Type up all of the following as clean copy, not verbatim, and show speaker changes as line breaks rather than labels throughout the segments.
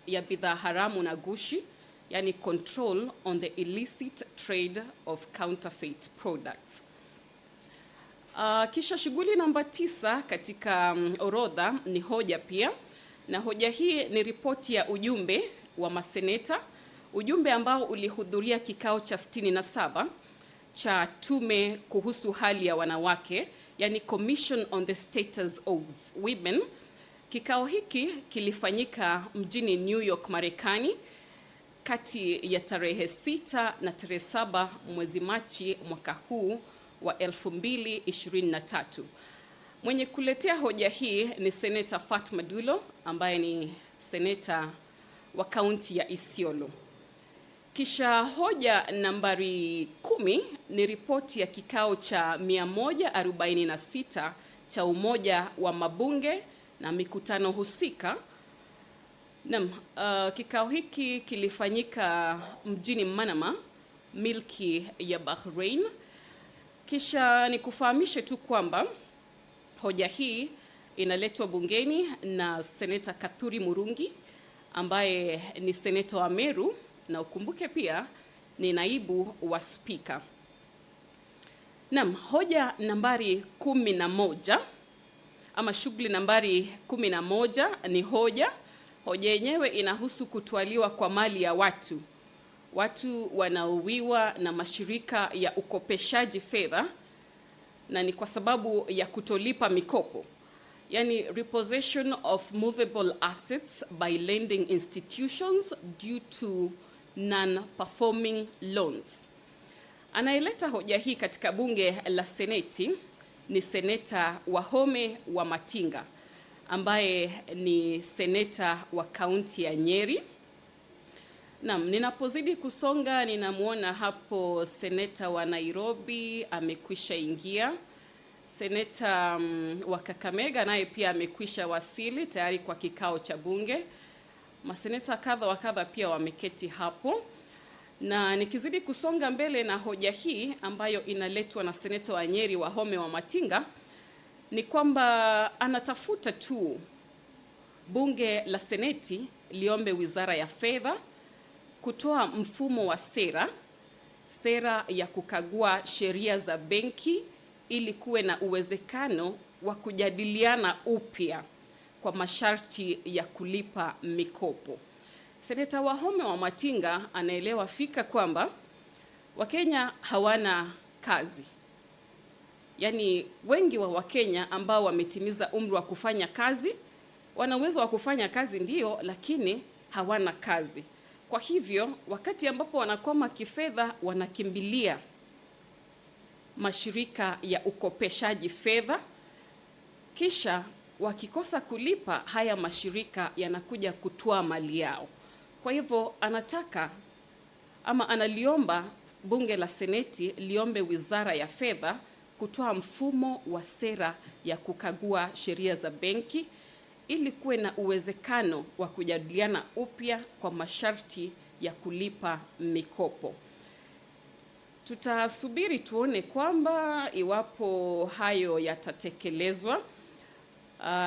ya bidhaa haramu na gushi, yani control on the illicit trade of counterfeit products. Kisha shughuli namba 9 katika orodha ni hoja pia, na hoja hii ni ripoti ya ujumbe wa maseneta, ujumbe ambao ulihudhuria kikao cha 67 cha tume kuhusu hali ya wanawake, yani Commission on the Status of Women. Kikao hiki kilifanyika mjini New York, Marekani, kati ya tarehe 6 na tarehe 7 mwezi Machi mwaka huu wa 2023. Mwenye kuletea hoja hii ni Seneta Fatma Dulo, ambaye ni seneta wa kaunti ya Isiolo. Kisha hoja nambari 10 ni ripoti ya kikao cha 146 cha Umoja wa Mabunge na mikutano husika. Kikao hiki kilifanyika mjini Manama, milki ya Bahrain. Kisha nikufahamishe tu kwamba hoja hii inaletwa bungeni na Seneta Kathuri Murungi, ambaye ni seneta wa Meru, na ukumbuke pia ni naibu wa spika. Hoja nambari 11 ama shughuli nambari 11 ni hoja yenyewe inahusu kutwaliwa kwa mali ya watu wanaowiwa na mashirika ya ukopeshaji fedha, na ni kwa sababu ya kutolipa mikopo, yani repossession of movable assets by lending institutions due to non-performing loans. Anaeleta hoja hii katika bunge la Seneti ni seneta Wahome wa Matinga, ambaye ni seneta wa kaunti ya Nyeri. Ninapozidi kusonga ninamuona hapo seneta wa Nairobi amekwisha ingia. Seneta wa Kakamega naye pia amekwisha wasili tayari kwa kikao cha bunge. Maseneta kadha wa kadha pia wameketi hapo. Na nikizidi kusonga mbele na hoja hii ambayo inaletwa na seneta wa Nyeri Wahome wa Matinga, ni kwamba anatafuta tu bunge la Seneti liombe Wizara ya Fedha kutoa mfumo wa sera ya kukagua sheria za benki ili kuwe na uwezekano wa kujadiliana upya kwa masharti ya kulipa mikopo. Seneta Wahome wa Matinga anaelewa fika kwamba Wakenya hawana kazi. Yaani wengi wa Wakenya ambao wametimiza umri wa kufanya kazi, wana uwezo wa kufanya kazi ndio, lakini hawana kazi. Kwa hivyo, wakati ambapo wanakwama kifedha, wanakimbilia mashirika ya ukopeshaji fedha. Kisha wakikosa kulipa, haya mashirika yanakuja kutoa mali yao. Kwa hivyo anataka ama analiomba bunge la Seneti liombe Wizara ya Fedha kutoa mfumo wa sera ya kukagua sheria za benki ili kuwe na uwezekano wa kujadiliana upya kwa masharti ya kulipa mikopo. Tutasubiri tuone kwamba iwapo hayo yatatekelezwa.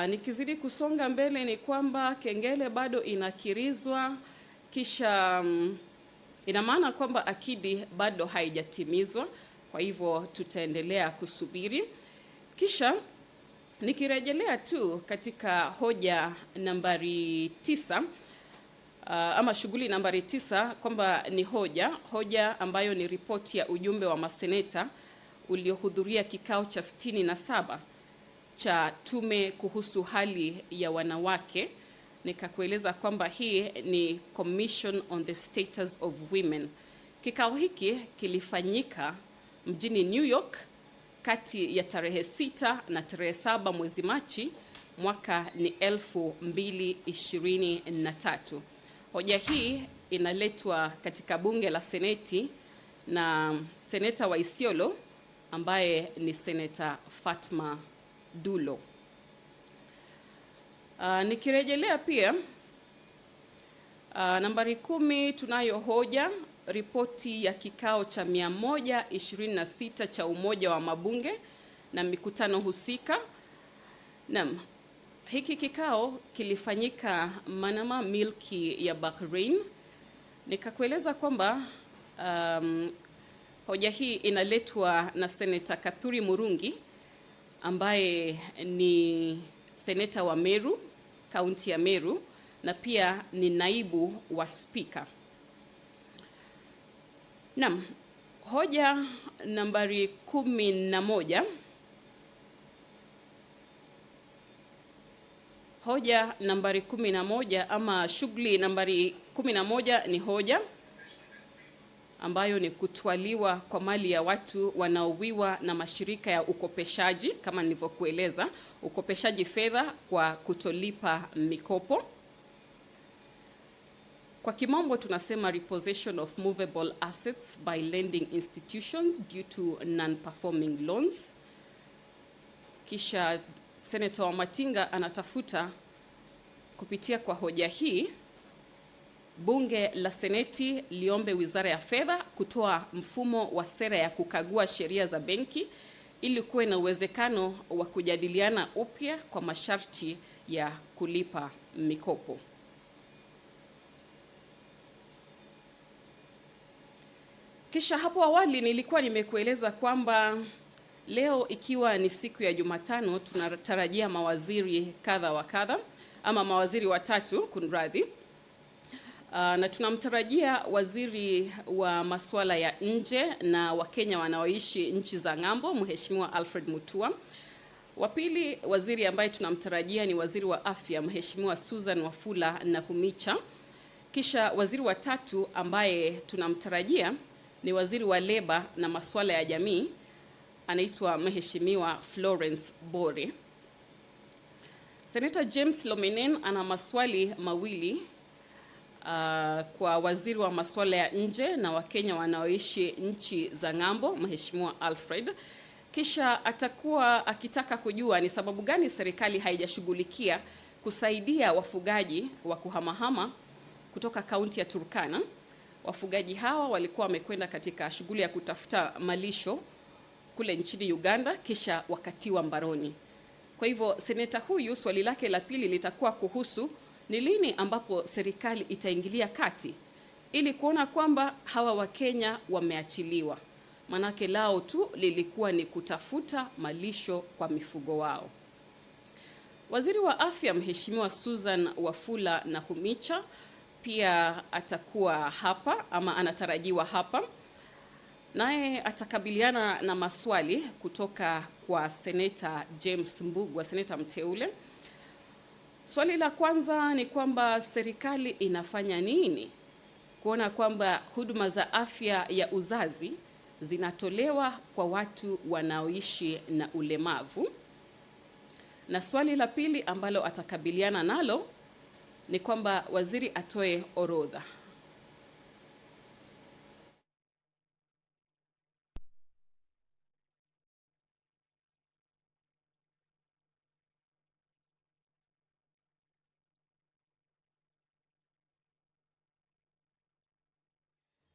Nikizidi kusonga mbele ni kwamba kengele bado inakirizwa, kisha ina maana kwamba akidi bado haijatimizwa. Kwa hivyo tutaendelea kusubiri. Kisha nikirejelea tu katika hoja nambari 9 ama shughuli nambari 9 kwamba ni hoja ambayo ni ripoti ya ujumbe wa maseneta uliohudhuria kikao cha 67 cha tume kuhusu hali ya wanawake. Nikakueleza kwamba hii ni Commission on the Status of Women. Kikao hiki kilifanyika mjini New York kati ya tarehe 6 na tarehe 7 mwezi Machi mwaka ni 2023. Hoja hii inaletwa katika bunge la Seneti na seneta wa Isiolo ambaye ni seneta Fatma Dulo. Nikirejelea pia nambari 10 tunayo hoja ripoti ya kikao cha 126 cha Umoja wa Mabunge na mikutano husika. Hiki kikao kilifanyika Manama milki ya Bahrain. Nikakueleza kwamba hoja hii inaletwa na Seneta Kathuri Murungi ambaye ni seneta wa Meru, kaunti ya Meru, na pia ni naibu wa spika. Naam, hoja nambari 11. Hoja nambari 11 ama shughuli nambari 11 ni hoja ambayo ni kutwaliwa kwa mali ya watu wanaowiwa na mashirika ya ukopeshaji, kama nilivyokueleza, ukopeshaji fedha kwa kutolipa mikopo. Kwa kimombo tunasema repossession of movable assets by lending institutions due to non-performing loans. Kisha Senator Wamatinga anatafuta kupitia kwa hoja hii bunge la seneti liombe wizara ya fedha kutoa mfumo wa sera ya kukagua sheria za benki ili kuwe na uwezekano wa kujadiliana upya kwa masharti ya kulipa mikopo. Kisha hapo awali nilikuwa nimekueleza kwamba leo ikiwa ni siku ya Jumatano tunatarajia mawaziri kadha wa kadha, ama mawaziri watatu kunradhi. Na tunamtarajia waziri wa masuala ya nje na Wakenya wanaoishi nchi za ng'ambo, Mheshimiwa Alfred Mutua. Wa pili, waziri ambaye tunamtarajia ni waziri wa afya, Mheshimiwa Susan Wafula Nakhumicha. Kisha waziri wa tatu ambaye tunamtarajia ni waziri wa leba na masuala ya jamii, anaitwa Mheshimiwa Florence Bore. Senator James Lominen ana maswali mawili kwa waziri wa masuala ya nje na Wakenya wanaoishi nchi za ng'ambo, Mheshimiwa Alfred. Kisha atakuwa akitaka kujua ni sababu gani serikali haijashughulikia kusaidia wafugaji wa kuhamahama kutoka kaunti ya Turkana. Wafugaji hawa walikuwa wamekwenda katika shughuli ya kutafuta malisho kule nchini Uganda, kisha wakatiwa mbaroni. Kwa hivyo seneta huyu swali lake la pili litakuwa kuhusu ni lini ambapo serikali itaingilia kati ili kuona kwamba hawa Wakenya wameachiliwa. Manake lao tu lilikuwa ni kutafuta malisho kwa mifugo wao. Waziri wa afya Mheshimiwa Susan Wafula Nakhumicha pia atakuwa hapa ama anatarajiwa hapa. Naye atakabiliana na maswali kutoka kwa Seneta James Mbugua, seneta mteule. Swali la kwanza ni kwamba serikali inafanya nini kuona kwamba huduma za afya ya uzazi zinatolewa kwa watu wanaoishi na ulemavu. Na swali la pili ambalo atakabiliana nalo ni kwamba waziri atoe orodha.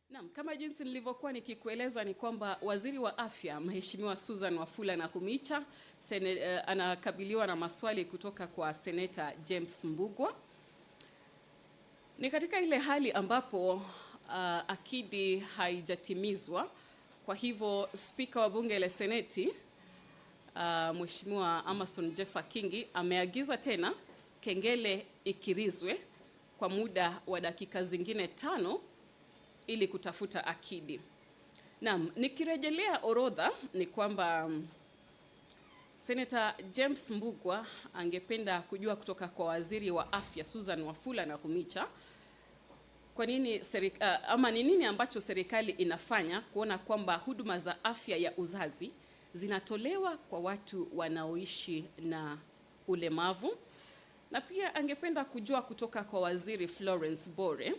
Naam, kama jinsi nilivyokuwa nikikueleza ni kwamba waziri wa afya Mheshimiwa Susan Wafula Nakhumicha anakabiliwa na maswali kutoka kwa Seneta James Mbugua. Ni katika ile hali ambapo akidi haijatimizwa. Kwa hivyo spika wa bunge la seneti Mheshimiwa Amason Jeffa Kingi ameagiza tena kengele ikirizwe kwa muda wa dakika zingine 5 ili kutafuta akidi. Naam, nikirejelea orodha ni kwamba Senator James Mbugua angependa kujua kutoka kwa waziri wa afya Susan Wafula Nakhumicha kwa nini ni nini ambacho serikali inafanya kuona kwamba huduma za afya ya uzazi zinatolewa kwa watu wanaoishi na ulemavu. Na pia angependa kujua kutoka kwa waziri Florence Bore,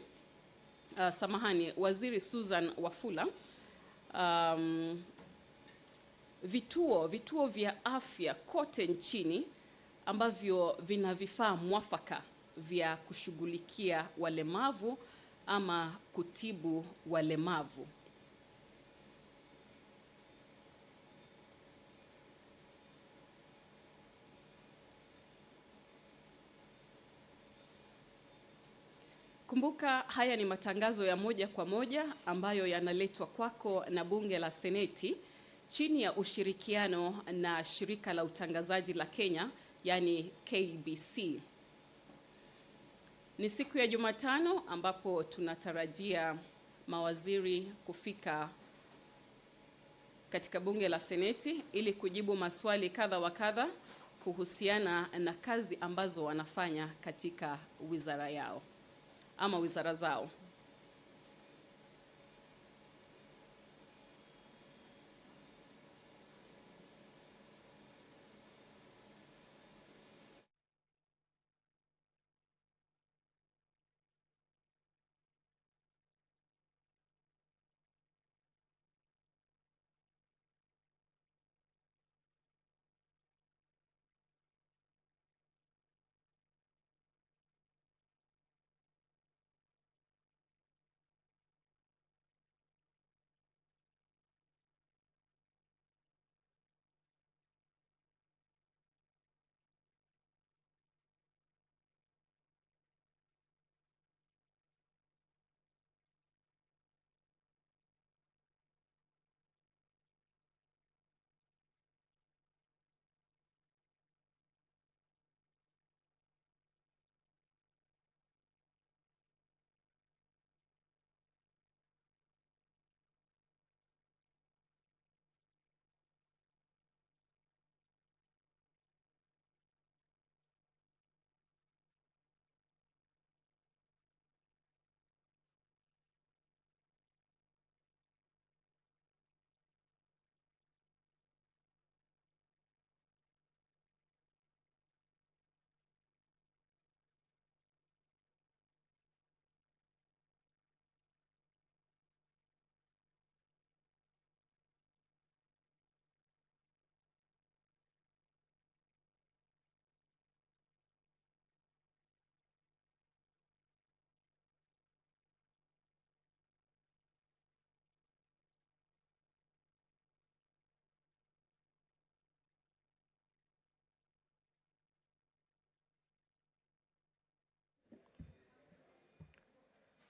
waziri Susan Wafula, vituo vya afya kote nchini ambavyo vina vifaa mwafaka vya kushughulikia walemavu ama kutibu walemavu. Kumbuka haya ni matangazo ya moja kwa moja ambayo yanaletwa kwako na Bunge la Seneti chini ya ushirikiano na Shirika la Utangazaji la Kenya, yani KBC. Ni siku ya Jumatano ambapo tunatarajia mawaziri kufika katika Bunge la Seneti ili kujibu maswali kadha wa kadha kuhusiana na kazi ambazo wanafanya katika wizara yao ama wizara zao.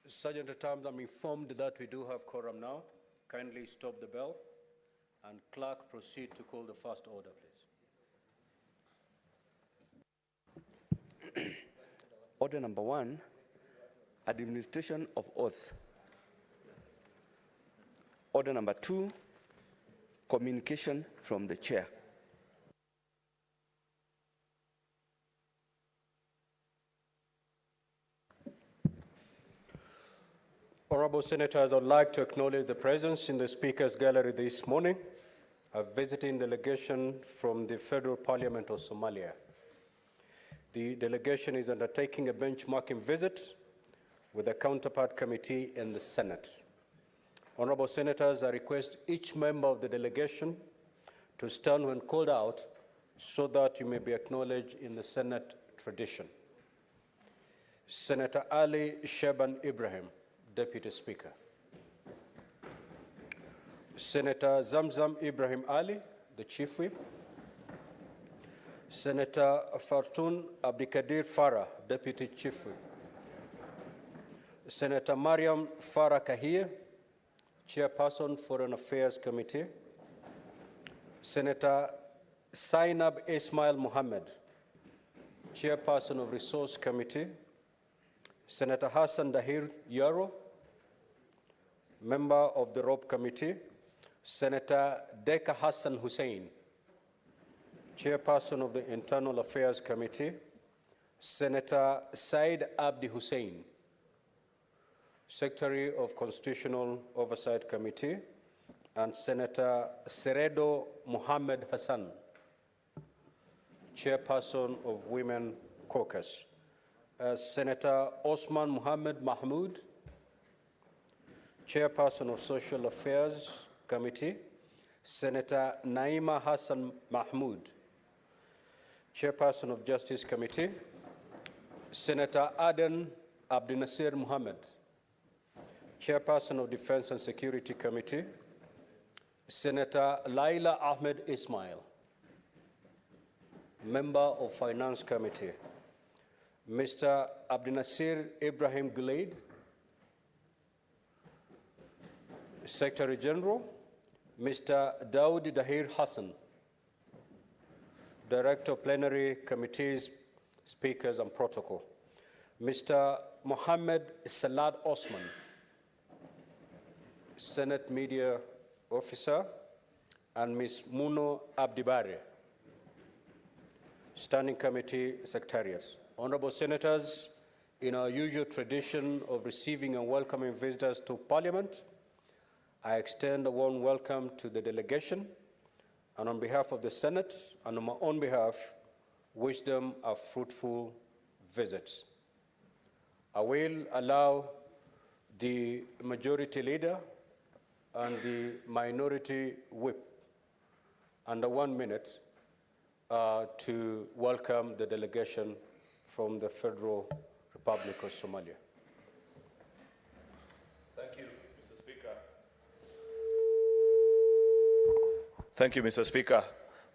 Sergeant at Arms, I'm informed that we do have quorum now. Kindly stop the bell and clerk proceed to call the first order, please.
Order number 1, administration of oath. Order number 2, communication from the chair.
Honorable Senators, I would like to acknowledge the presence in the Speaker's Gallery this morning a visiting delegation from the Federal Parliament of Somalia. The delegation is undertaking a benchmarking visit with a counterpart committee in the Senate. Honorable Senators, I request each member of the delegation to stand when called out so that you may be acknowledged in the Senate tradition. Senator Ali Sheban Ibrahim, Deputy Speaker. Senator Zamzam Ibrahim Ali, the Chief Whip. Senator Fartun Abdikadir Farah, Deputy Chief Whip. Senator Mariam Farah Kahir, Chairperson, Foreign Affairs Committee. Senator Sainab Ismail Mohammed, Chairperson of Resource Committee. Senator Hassan Dahir Yaro, Member of the Rope Committee. Senator Deka Hassan Hussein, Chairperson of the Internal Affairs Committee. Senator Said Abdi Hussein, Secretary of Constitutional Oversight Committee. And Senator Seredo Mohammed Hassan, Chairperson of Women Caucus. Senator Osman Mohammed Mahmoud, Chairperson of Social Affairs Committee. Senator Naima Hassan Mahmoud, Chairperson of Justice Committee. Senator Aden Abdinasir Mohammed, Chairperson of Defense and Security Committee. Senator Laila Ahmed Ismail, Member of Finance Committee. Mr. Abdinasir Ibrahim Gulaid, Secretary General, Mr. Daoud Dahir Hassan, Director of Plenary Committees, Speakers and Protocol, Mr. Mohammed Salad Osman, Senate Media Officer, and Ms. Muno Abdibare, Standing Committee Secretariats. Honorable Senators, in our usual tradition of receiving and welcoming visitors to Parliament, I extend a warm welcome to the delegation, and on behalf of the Senate and on my own behalf, wish them a fruitful visit. I will allow the Majority Leader and the Minority Whip under 1 minute to welcome the delegation from the Federal Republic of Somalia.
Thank you, Mr. Speaker. Thank you, Mr. Speaker.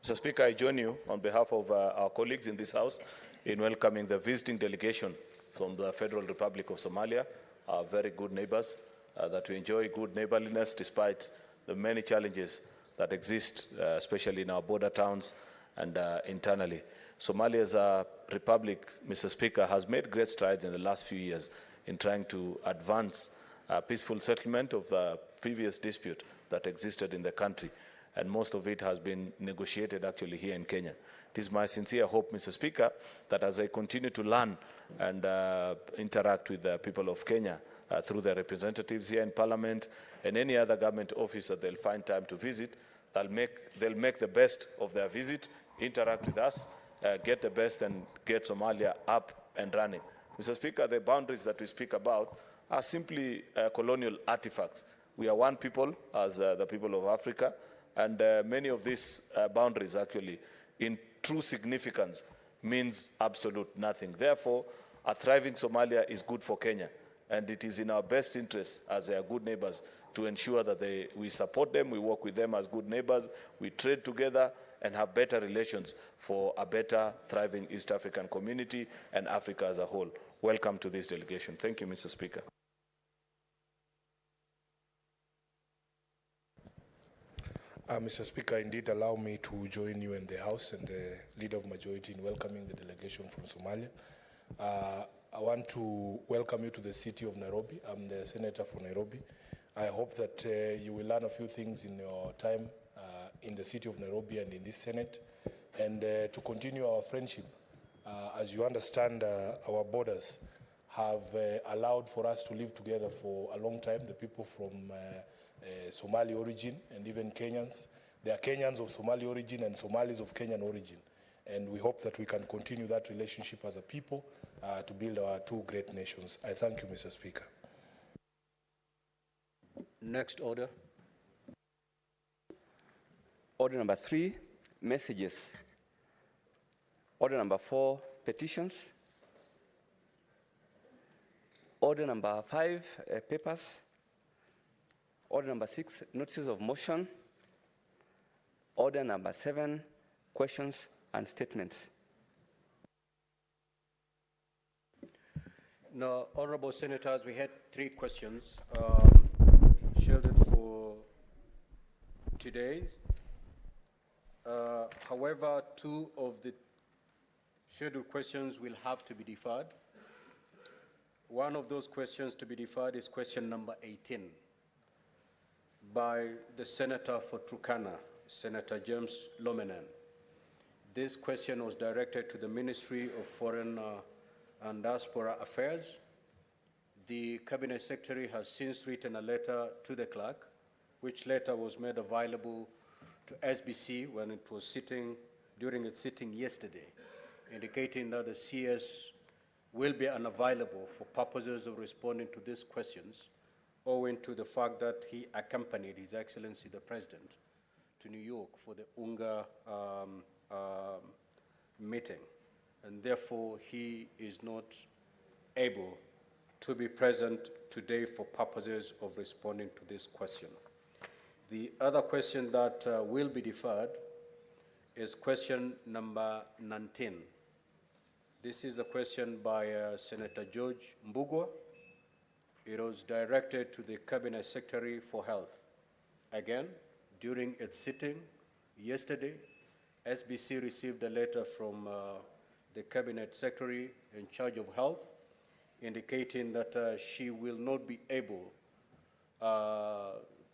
Mr. Speaker, I join you on behalf of our colleagues in this House in welcoming the visiting delegation from the Federal Republic of Somalia, our very good neighbors, that we enjoy good neighborliness despite the many challenges that exist, especially in our border towns and internally. Somalia as a republic, Mr. Speaker, has made great strides in the last few years in trying to advance peaceful settlement of the previous dispute that existed in the country, and most of it has been negotiated actually here in Kenya. It is my sincere hope, Mr. Speaker, that as I continue to learn and interact with the people of Kenya through their representatives here in Parliament and any other government office that they'll find time to visit, they'll make the best of their visit, interact with us, get the best and get Somalia up and running. Mr. Speaker, the boundaries that we speak about are simply colonial artifacts. We are one people as the people of Africa, and many of these boundaries actually, in true significance, means absolute nothing. Therefore, a thriving Somalia is good for Kenya, and it is in our best interest as their good neighbors to ensure that we support them, we work with them as good neighbors, we trade together, and have better relations for a better, thriving East African community and Africa as a whole. Welcome to this delegation. Thank you, Mr. Speaker.
Mr. Speaker, indeed allow me to join you in the House and the Leader of Majority in welcoming the delegation from Somalia. I want to welcome you to the city of Nairobi. I'm the Senator for Nairobi. I hope that you will learn a few things in your time in the city of Nairobi and in this Senate, and to continue our friendship. As you understand, our borders have allowed for us to live together for a long time. The people from Somali origin and even Kenyans. They are Kenyans of Somali origin and Somalis of Kenyan origin. And we hope that we can continue that relationship as a people to build our two great nations. I thank you, Mr. Speaker.
Next order.
Order number 3, messages. Order number 4, petitions. Order number 5, papers. Order number 6, notices of motion. Order number 7, questions and statements.
Now, honorable senators, we had 3 questions scheduled for today. However, 2 of the scheduled questions will have to be deferred. One of those questions to be deferred is question number 18 by the Senator for Turkana, Senator James Lomenan. This question was directed to the Ministry of Foreign and Diaspora Affairs. The Cabinet Secretary has since written a letter to the clerk, which letter was made available to SBC when it was during its sitting yesterday, indicating that the CS will be unavailable for purposes of responding to these questions, owing to the fact that he accompanied His Excellency the President to New York for the UNGA meeting, and therefore he is not able to be present today for purposes of responding to this question. The other question that will be deferred is question number 19 This is a question by Senator George Mbugua. It was directed to the Cabinet Secretary for Health. Again, during its sitting yesterday, SBC received a letter from the Cabinet Secretary in charge of health indicating that she will not be able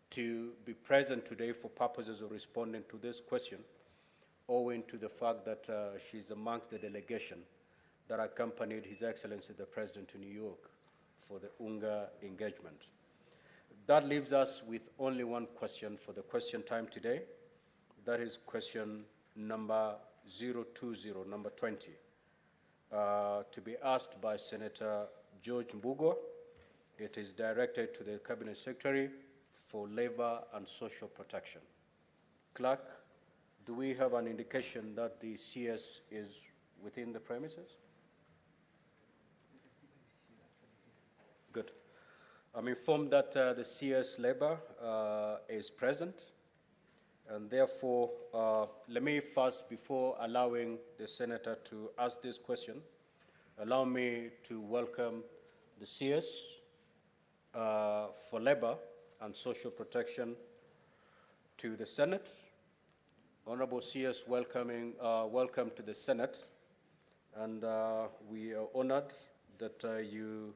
to be present today for purposes of responding to this question, owing to the fact that she's amongst the delegation that accompanied His Excellency the President to New York for the UNGA engagement. That leaves us with only one question for the question time today. That is question number 020, number 20, to be asked by Senator George Mbugua. It is directed to the Cabinet Secretary for Labor and Social Protection. Clerk, do we have an indication that the CS is within the premises? Good. I'm informed that the CS Labor is present, and therefore, let me first, before allowing the Senator to ask this question, allow me to welcome the CS for Labor and Social Protection to the Senate. Honorable CS, welcome to the Senate, and we are honored that you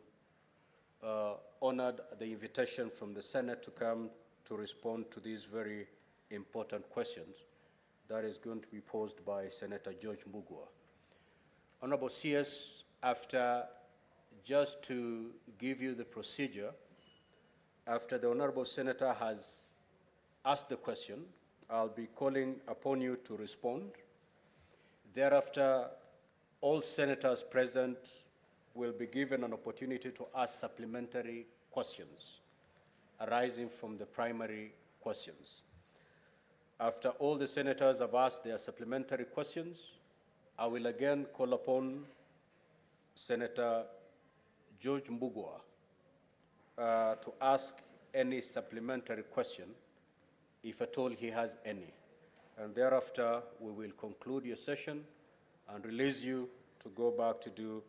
honored the invitation from the Senate to come to respond to these very important questions that is going to be posed by Senator George Mbugua. Honorable CS, after, just to give you the procedure, after the Honorable Senator has asked the question, I'll be calling upon you to respond. Thereafter, all senators present will be given an opportunity to ask supplementary questions arising from the primary questions. After all the senators have asked their supplementary questions, I will again call upon Senator George Mbugua to ask any supplementary question, if at all he has any. And thereafter, we will conclude your session and release you to go back to do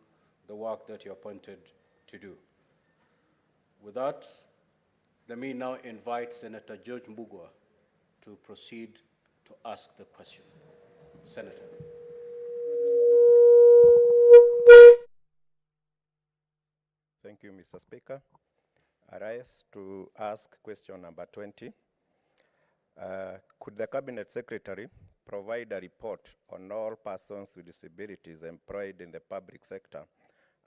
the work that you're appointed to do. With that, let me now invite Senator George Mbugua to proceed to ask the question. Senator.
Thank you, Mr. Speaker. I rise to ask question number 20. Could the Cabinet Secretary provide a report on all persons with disabilities employed in the public sector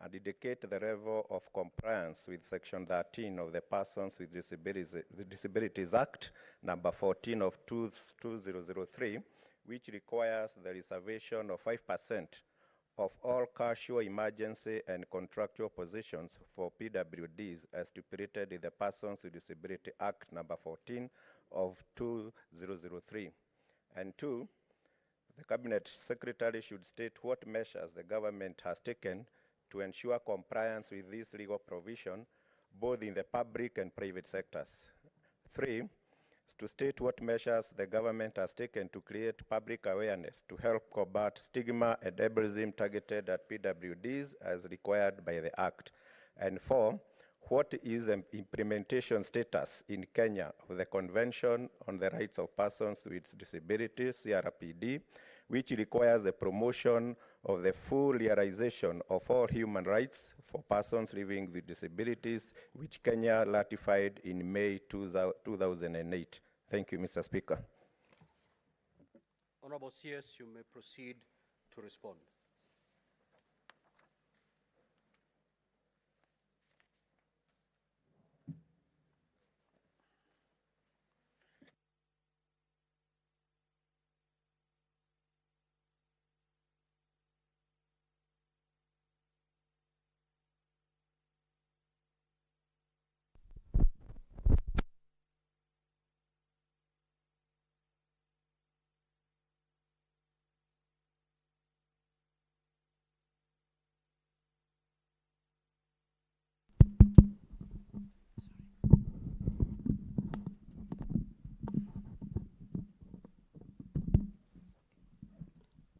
and indicate the level of compliance with Section 13 of the Persons with Disabilities Act, number 14 of 2003, which requires the reservation of 5% of all casual, emergency, and contractual positions for PWDs as stipulated in the Persons with Disability Act, number 14 of 2003. And 2, the Cabinet Secretary should state what measures the government has taken to ensure compliance with this legal provision, both in the public and private sectors. 3, to state what measures the government has taken to create public awareness to help combat stigma and ableism targeted at PWDs as required by the Act. And 4, what is the implementation status in Kenya of the Convention on the Rights of Persons with Disabilities, CRPD, which requires the promotion of the full realization of all human rights for persons living with disabilities, which Kenya ratified in May 2008. Thank you, Mr. Speaker.
Honorable CS, you may proceed to respond.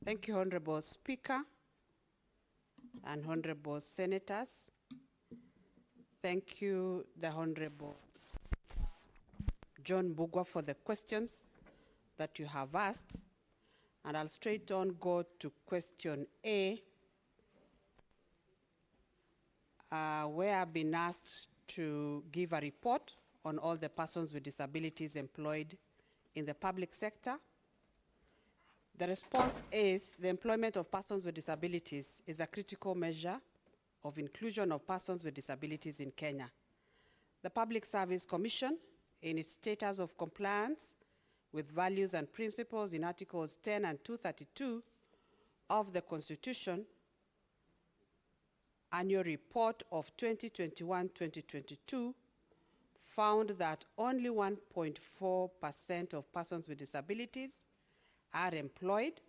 Thank you, Honorable Speaker. and honorable senators. Thank you, the Honorable John Bugwa, for the questions that you have asked. And I'll straight on go to question A, where I've been asked to give a report on all the persons with disabilities employed in the public sector. The response is the employment of persons with disabilities is a critical measure of inclusion of persons with disabilities in Kenya. The Public Service Commission, in its status of compliance with values and principles in Articles 10 and 232 of the Constitution, annual report of 2021-2022 found that only 1.4% of persons with disabilities are employed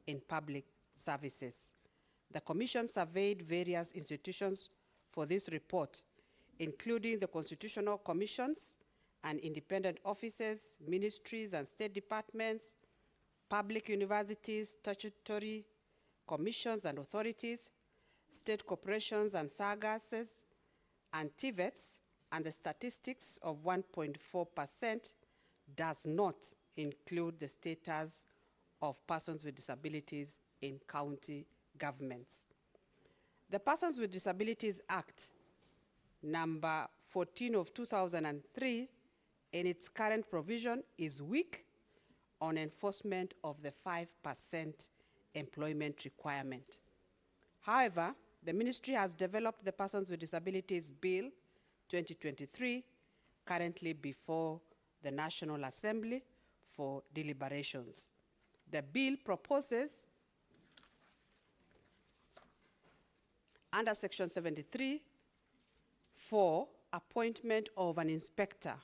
in public services. The Commission surveyed various institutions for this report, including the constitutional commissions and independent offices, ministries and state departments, public universities, statutory commissions and authorities, state corporations and SAGASs, and TVETs, and the statistics of 1.4% does not include the status of persons with disabilities in county governments. The Persons with Disabilities Act, number 14 of 2003, in its current provision is weak on enforcement of the 5% employment requirement. However, the ministry has developed the Persons with Disabilities Bill 2023, currently before the National Assembly for deliberations. The bill proposes, under Section 73, for appointment of an inspector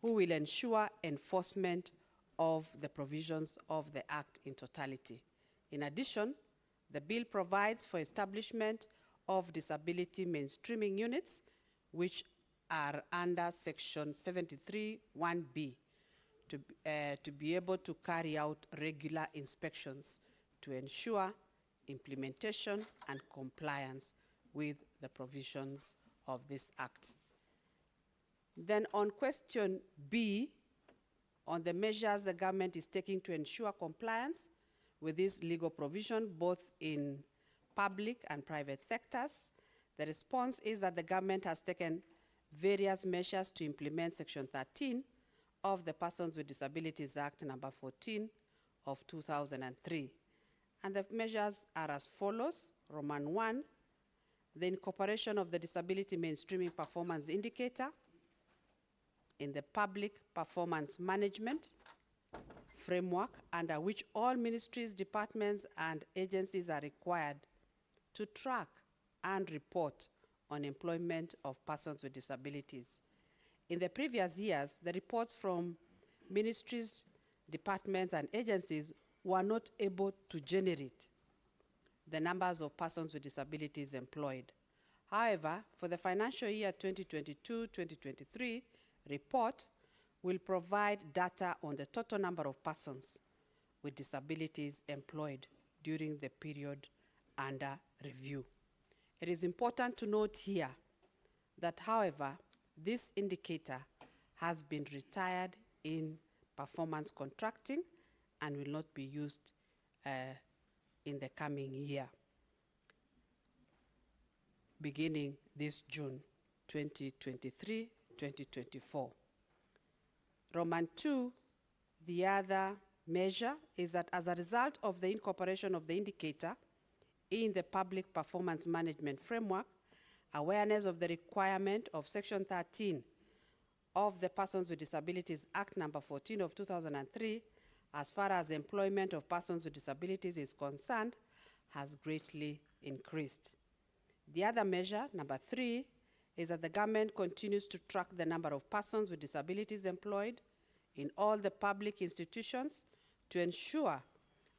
who will ensure enforcement of the provisions of the Act in totality. In addition, the bill provides for establishment of disability mainstreaming units, which are under Section 73(1)(b), to be able to carry out regular inspections to ensure implementation and compliance with the provisions of this Act. Then on question B, on the measures the government is taking to ensure compliance with this legal provision, both in public and private sectors, the response is that the government has taken various measures to implement Section 13 of the Persons with Disabilities Act number 14 of 2003. And the measures are as follows. Roman 1, the incorporation of the Disability Mainstreaming Performance Indicator in the Public Performance Management framework, under which all ministries, departments, and agencies are required to track and report on employment of persons with disabilities. In the previous years, the reports from ministries, departments, and agencies were not able to generate the numbers of persons with disabilities employed. However, for the financial year 2022-2023 report will provide data on the total number of persons with disabilities employed during the period under review. It is important to note here that, however, this indicator has been retired in performance contracting and will not be used in the coming year, beginning this June 2023-2024. Roman 2, the other measure is that as a result of the incorporation of the indicator in the Public Performance Management Framework, awareness of the requirement of Section 13 of the Persons with Disabilities Act number 14 of 2003, as far as employment of persons with disabilities is concerned, has greatly increased. The other measure, number 3, is that the government continues to track the number of persons with disabilities employed in all the public institutions to ensure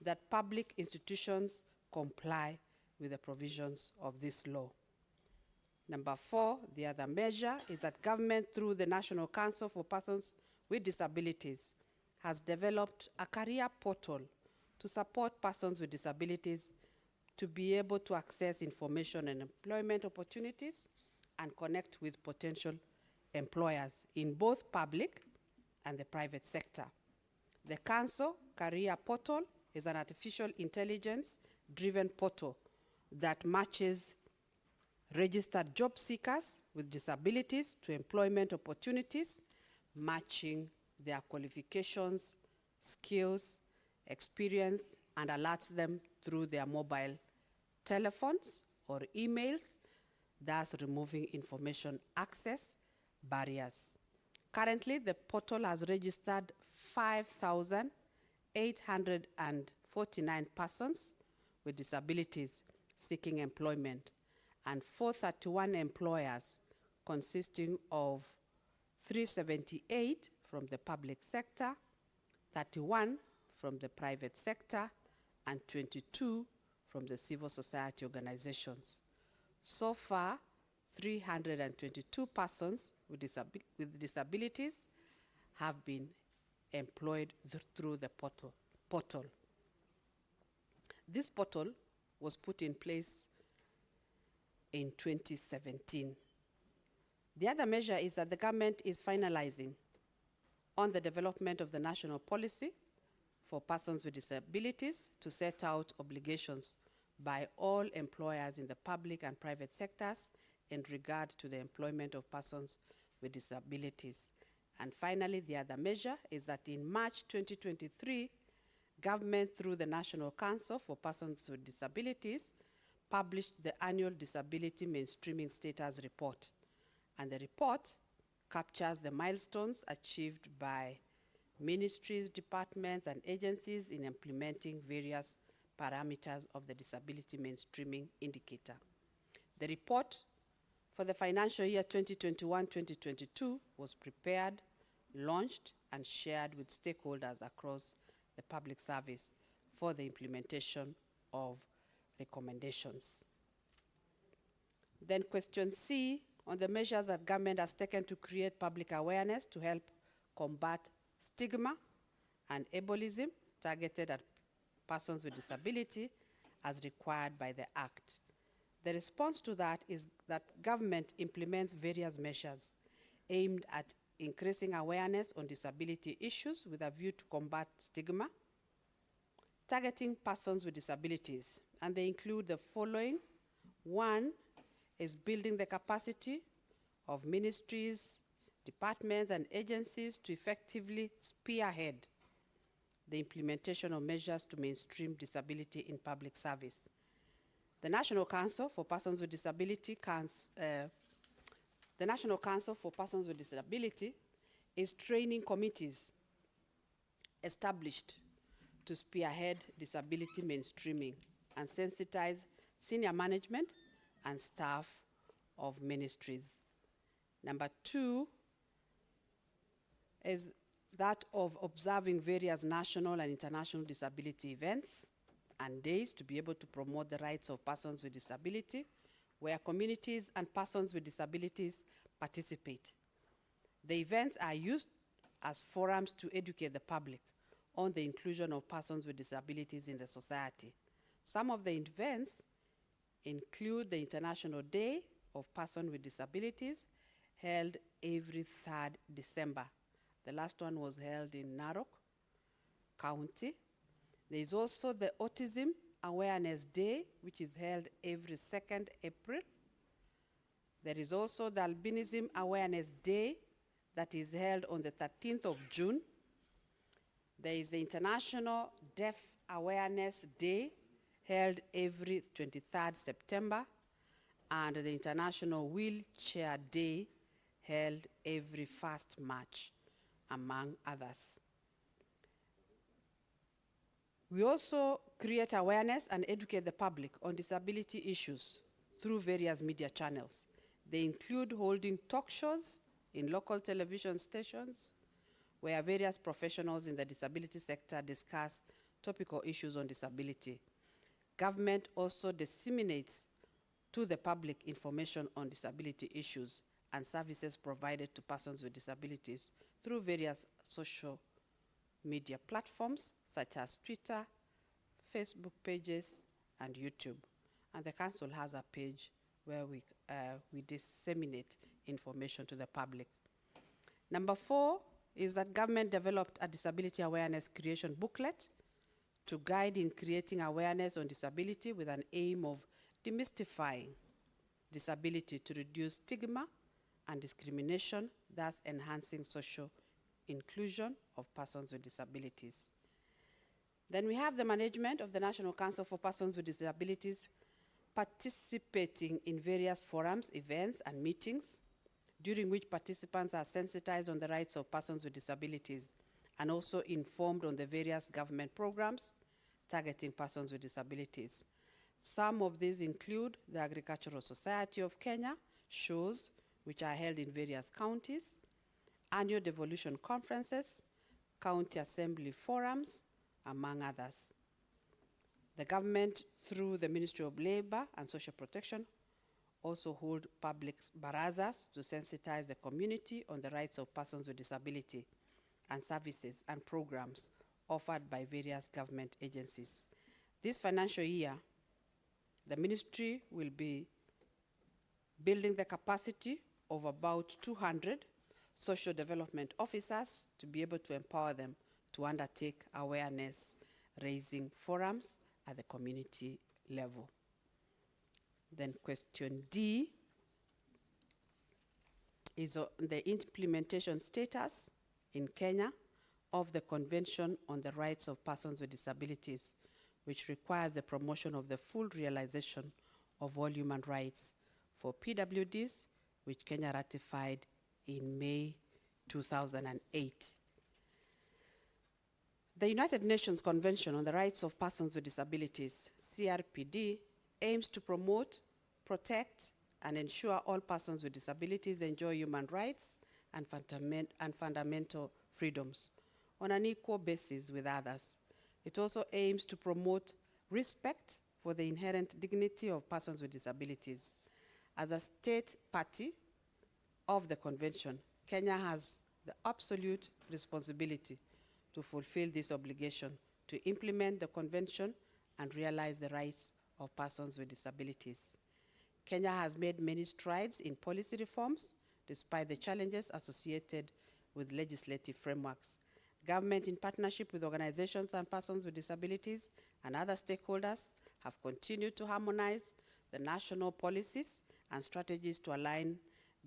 that public institutions comply with the provisions of this law. Number 4, the other measure is that government, through the National Council for Persons with Disabilities, has developed a career portal to support persons with disabilities to be able to access information and employment opportunities and connect with potential employers in both public and the private sector. The Council Career Portal is an artificial intelligence-driven portal that matches registered job seekers with disabilities to employment opportunities, matching their qualifications, skills, experience, and alerts them through their mobile telephones or emails, thus removing information access barriers. Currently, the portal has registered 5,849 persons with disabilities seeking employment and 431 employers, consisting of 378 from the public sector, 31 from the private sector, and 22 from the civil society organizations. So far, 322 persons with disabilities have been employed through the portal. This portal was put in place in 2017. The other measure is that the government is finalizing on the development of the national policy for persons with disabilities to set out obligations by all employers in the public and private sectors in regard to the employment of persons with disabilities. And finally, the other measure is that in March 2023, government through the National Council for Persons with Disabilities published the annual Disability Mainstreaming Status Report. And the report captures the milestones achieved by ministries, departments, and agencies in implementing various parameters of the Disability Mainstreaming Indicator. The report for the financial year 2021-2022 was prepared, launched, and shared with stakeholders across the public service for the implementation of recommendations. Then question C, on the measures that government has taken to create public awareness to help combat stigma and ableism targeted at persons with disability as required by the Act. The response to that is that government implements various measures aimed at increasing awareness on disability issues with a view to combat stigma, targeting persons with disabilities, and they include the following. One is building the capacity of ministries, departments, and agencies to effectively spearhead the implementation of measures to mainstream disability in public service. The National Council for Persons with Disability is training committees established to spearhead disability mainstreaming and sensitize senior management and staff of ministries. Number two is that of observing various national and international disability events and days to be able to promote the rights of persons with disability, where communities and persons with disabilities participate. The events are used as forums to educate the public on the inclusion of persons with disabilities in the society. Some of the events include the International Day of Persons with Disabilities, held every 3rd December. The last one was held in Narok County. There is also the Autism Awareness Day, which is held every 2nd April. There is also the Albinism Awareness Day that is held on the 13th of June. There is the International Deaf Awareness Day held every 23rd September, and the International Wheelchair Day held every 1st March, among others. We also create awareness and educate the public on disability issues through various media channels. They include holding talk shows in local television stations where various professionals in the disability sector discuss topical issues on disability. Government also disseminates to the public information on disability issues and services provided to persons with disabilities through various social media platforms such as Twitter, Facebook pages, and YouTube. and the Council has a page where we disseminate information to the public. Number 4 is that government developed a disability awareness creation booklet to guide in creating awareness on disability with an aim of demystifying disability to reduce stigma and discrimination, thus enhancing social inclusion of persons with disabilities. Then we have the management of the National Council for Persons with Disabilities participating in various forums, events, and meetings, during which participants are sensitized on the rights of persons with disabilities and also informed on the various government programs targeting persons with disabilities. Some of these include the Agricultural Society of Kenya shows, which are held in various counties, annual devolution conferences, county assembly forums, among others. The government, through the Ministry of Labor and Social Protection, also hold public barazas to sensitize the community on the rights of persons with disability and services and programs offered by various government agencies. This financial year, the ministry will be building the capacity of about 200 social development officers to be able to empower them to undertake awareness raising forums at the community level. Then question D is on the implementation status in Kenya of the Convention on the Rights of Persons with Disabilities, which requires the promotion of the full realization of all human rights for PWDs, which Kenya ratified in May 2008. The United Nations Convention on the Rights of Persons with Disabilities, CRPD, aims to promote, protect, and ensure all persons with disabilities enjoy human rights and fundamental freedoms on an equal basis with others. It also aims to promote respect for the inherent dignity of persons with disabilities. As a state party of the convention, Kenya has the absolute responsibility to fulfill this obligation to implement the convention and realize the rights of persons with disabilities. Kenya has made many strides in policy reforms despite the challenges associated with legislative frameworks. Government, in partnership with organizations and persons with disabilities and other stakeholders, have continued to harmonize the national policies and strategies to align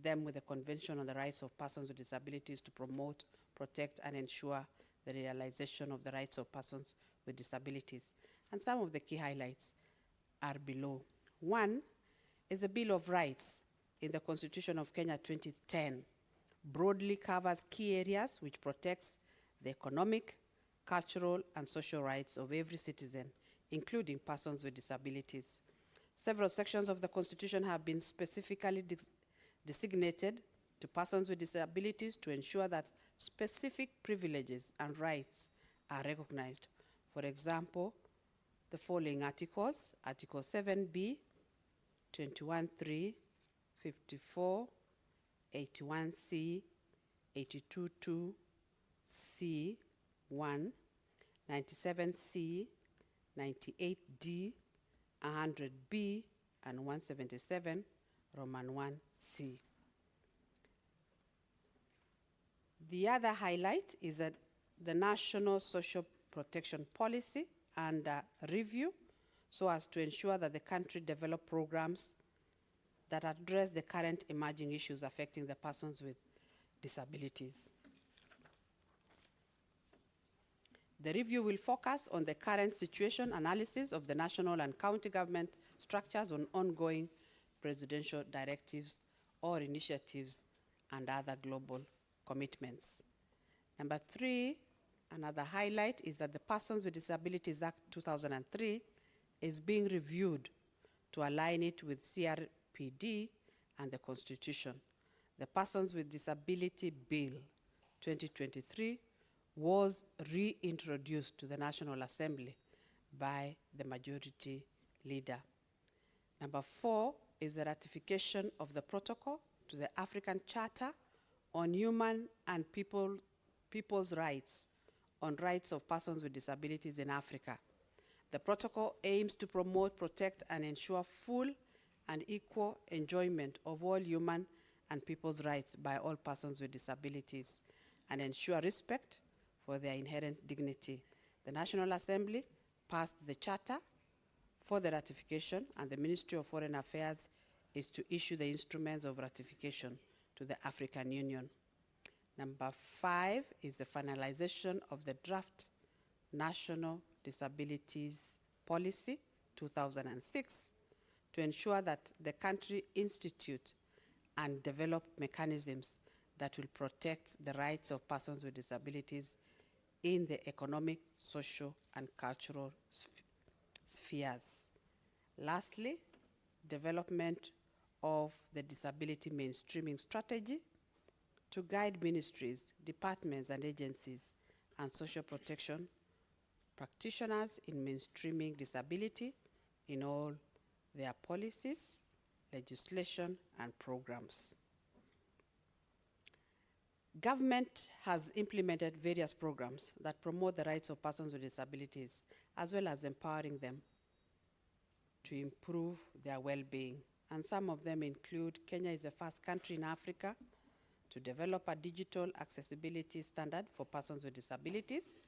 them with the Convention on the Rights of Persons with Disabilities to promote, protect, and ensure the realization of the rights of persons with disabilities. And some of the key highlights are below. One is the Bill of Rights in the Constitution of Kenya 2010 broadly covers key areas which protects the economic, cultural, and social rights of every citizen, including persons with disabilities. Several sections of the Constitution have been specifically designated to persons with disabilities to ensure that specific privileges and rights are recognized. For example, the following articles: Article 7B, 21.3, 54, 81C, 82.2, C1, 97C, 98D, 100B, and 177, Roman 1C. The other highlight is that the National Social Protection Policy under review, so as to ensure that the country develop programs that address the current emerging issues affecting the persons with disabilities. The review will focus on the current situation analysis of the national and county government structures on ongoing presidential directives or initiatives and other global commitments. Number 3, another highlight is that the Persons with Disabilities Act 2003 is being reviewed to align it with CRPD and the Constitution. The Persons with Disability Bill 2023 was reintroduced to the National Assembly by the majority leader. Number 4 is the ratification of the protocol to the African Charter on Human and People's Rights on Rights of Persons with Disabilities in Africa. The protocol aims to promote, protect, and ensure full and equal enjoyment of all human and people's rights by all persons with disabilities and ensure respect for their inherent dignity. The National Assembly passed the Charter for the ratification, and the Ministry of Foreign Affairs is to issue the instruments of ratification to the African Union. Number 5 is the finalization of the draft National Disabilities Policy 2006 to ensure that the country institute and develop mechanisms that will protect the rights of persons with disabilities in the economic, social, and cultural spheres. Lastly, development of the disability mainstreaming strategy to guide ministries, departments, and agencies and social protection practitioners in mainstreaming disability in all their policies, legislation, and programs. Government has implemented various programs that promote the rights of persons with disabilities, as well as empowering them to improve their well-being. And some of them include Kenya is the first country in Africa to develop a digital accessibility standard for persons with disabilities.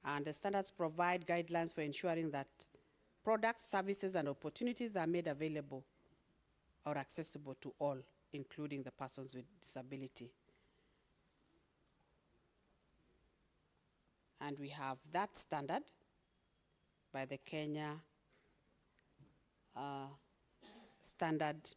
And the standards provide guidelines for ensuring that products, services, and opportunities are made available or accessible to all, including the persons with disability. And we have that standard by the Kenya Standard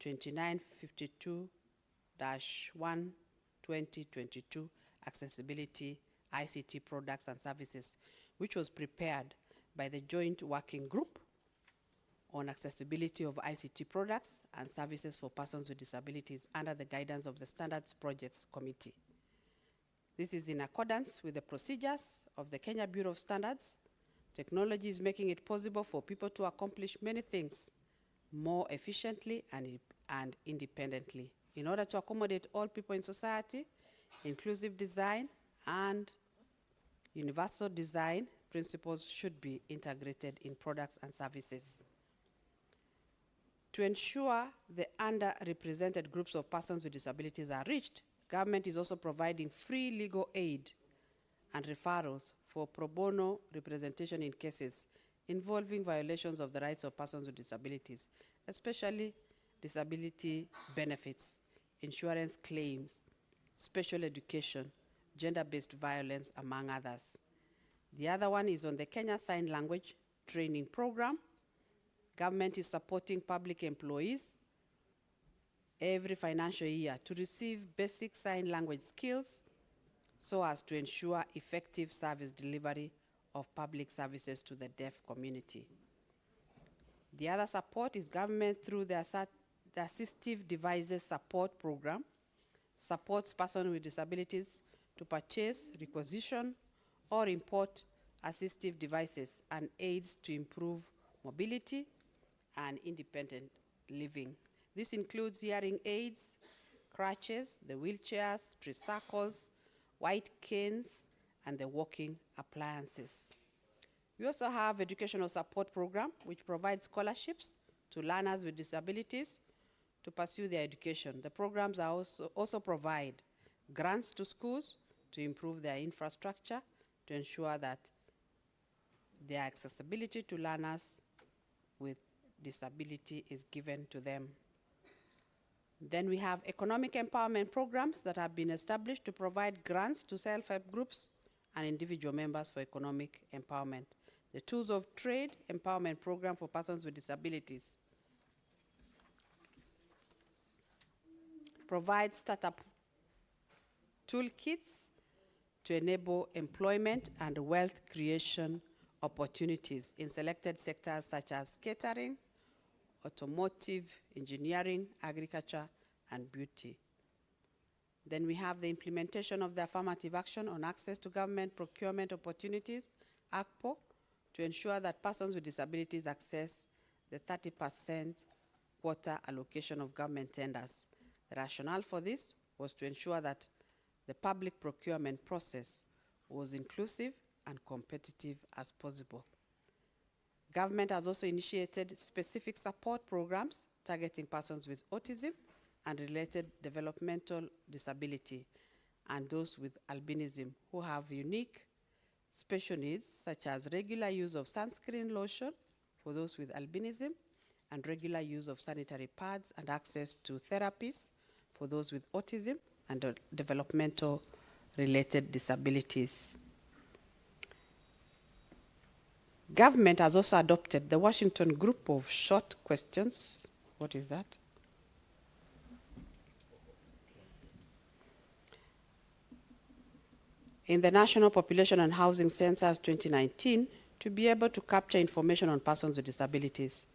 2952-1-2022 Accessibility ICT Products and Services, which was prepared by the Joint Working Group on Accessibility of ICT Products and Services for Persons with Disabilities under the guidance of the Standards Projects Committee. This is in accordance with the procedures of the Kenya Bureau of Standards. Technology is making it possible for people to accomplish many things more efficiently and independently. In order to accommodate all people in society, inclusive design and universal design principles should be integrated in products and services. To ensure the underrepresented groups of persons with disabilities are reached, government is also providing free legal aid and referrals for pro bono representation in cases involving violations of the rights of persons with disabilities, especially disability benefits, insurance claims, special education, gender-based violence, among others. The other one is on the Kenya Sign Language Training Program. Government is supporting public employees every financial year to receive basic sign language skills so as to ensure effective service delivery of public services to the deaf community. The other support is government through the Assistive Devices Support Program, supports persons with disabilities to purchase, requisition, or import assistive devices and aids to improve mobility and independent living. This includes hearing aids, crutches, the wheelchairs, tricycles, white canes, and the walking appliances. We also have educational support program, which provides scholarships to learners with disabilities to pursue their education. The programs are also provide grants to schools to improve their infrastructure to ensure that their accessibility to learners with disability is given to them. Then we have economic empowerment programs that have been established to provide grants to self-help groups and individual members for economic empowerment. The Tools of Trade Empowerment Program for Persons with Disabilities provides startup toolkits to enable employment and wealth creation opportunities in selected sectors such as catering, automotive, engineering, agriculture, and beauty. Then we have the implementation of the affirmative action on access to government procurement opportunities, ACPO, to ensure that persons with disabilities access the 30% quota allocation of government tenders. The rationale for this was to ensure that the public procurement process was inclusive and competitive as possible. Government has also initiated specific support programs targeting persons with autism and related developmental disability and those with albinism who have unique special needs, such as regular use of sunscreen lotion for those with albinism and regular use of sanitary pads and access to therapies for those with autism and developmental related disabilities. Government has also adopted the Washington Group of Short Questions. What is that? In the National Population and Housing Census 2019, to be able to capture information on persons with disabilities.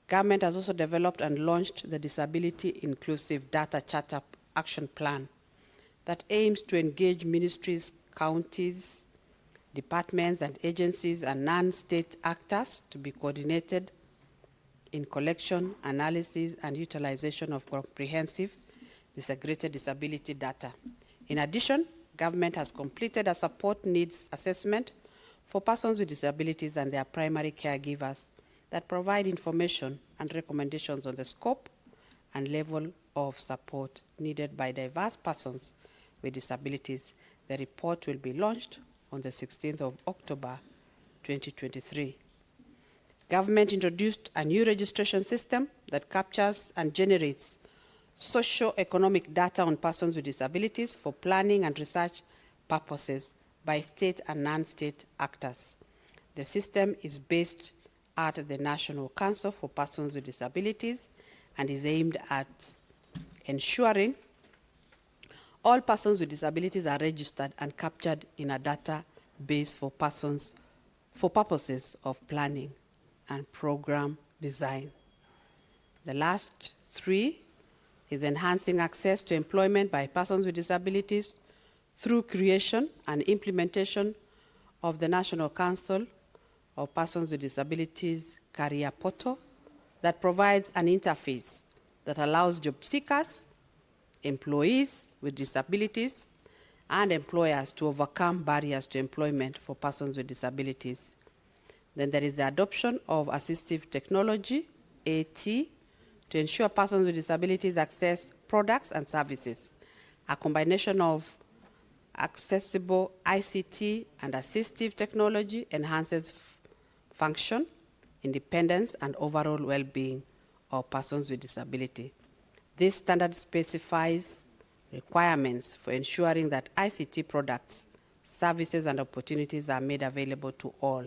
Government has also developed and launched the Disability Inclusive Data Charter Action Plan that aims to engage ministries, counties, departments and agencies and non-state actors to be coordinated in collection, analysis, and utilization of comprehensive disaggregated disability data. In addition, government has completed a support needs assessment for persons with disabilities and their primary caregivers that provide information and recommendations on the scope and level of support needed by diverse persons with disabilities. The report will be launched on the 16th of October 2023. Government introduced a new registration system that captures and generates socio-economic data on persons with disabilities for planning and research purposes by state and non-state actors. The system is based at the National Council for Persons with Disabilities and is aimed at ensuring all persons with disabilities are registered and captured in a database for purposes of planning and program design. The last three is enhancing access to employment by persons with disabilities through creation and implementation of the National Council of Persons with Disabilities Career Portal that provides an interface that allows job seekers, employees with disabilities, and employers to overcome barriers to employment for persons with disabilities. Then there is the adoption of assistive technology, AT, to ensure persons with disabilities access products and services. A combination of accessible ICT and assistive technology enhances function, independence, and overall well-being of persons with disability. This standard specifies requirements for ensuring that ICT products, services, and opportunities are made available to all,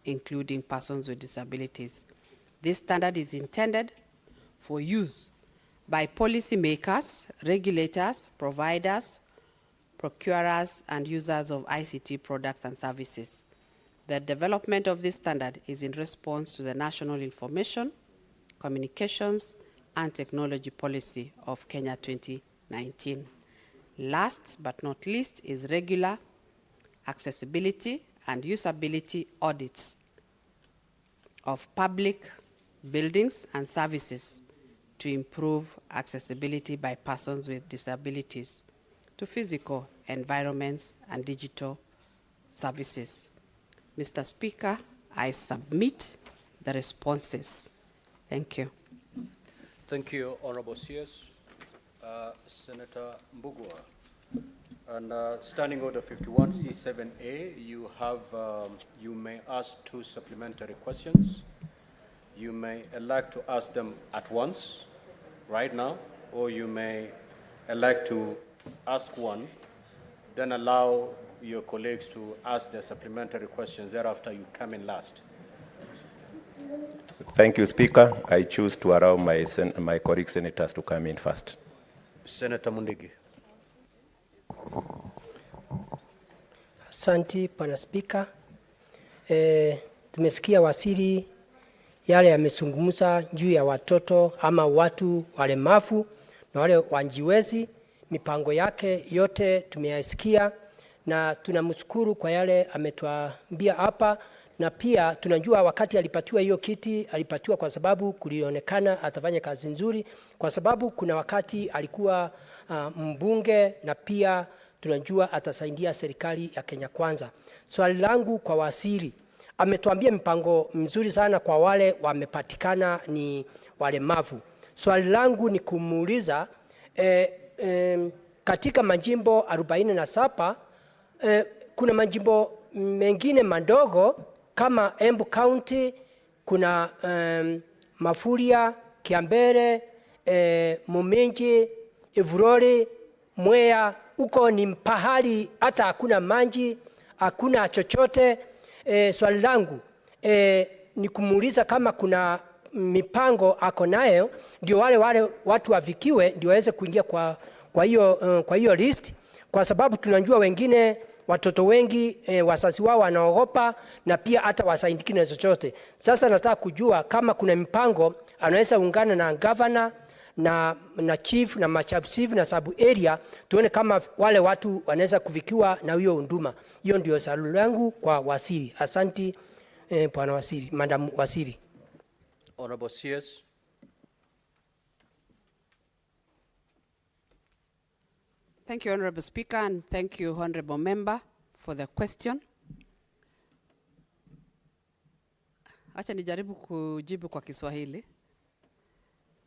including persons with disabilities. This standard is intended for use by policymakers, regulators, providers, procurers, and users of ICT products and services. The development of this standard is in response to the National Information, Communications, and Technology Policy of Kenya 2019. Last but not least is regular accessibility and usability audits of public buildings and services to improve accessibility by persons with disabilities to physical environments and digital services. Mr. Speaker, I submit the responses. Thank you.
Thank you, Honorable CS. Senator Mbugua. And Standing Order 51C7A, you have, you may ask 2 supplementary questions. You may elect to ask them at once, right now, or you may elect to ask one, then allow your colleagues to ask their supplementary questions. Thereafter, you come in last.
Thank you, Speaker. I choose to allow my colleague senators to come in first.
Senator Mundigi.
Asante, Bwana Spika. Tumesikia waziri yale yamezungumza juu ya watoto ama watu walemavu na wale wanjiwezi. Mipango yake yote tumeyasikia na tunamshukuru kwa yale ametuambia hapa, na pia tunajua wakati alipatiwa hiyo kiti alipatiwa kwa sababu kulionekana atafanya kazi nzuri, kwa sababu kuna wakati alikuwa mbunge na pia tunajua atasaidia serikali ya Kenya Kwanza. Swali langu kwa waziri, ametuambia mipango mizuri sana kwa wale wamepatikana ni walemavu. Swali langu ni kumuuliza katika majimbo 47 kuna majimbo mengine madogo kama Embu County, kuna Mafuria, Kiambere, Muminji, Ivurori, Mwea. Uko ni pahali hata hakuna maji, hakuna chochote. Swali langu ni kumuuliza kama kuna mipango ako nayo ndio wale watu wafikiwe ndio waweze kuingia kwa hiyo list, kwa sababu tunajua wengine watoto wengi wazazi wao wanaogopa na pia hata wasaidiki na chochote. Sasa nataka kujua kama kuna mipango anaweza ungana na governor na chief na machief na sub area, tuone kama wale watu wanaweza kufikiwa na hiyo huduma. Hiyo ndio swali langu kwa waziri. Asante bwana waziri, madam waziri.
Honorable CS.
Thank you, Honorable Speaker, and thank you, Honorable Member, for the question. Acha nijaribu kujibu kwa Kiswahili,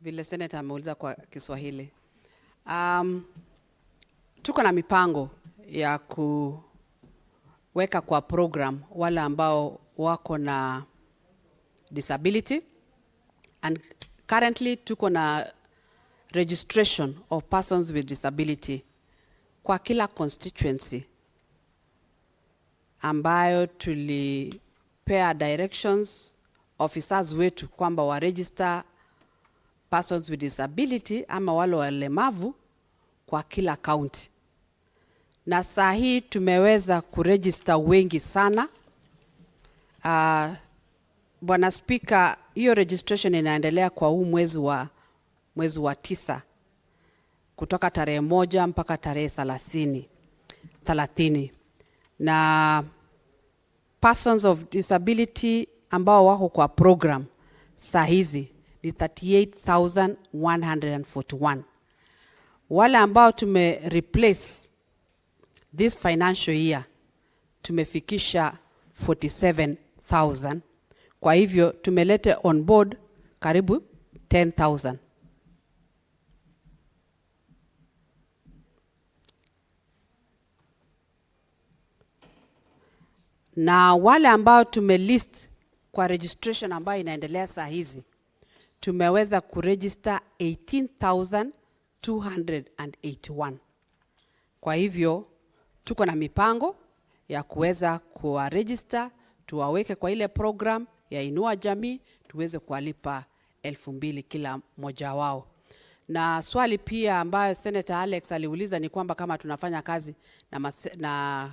vile Senator ameuliza kwa Kiswahili. Tuko na mipango ya kuweka kwa program wale ambao wako na disability, and currently tuko na registration of persons with disability kwa kila constituency ambayo tulipea directions officers wetu kwamba wa register persons with disability ama wale walemavu kwa kila county. Na saa hii tumeweza kuregister wengi sana. Bwana Speaker, hiyo registration inaendelea kwa huu mwezi wa 9 kutoka tarehe 1 mpaka tarehe 30. Na persons of disability ambao wako kwa program saa hizi ni 38,141. Wale ambao tume replace this financial year tumefikisha 47,000. Kwa hivyo tumelete on board karibu 10,000. Na wale ambao tumelist kwa registration ambayo inaendelea saa hizi tumeweza kuregister 18,281. Kwa hivyo tuko na mipango ya kuweza kuwaregister, tuwaweke kwa ile program ya Inua Jamii, tuweze kuwalipa 2,000 kila mmoja wao. Na swali pia ambayo Senator Alex aliuliza ni kwamba kama tunafanya kazi na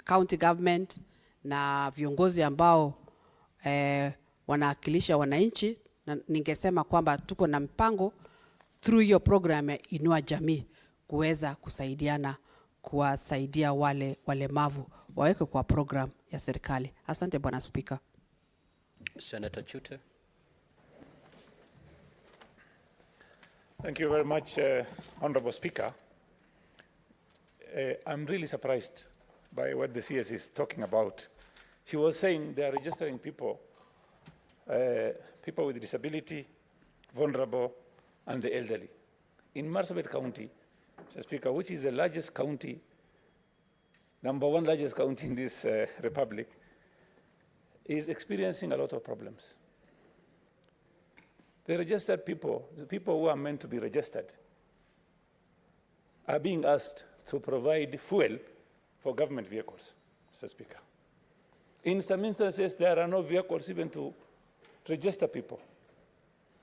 county government na viongozi ambao wanawakilisha wananchi, na ningesema kwamba tuko na mpango through hiyo program ya Inua Jamii kuweza kusaidiana kuwasaidia wale walemavu waweke kwa program ya serikali. Asante Bwana Speaker.
Senator Chute.
Thank you very much, Honorable Speaker. I'm really surprised by what the CS is talking about. She was saying they are registering people, people with disability, vulnerable, and the elderly. In Marsabit County, Mr. Speaker, which is the largest county, #1 largest county in this republic, is experiencing a lot of problems. The registered people, the people who are meant to be registered, are being asked to provide fuel for government vehicles, Mr. Speaker. In some instances, there are no vehicles even to register people.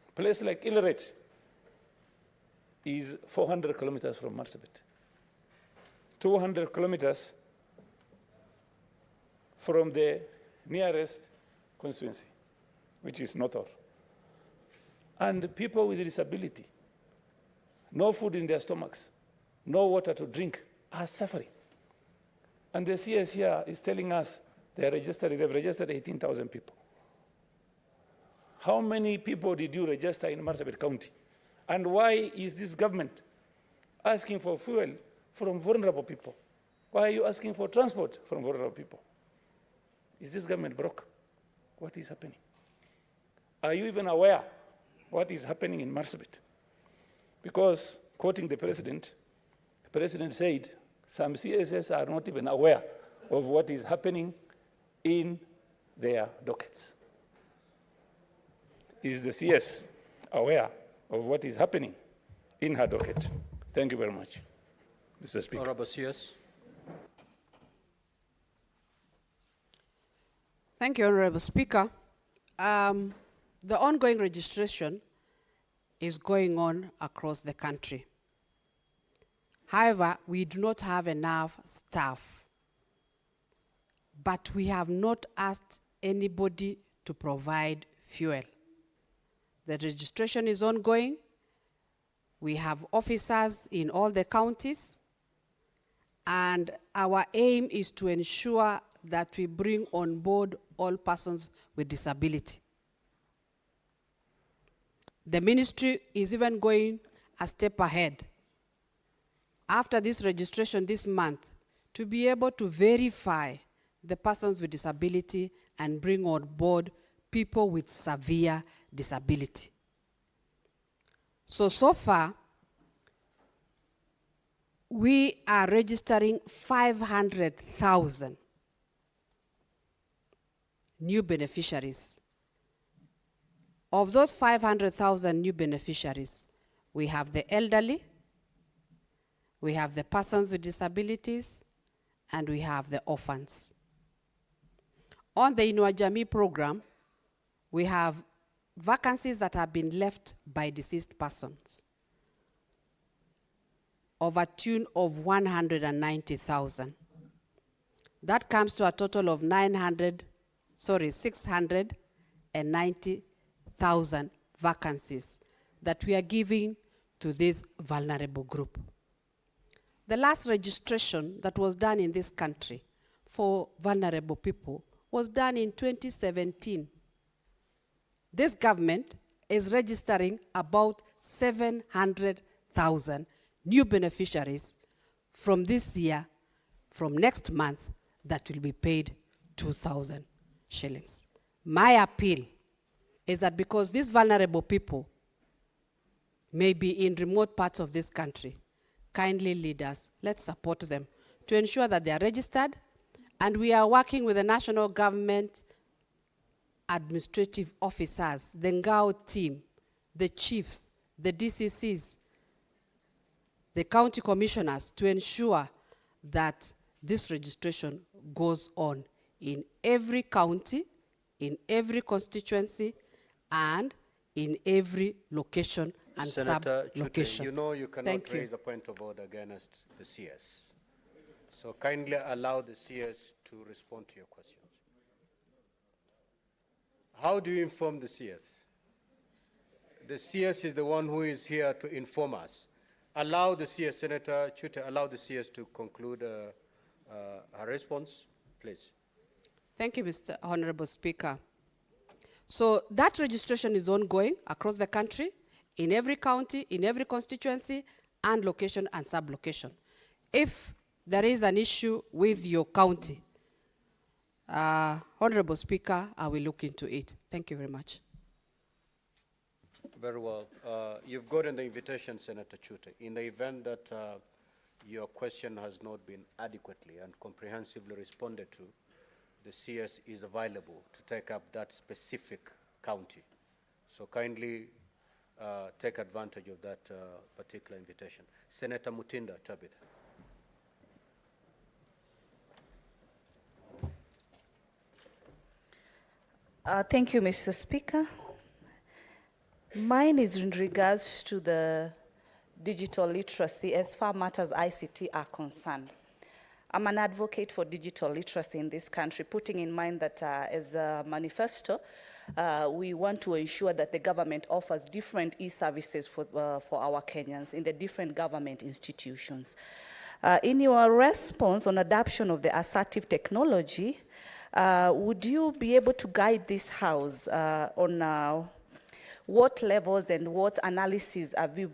A place like Ileret is 400 kilometers from Marsabit, 200 kilometers from the nearest constituency, which is Notor. And people with disability, no food in their stomachs, no water to drink, are suffering. And the CS here is telling us they've registered 18,000 people. How many people did you register in Marsabit County? And why is this government asking for fuel from vulnerable people, Why are you asking for transport from vulnerable people? Is this government broke? What is happening? Are you even aware what is happening in Marsabit? Because, quoting the president said, some CSS are not even aware of what is happening in their dockets. Is the CS aware of what is happening in her docket? Thank you very much, Mr. Speaker.
Honorable CS.
Thank you, Honorable Speaker. The ongoing registration is going on across the country. However, we do not have enough staff, but we have not asked anybody to provide fuel. The registration is ongoing. We have officers in all the counties, and our aim is to ensure that we bring on board all persons with disability. The ministry is even going a step ahead after this registration this month to be able to verify the persons with disability and bring on board people with severe disability. So far, we are registering 500,000 new beneficiaries. Of those 500,000 new beneficiaries, we have the elderly, we have the persons with disabilities, and we have the orphans. On the Inua Jamii program, we have vacancies that have been left by deceased persons of a tune of 190,000. That comes to a total of 690,000 vacancies that we are giving to this vulnerable group. The last registration that was done in this country for vulnerable people was done in 2017. This government is registering about 700,000 new beneficiaries from this year, from next month, that will be paid 2,000 shillings. My appeal is that because these vulnerable people may be in remote parts of this country, kindly lead us, let's support them to ensure that they are registered, and we are working with the national government administrative officers, the Ngao team, the chiefs, the DCCs, the county commissioners to ensure that this registration goes on in every county, in every constituency, and in every location and
Senator
sub-location.
Chute, you know you cannot raise a point of order against the CS. So kindly allow the CS to respond to your questions. How do you inform the CS? The CS is the one who is here to inform us. Allow the CS, Senator Chute, allow the CS to conclude her response, please.
Thank you, Mr. Honorable Speaker. So that registration is ongoing across the country, in every county, in every constituency, and location and sub-location. If there is an issue with your county, Honorable Speaker, I will look into it. Thank you very much.
Very well. You've gotten the invitation, Senator Chute. In the event that your question has not been adequately and comprehensively responded to, the CS is available to take up that specific county. So kindly take advantage of that particular invitation. Senator Mutinda Tabitha.
Thank you, Mr. Speaker. Mine is in regards to the digital literacy as far matters ICT are concerned. I'm an advocate for digital literacy in this country, putting in mind that as a manifesto, we want to ensure that the government offers different e-services for our Kenyans in the different government institutions. In your response on adoption of the assertive technology, would you be able to guide this House on what levels and what analysis have you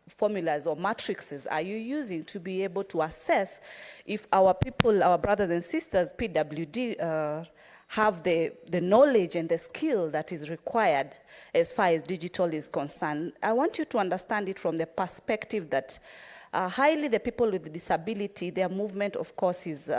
formulas or matrices are you using to be able to assess if our people, our brothers and sisters, PWD, have the knowledge and the skill that is required as far as digital is concerned? I want you to understand it from the perspective that highly the people with disability, their movement, of course, is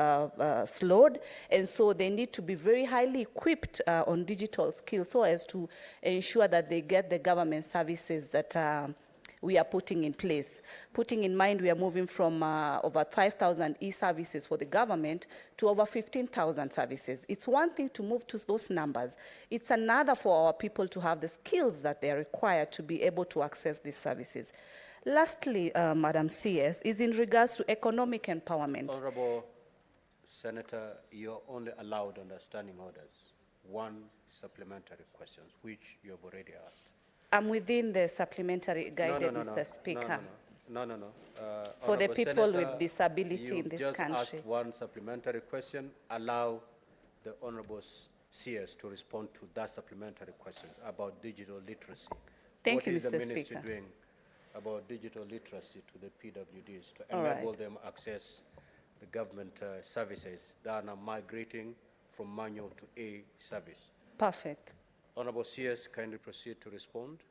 slowed, and so they need to be very highly equipped on digital skills so as to ensure that they get the government services that we are putting in place. Putting in mind we are moving from over 5,000 e-services for the government to over 15,000 services. It's one thing to move to those numbers. It's another for our people to have the skills that they are required to be able to access these services. Lastly, Madam CS, is in regards to economic empowerment.
Honorable Senator, you're only allowed under standing orders 1 supplementary questions, which you have already asked.
I'm within the supplementary guided, Mr. Speaker.
No.
For the people
Senator,
with disability in this country.
You just asked 1 supplementary question. Allow the Honorable CS to respond to that supplementary question about digital literacy.
Thank you, Mr. Speaker.
What is the ministry doing about digital literacy to the PWDs to enable them access the government services that are migrating from manual to e-service?
Perfect.
Honorable CS, kindly proceed to respond.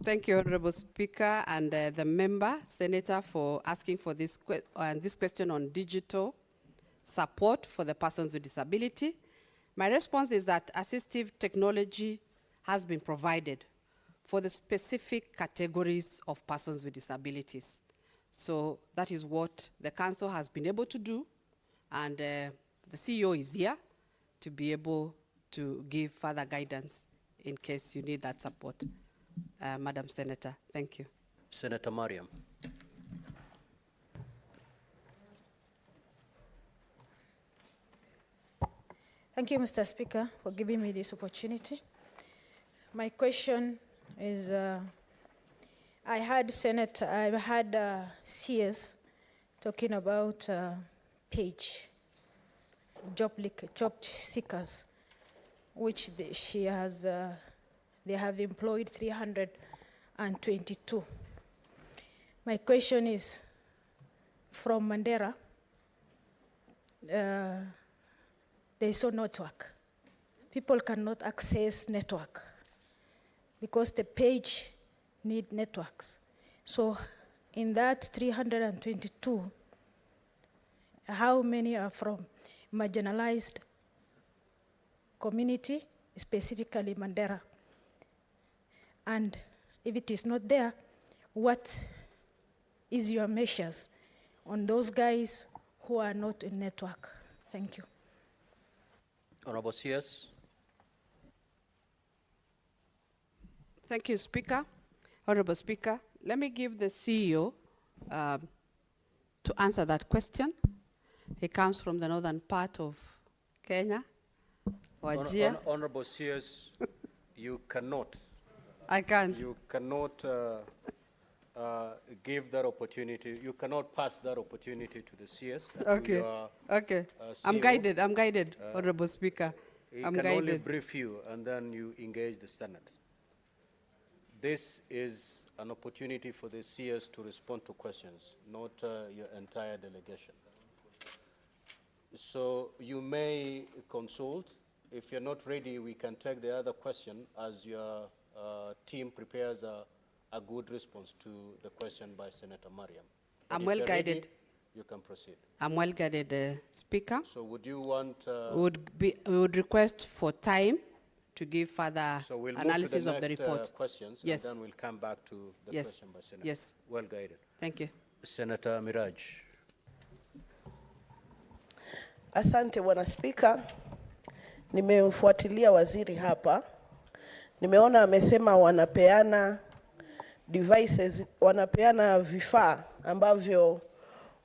Thank you, Honorable Speaker, and the member, Senator, for asking for this question on digital support for the persons with disability. My response is that assistive technology has been provided for the specific categories of persons with disabilities. So that is what the council has been able to do, and the CEO is here to be able to give further guidance in case you need that support. Madam Senator, thank you.
Senator Mariam.
Thank you, Mr. Speaker, for giving me this opportunity. My question is, I had CS talking about page job seekers, which they have employed 322. My question is, from Mandera, there is no network. People cannot access network because the page need networks. So in that 322, how many are from marginalized community, specifically Mandera? And if it is not there, what is your measures on those guys who are not in network? Thank you.
Honorable CS.
Thank you, Speaker. Honorable Speaker, let me give the CEO to answer that question. He comes from the northern part of Kenya.
Honorable CS, you cannot.
I can't.
You cannot give that opportunity. You cannot pass that opportunity to the CS.
Okay. Okay. I'm guided. Honorable Speaker. I'm
guided. He can only brief you, and then you engage the Senate. This is an opportunity for the CS to respond to questions, not your entire delegation. So you may consult. If you're not ready, we can take the other question as your team prepares a good response to the question by Senator Mariam.
I'm well guided.
Ready, you can proceed.
I'm well guided, Speaker.
So would you want...
we would request for time to give further
we'll
analysis
move to
of the report.
Questions,
yes.
And then we'll come back to the question by Senator.
Yes.
Well guided.
Thank you.
Senator Miraj.
Asante Bwana Spika. Nimemfuatilia waziri hapa. Nimeona amesema wanapeana devices, wanapeana vifaa ambavyo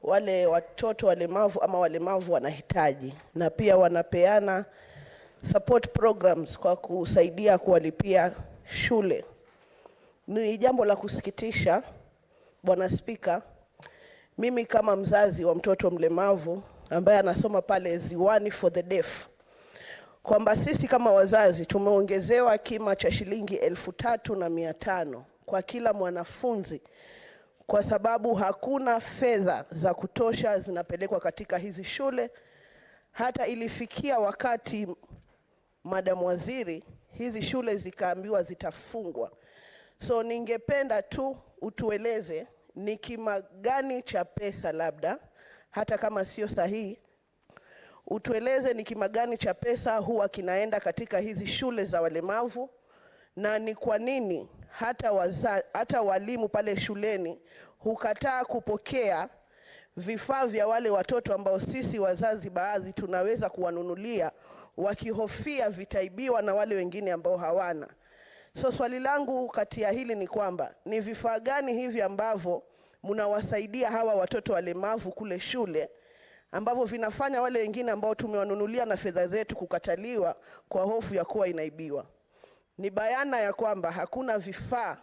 wale watoto walemavu ama walemavu wanahitaji, na pia wanapeana support programs kwa kusaidia kuwalipia shule. Ni jambo la kusikitisha Bwana Spika. Mimi kama mzazi wa mtoto mlemavu ambaye anasoma pale Ziwani for the Deaf, kwamba sisi kama wazazi tumeongezewa kima cha shilingi 3,500 kwa kila mwanafunzi, kwa sababu hakuna fedha za kutosha zinapelekwa katika hizi shule. Hata ilifikia wakati Madam Waziri, hizi shule zikaambiwa zitafungwa. So ningependa tu utueleze ni kima gani cha pesa, labda hata kama sio sahihi, utueleze ni kima gani cha pesa huwa kinaenda katika hizi shule za walemavu, na ni kwa nini hata walimu pale shuleni hukataa kupokea vifaa vya wale watoto ambao sisi wazazi baadhi tunaweza kuwanunulia, wakihofia vitaibiwa na wale wengine ambao hawana. So swali langu kati ya hili ni kwamba ni vifaa gani hivi ambavyo mnawasaidia hawa watoto walemavu kule shule, ambavyo vinafanya wale wengine ambao tumewanunulia na fedha zetu kukataliwa kwa hofu ya kuwa inaibiwa? Ni bayana ya kwamba hakuna vifaa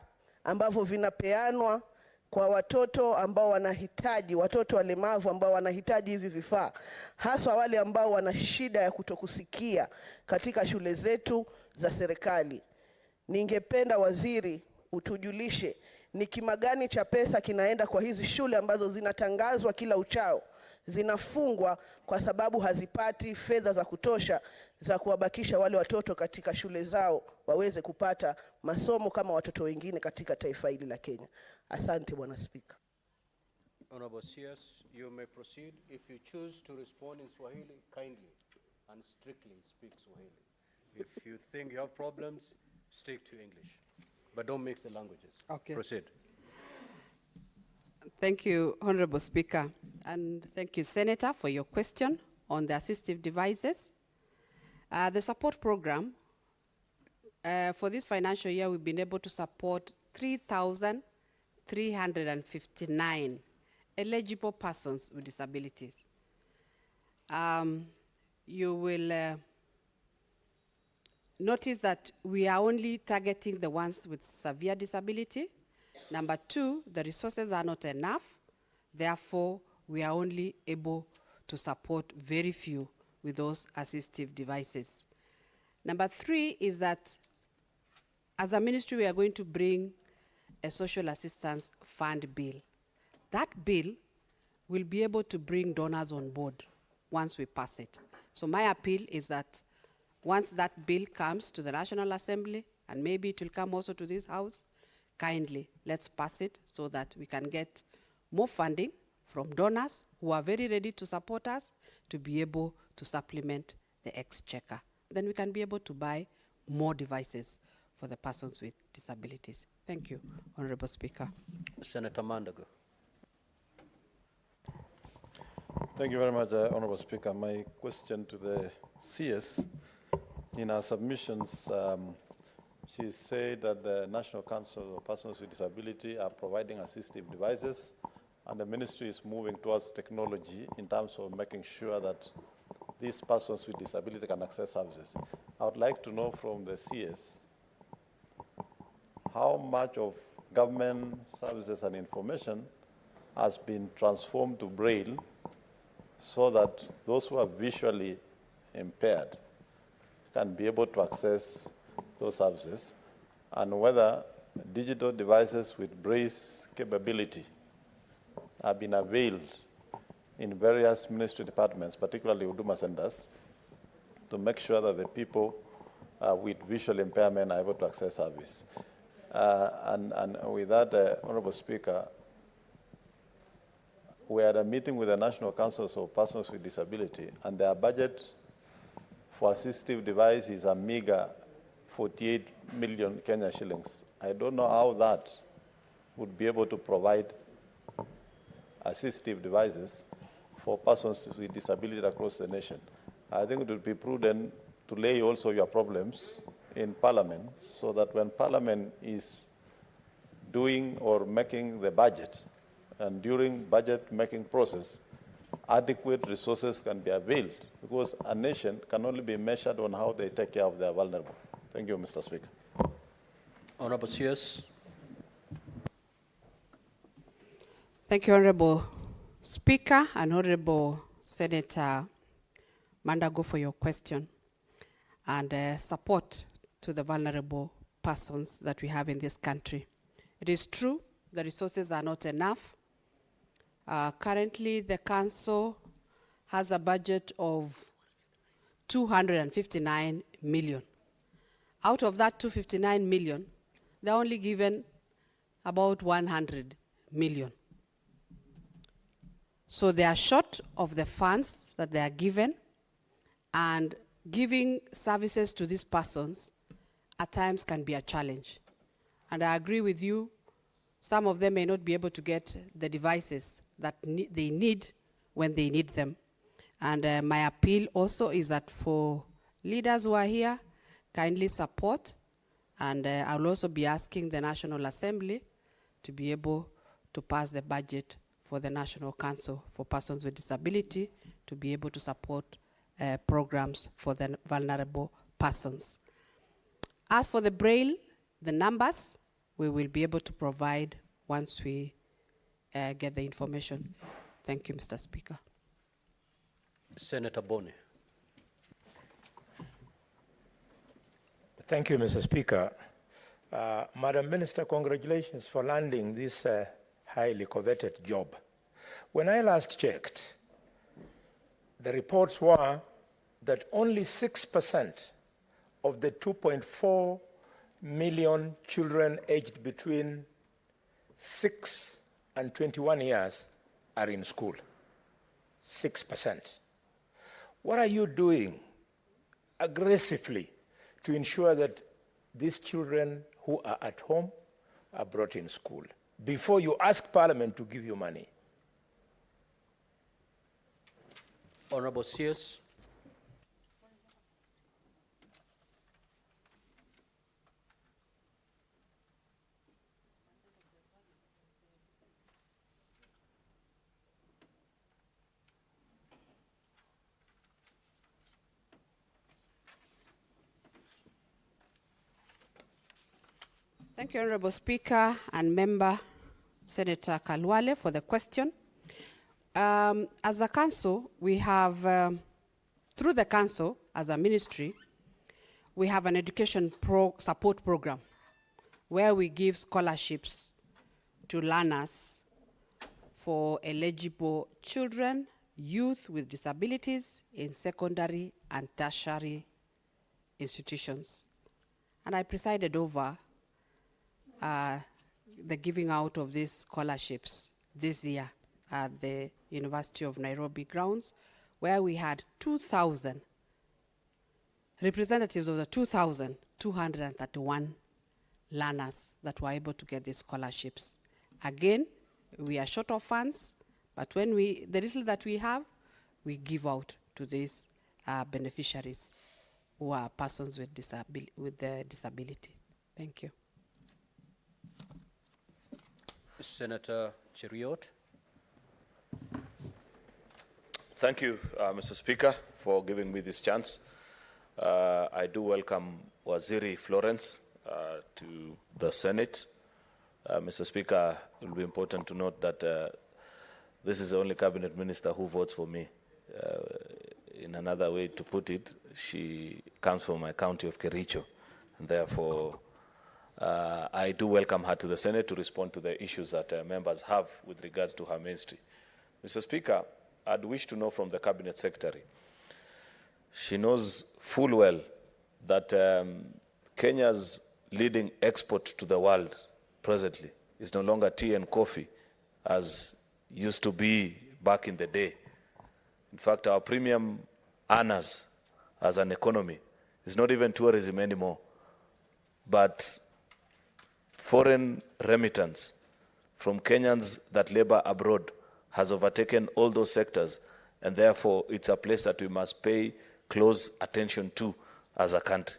ambavyo vinapeanwa kwa watoto ambao wanahitaji, watoto walemavu ambao wanahitaji hivi vifaa, hasa wale ambao wana shida ya kutokusikia katika shule zetu za serikali. Ningependa waziri utujulishe ni kima gani cha pesa kinaenda kwa hizi shule ambazo zinatangazwa kila uchao zinafungwa kwa sababu hazipati fedha za kutosha za kuwabakisha wale watoto katika shule zao waweze kupata masomo kama watoto wengine katika taifa hili la Kenya. Asante Bwana Speaker.
Honorable CS, you may proceed. If you choose to respond in Swahili, kindly and strictly speak Swahili. If you think you have problems, stick to English. But don't mix the languages.
Okay.
Proceed.
Thank you, Honorable Speaker. And thank you, Senator, for your question on the assistive devices. The support program, for this financial year, we've been able to support 3,359 eligible persons with disabilities. You will notice that we are only targeting the ones with severe disability. Number two, the resources are not enough. Therefore, we are only able to support very few with those assistive devices. Number three is that as a ministry, we are going to bring a social assistance fund bill. That bill will be able to bring donors on board once we pass it. So my appeal is that once that bill comes to the National Assembly, and maybe it will come also to this House, kindly let's pass it so that we can get more funding from donors who are very ready to support us to be able to supplement the exchequer. Then we can be able to buy more devices for the persons with disabilities. Thank you, Honorable Speaker.
Senator Mandago.
Thank you very much, Honorable Speaker. My question to the CS, in her submissions, she said that the National Council of Persons with Disability are providing assistive devices, and the ministry is moving towards technology in terms of making sure that these persons with disability can access services. I would like to know from the CS how much of government services and information has been transformed to Braille so that those who are visually impaired can be able to access those services, and whether digital devices with Braille capability have been availed in various ministry departments, particularly Huduma centers, to make sure that the people with visual impairment are able to access service. And with that, Honorable Speaker, we had a meeting with the National Councils of Persons with Disability, and their budget for assistive device is a meager 48 million Kenya shillings. I don't know how that would be able to provide assistive devices for persons with disability across the nation. I think it would be prudent to lay also your problems in Parliament, so that when Parliament is doing or making the budget, and during budget making process, adequate resources can be availed, because a nation can only be measured on how they take care of their vulnerable. Thank you, Mr. Speaker.
Honorable CS.
Thank you, Honorable Speaker and Honorable Senator Mandago, for your question and support to the vulnerable persons that we have in this country. It is true the resources are not enough. Currently, the council has a budget of 259 million. Out of that 259 million, they're only given about 100 million. So they are short of the funds that they are given, and giving services to these persons at times can be a challenge. And I agree with you, some of them may not be able to get the devices that they need when they need them. And my appeal also is that for leaders who are here, kindly support, and I'll also be asking the National Assembly to be able to pass the budget for the National Council for Persons with Disability to be able to support programs for the vulnerable persons. As for the Braille, the numbers, we will be able to provide once we get the information. Thank you, Mr. Speaker.
Senator Boni.
Thank you, Mr. Speaker. Madam Minister, congratulations for landing this highly coveted job. When I last checked, the reports were that only 6% of the 2.4 million children aged between 6 and 21 years are in school. 6%. What are you doing aggressively to ensure that these children who are at home are brought in school before you ask Parliament to give you money?
Honorable Sears.
Thank you, Honorable Speaker and Member Senator Kalwale, for the question. As a council, we have, through the council, as a ministry, we have an education support program where we give scholarships to learners for eligible children, youth with disabilities in secondary and tertiary institutions. And I presided over the giving out of these scholarships this year at the University of Nairobi grounds, where we had 2,000 representatives of the 2,231 learners that were able to get these scholarships. Again, we are short of funds, but when the little that we have, we give out to these beneficiaries who are persons with disability. Thank you.
Senator Cheriot.
Thank you, Mr. Speaker, for giving me this chance. I do welcome Waziri Florence to the Senate. Mr. Speaker, it will be important to note that this is the only cabinet minister who votes for me. In another way to put it, she comes from my county of Kericho, and therefore I do welcome her to the Senate to respond to the issues that members have with regards to her ministry. Mr. Speaker, I'd wish to know from the Cabinet Secretary. She knows full well that Kenya's leading export to the world presently is no longer tea and coffee as used to be back in the day. In fact, our premium earners as an economy is not even tourism anymore, but foreign remittance from Kenyans that labor abroad has overtaken all those sectors, and therefore it's a place that we must pay close attention to as a country.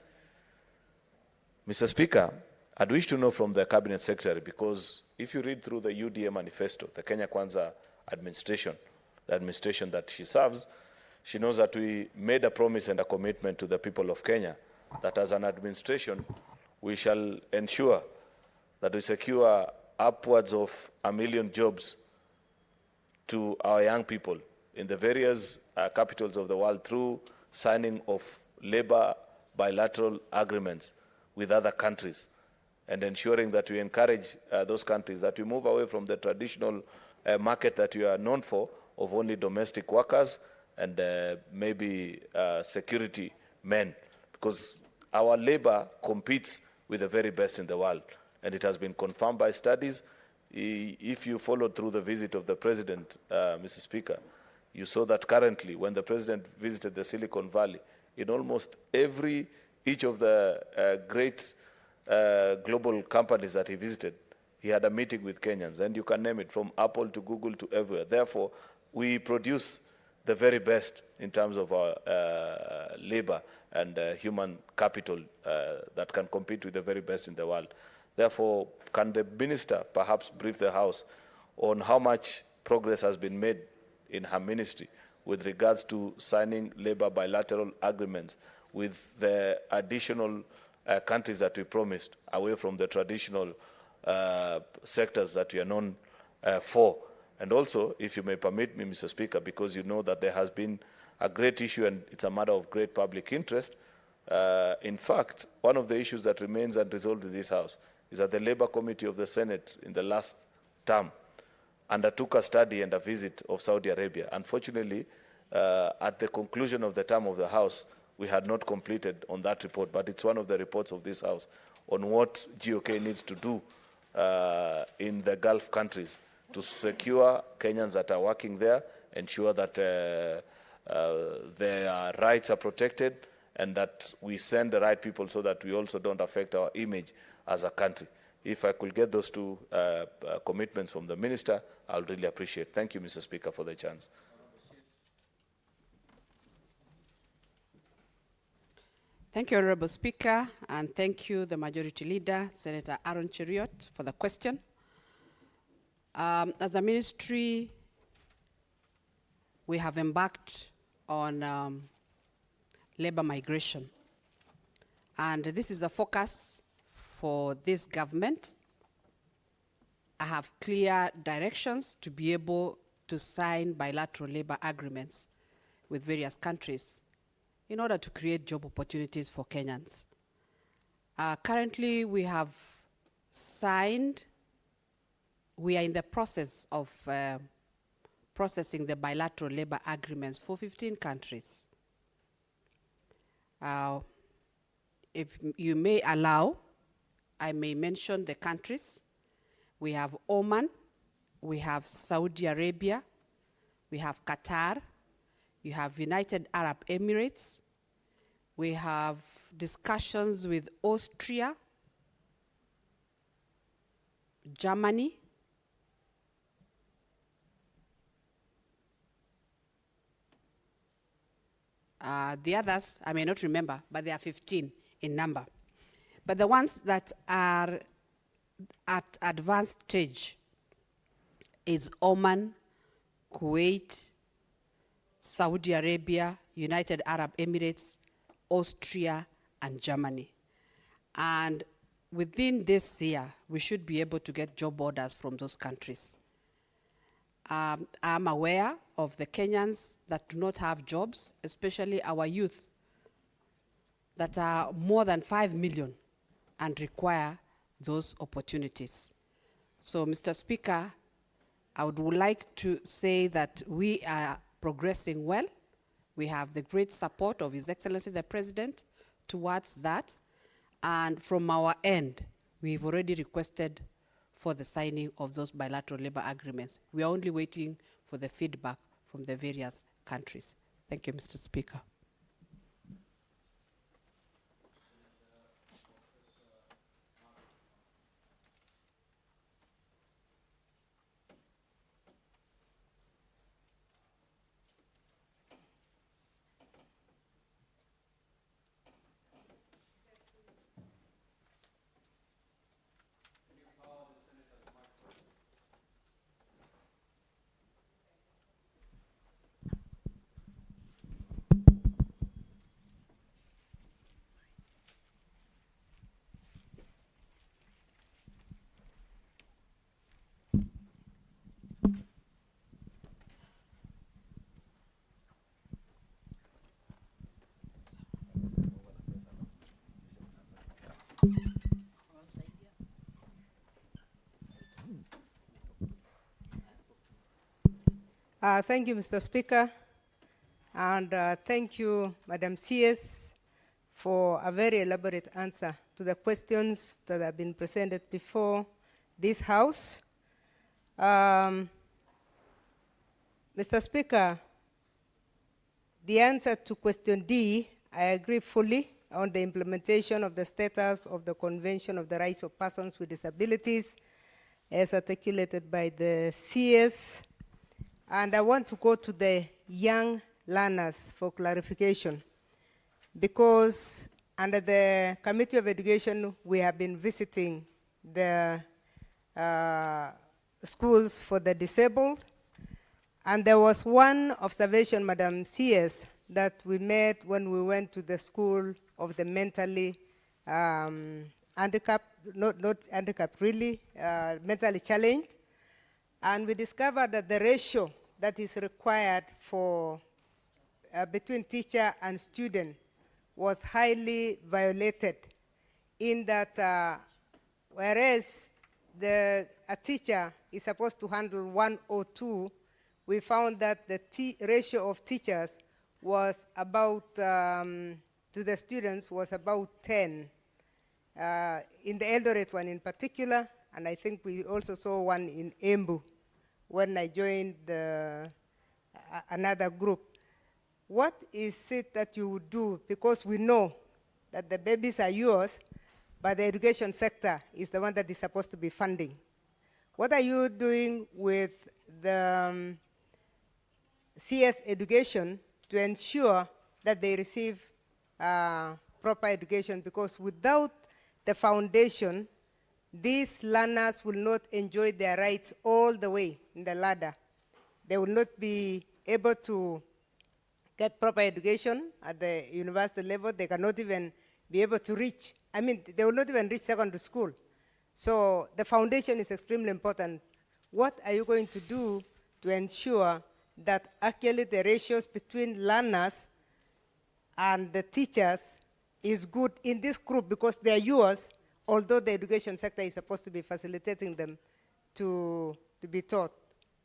Mr. Speaker, I'd wish to know from the Cabinet Secretary, because if you read through the UDA manifesto, the Kenya Kwanza administration, the administration that she serves, she knows that we made a promise and a commitment to the people of Kenya that as an administration, we shall ensure that we secure upwards of 1 million jobs to our young people in the various capitals of the world through signing of labor bilateral agreements with other countries, and ensuring that we encourage those countries that we move away from the traditional market that we are known for of only domestic workers and maybe security men, because our labor competes with the very best in the world, and it has been confirmed by studies. If you followed through the visit of the president, Mr. Speaker, you saw that currently when the president visited the Silicon Valley, in almost each of the great global companies that he visited, he had a meeting with Kenyans, and you can name it, from Apple to Google to everywhere. Therefore, we produce the very best in terms of our labor and human capital that can compete with the very best in the world. Therefore, can the minister perhaps brief the House on how much progress has been made in her ministry with regards to signing labor bilateral agreements with the additional countries that we promised, away from the traditional sectors that we are known for? And also, if you may permit me, Mr. Speaker, because you know that there has been a great issue and it's a matter of great public interest. In fact, one of the issues that remains unresolved in this House is that the Labor Committee of the Senate in the last term undertook a study and a visit of Saudi Arabia. Unfortunately, at the conclusion of the term of the House, we had not completed on that report, but it's one of the reports of this House on what GOK needs to do in the Gulf countries to secure Kenyans that are working there, ensure that their rights are protected, and that we send the right people so that we also don't affect our image as a country. If I could get those two commitments from the minister, I would really appreciate it. Thank you, Mr. Speaker, for the chance.
Thank you, Honorable Speaker, and thank you, the Majority Leader, Senator Aaron Cheriot, for the question. As a ministry, we have embarked on labor migration, and this is a focus for this government. I have clear directions to be able to sign bilateral labor agreements with various countries in order to create job opportunities for Kenyans. Currently, we have signed, we are in the process of processing the bilateral labor agreements for 15 countries. If you may allow, I may mention the countries. We have Oman, we have Saudi Arabia, we have Qatar, you have United Arab Emirates, we have discussions with Austria, Germany, the others I may not remember, but there are 15 in number. But the ones that are at advanced stage is Oman, Kuwait, Saudi Arabia, United Arab Emirates, Austria, and Germany. And within this year, we should be able to get job orders from those countries. I'm aware of the Kenyans that do not have jobs, especially our youth, that are more than 5 million and require those opportunities. So, Mr. Speaker, I would like to say that we are progressing well. We have the great support of His Excellency the President towards that. And from our end, we've already requested for the signing of those bilateral labor agreements. We are only waiting for the feedback from the various countries. Thank you, Mr. Speaker.
Thank you, Mr. Speaker, and thank you, Madam CS, for a very elaborate answer to the questions that have been presented before this House. Mr. Speaker, the answer to question D, I agree fully on the implementation of the status of the Convention of the Rights of Persons with Disabilities as articulated by the CS. And I want to go to the young learners for clarification, because under the Committee of Education, we have been visiting the schools for the disabled. And there was one observation, Madam CS, that we made when we went to the school of the mentally handicapped, not handicapped really, mentally challenged. And we discovered that the ratio that is required for between teacher and student was highly violated, in that whereas a teacher is supposed to handle 1 or 2, we found that the ratio of teachers was about, to the students, was about 10. In the Eldoret one in particular, and I think we also saw one in Embu when I joined another group. What is it that you would do? Because we know that the babies are yours, but the education sector is the one that is supposed to be funding. What are you doing with the CS education to ensure that they receive proper education? Because without the foundation, these learners will not enjoy their rights all the way in the ladder. They will not be able to get proper education at the university level. They cannot even be able to reach, they will not even reach secondary school. So the foundation is extremely important. What are you going to do to ensure that actually the ratios between learners and the teachers is good in this group, because they are yours, although the education sector is supposed to be facilitating them to be taught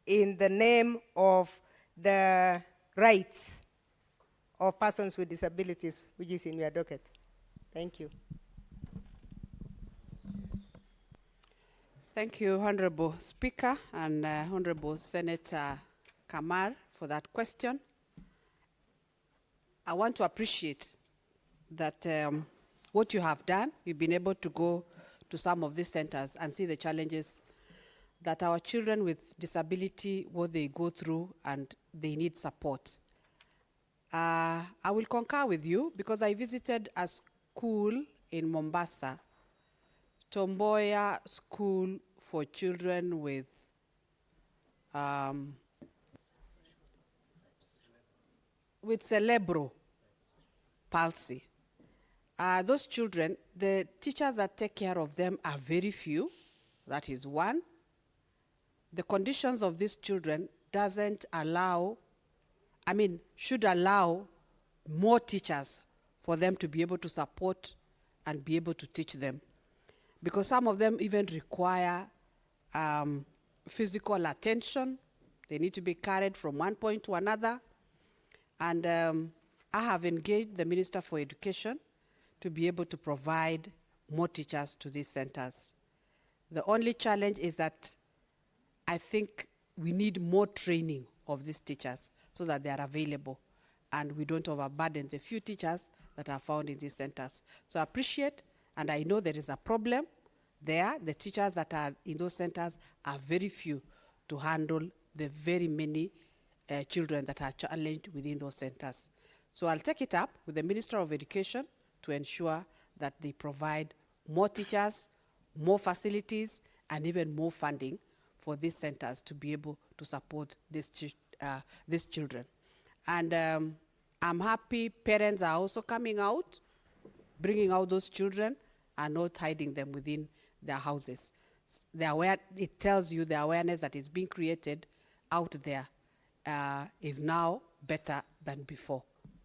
in the name of the rights of persons with disabilities, which is in your docket. Thank you.
Thank you, Honorable Speaker and Honorable Senator Kamar, for that question. I want to appreciate that what you have done. You've been able to go to some of these centers and see the challenges that our children with disability, what they go through, and they need support. I will concur with you, because I visited a school in Mombasa, Tomboya School for Children with cerebral palsy. Those children, the teachers that take care of them are very few. That is one. The conditions of these children doesn't allow, should allow more teachers for them to be able to support and be able to teach them. Because some of them even require physical attention. They need to be carried from one point to another. And I have engaged the Minister for Education to be able to provide more teachers to these centers. The only challenge is that I think we need more training of these teachers so that they are available and we don't overburden the few teachers that are found in these centers. So I appreciate, and I know there is a problem there. The teachers that are in those centers are very few to handle the very many children that are challenged within those centers. So I'll take it up with the Minister of Education to ensure that they provide more teachers, more facilities, and even more funding for these centers to be able to support these children. And I'm happy parents are also coming out, bringing out those children and not hiding them within their houses. It tells you the awareness that is being created out there is now better than before.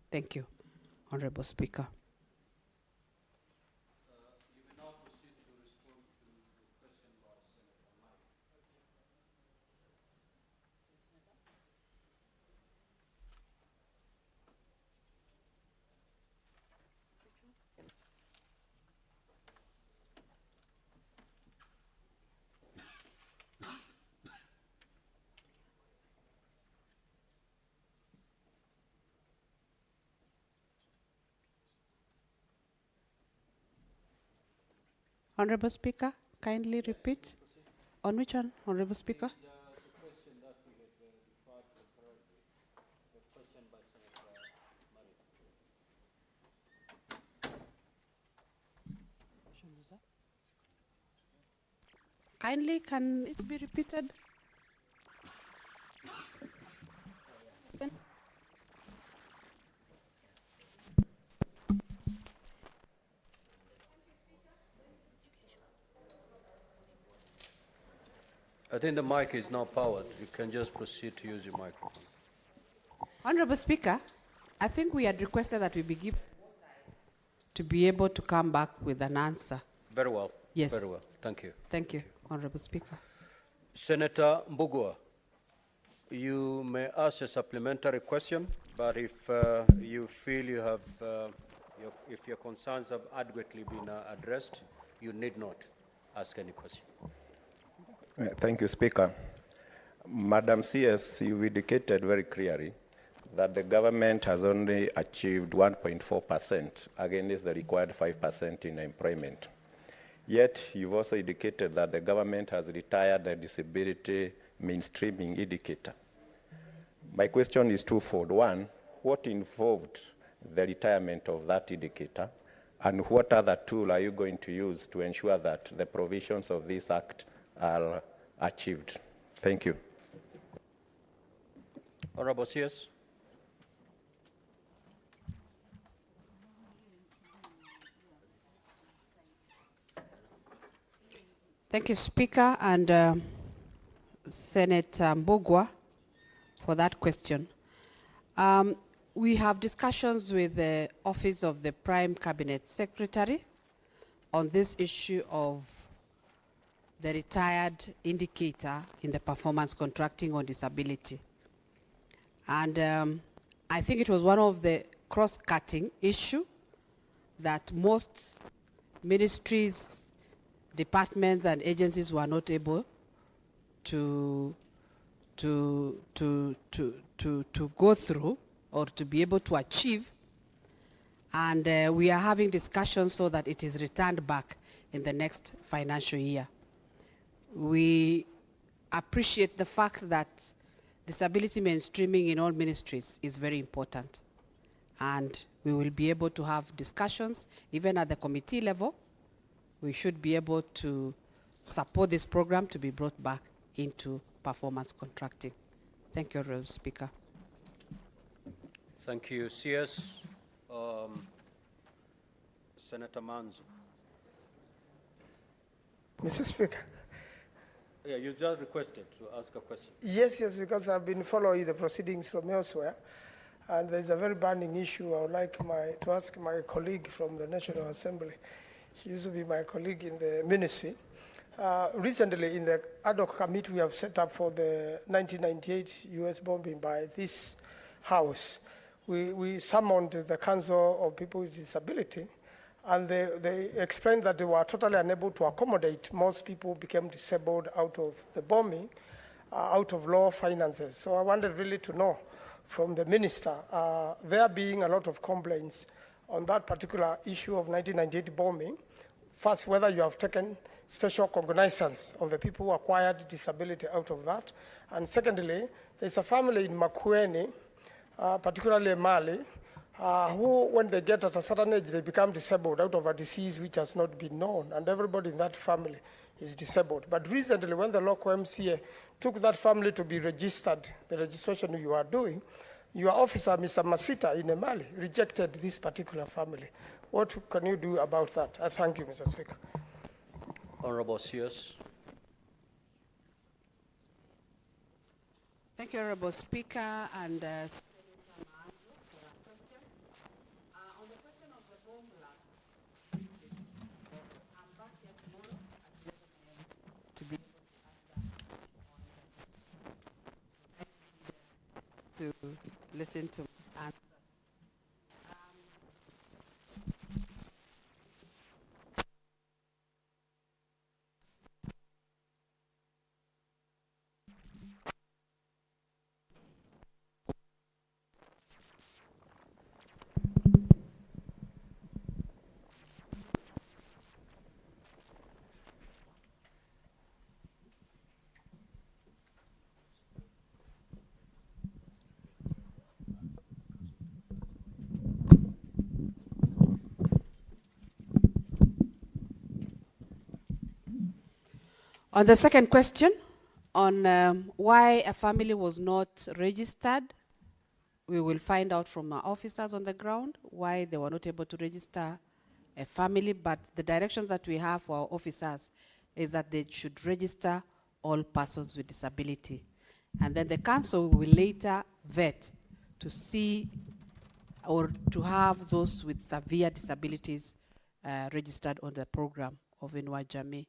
Thank you, Honorable Speaker. Honorable Speaker, kindly repeat. On which one, Honorable Speaker? Kindly, can it be repeated?
I think the mic is now powered. You can just proceed to use your microphone.
Honorable Speaker, I think we had requested that we be given to be able to come back with an answer.
Very well.
Yes.
Very well. Thank you.
Thank you, Honorable Speaker.
Senator Mbugua, you may ask a supplementary question, but if you feel you have, if your concerns have adequately been addressed, you need not ask any question.
Thank you, Speaker. Madam CS, you indicated very clearly that the government has only achieved 1.4% against the required 5% in employment. Yet, you've also indicated that the government has retired the disability mainstreaming indicator. My question is twofold. One, what involved the retirement of that indicator? And what other tool are you going to use to ensure that the provisions of this act are achieved? Thank you.
Honorable CS.
Thank you, Speaker, and Senator Mbugua for that question. We have discussions with the Office of the Prime Cabinet Secretary on this issue of the retired indicator in the performance contracting on disability. And I think it was one of the cross-cutting issue that most ministries, departments and agencies were not able to go through or to be able to achieve. And we are having discussions so that it is returned back in the next financial year. We appreciate the fact that disability mainstreaming in all ministries is very important. And we will be able to have discussions, even at the committee level. We should be able to support this program to be brought back into performance contracting. Thank you, Honorable Speaker.
Thank you, CS. Senator Manzo.
Mr. Speaker.
Yeah, you just requested to ask a question.
Yes, because I've been following the proceedings from elsewhere, and there's a very burning issue I would like to ask my colleague from the National Assembly. She used to be my colleague in the ministry. Recently, in the ad hoc committee we have set up for the 1998 US bombing by this House, we summoned the Council of People with Disability, and they explained that they were totally unable to accommodate. Most people became disabled out of the bombing, out of low finances. So I wanted really to know from the minister, there being a lot of complaints on that particular issue of 1998 bombing. First, whether you have taken special cognizance of the people who acquired disability out of that. And secondly, there's a family in Makueni, particularly Mali, who, when they get at a certain age, they become disabled out of a disease which has not been known, and everybody in that family is disabled. But recently, when the local MCA took that family to be registered, the registration you are doing, your officer, Mr. Masita in Mali, rejected this particular family. What can you do about that? I thank you, Mr. Speaker.
Honorable CS.
Thank you, Honorable Speaker, and to listen to answer. On the second question, on why a family was not registered, we will find out from our officers on the ground why they were not able to register a family, but the directions that we have for our officers is that they should register all persons with disability. And then the council will later vet to see or to have those with severe disabilities registered on the program of Inua Jamii.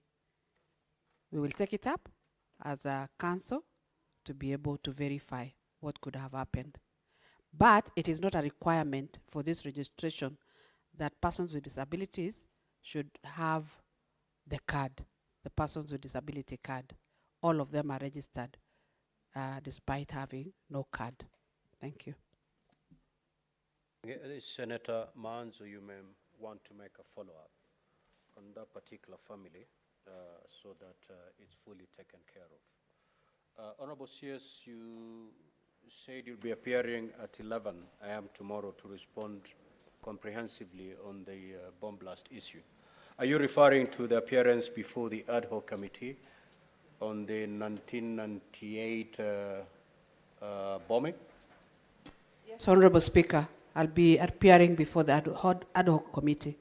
We will take it up as a council to be able to verify what could have happened. But it is not a requirement for this registration that persons with disabilities should have the card, the persons with disability card. All of them are registered despite having no card. Thank you.
Senator Manzo, you may want to make a follow-up on that particular family so that it's fully taken care of. Honorable CS, you said you'll be appearing at 11 a.m. tomorrow to respond comprehensively on the bomb blast issue. Are you referring to the appearance before the ad hoc committee on the 1998 bombing?
Yes, Honorable Speaker, I'll be appearing before the ad hoc committee.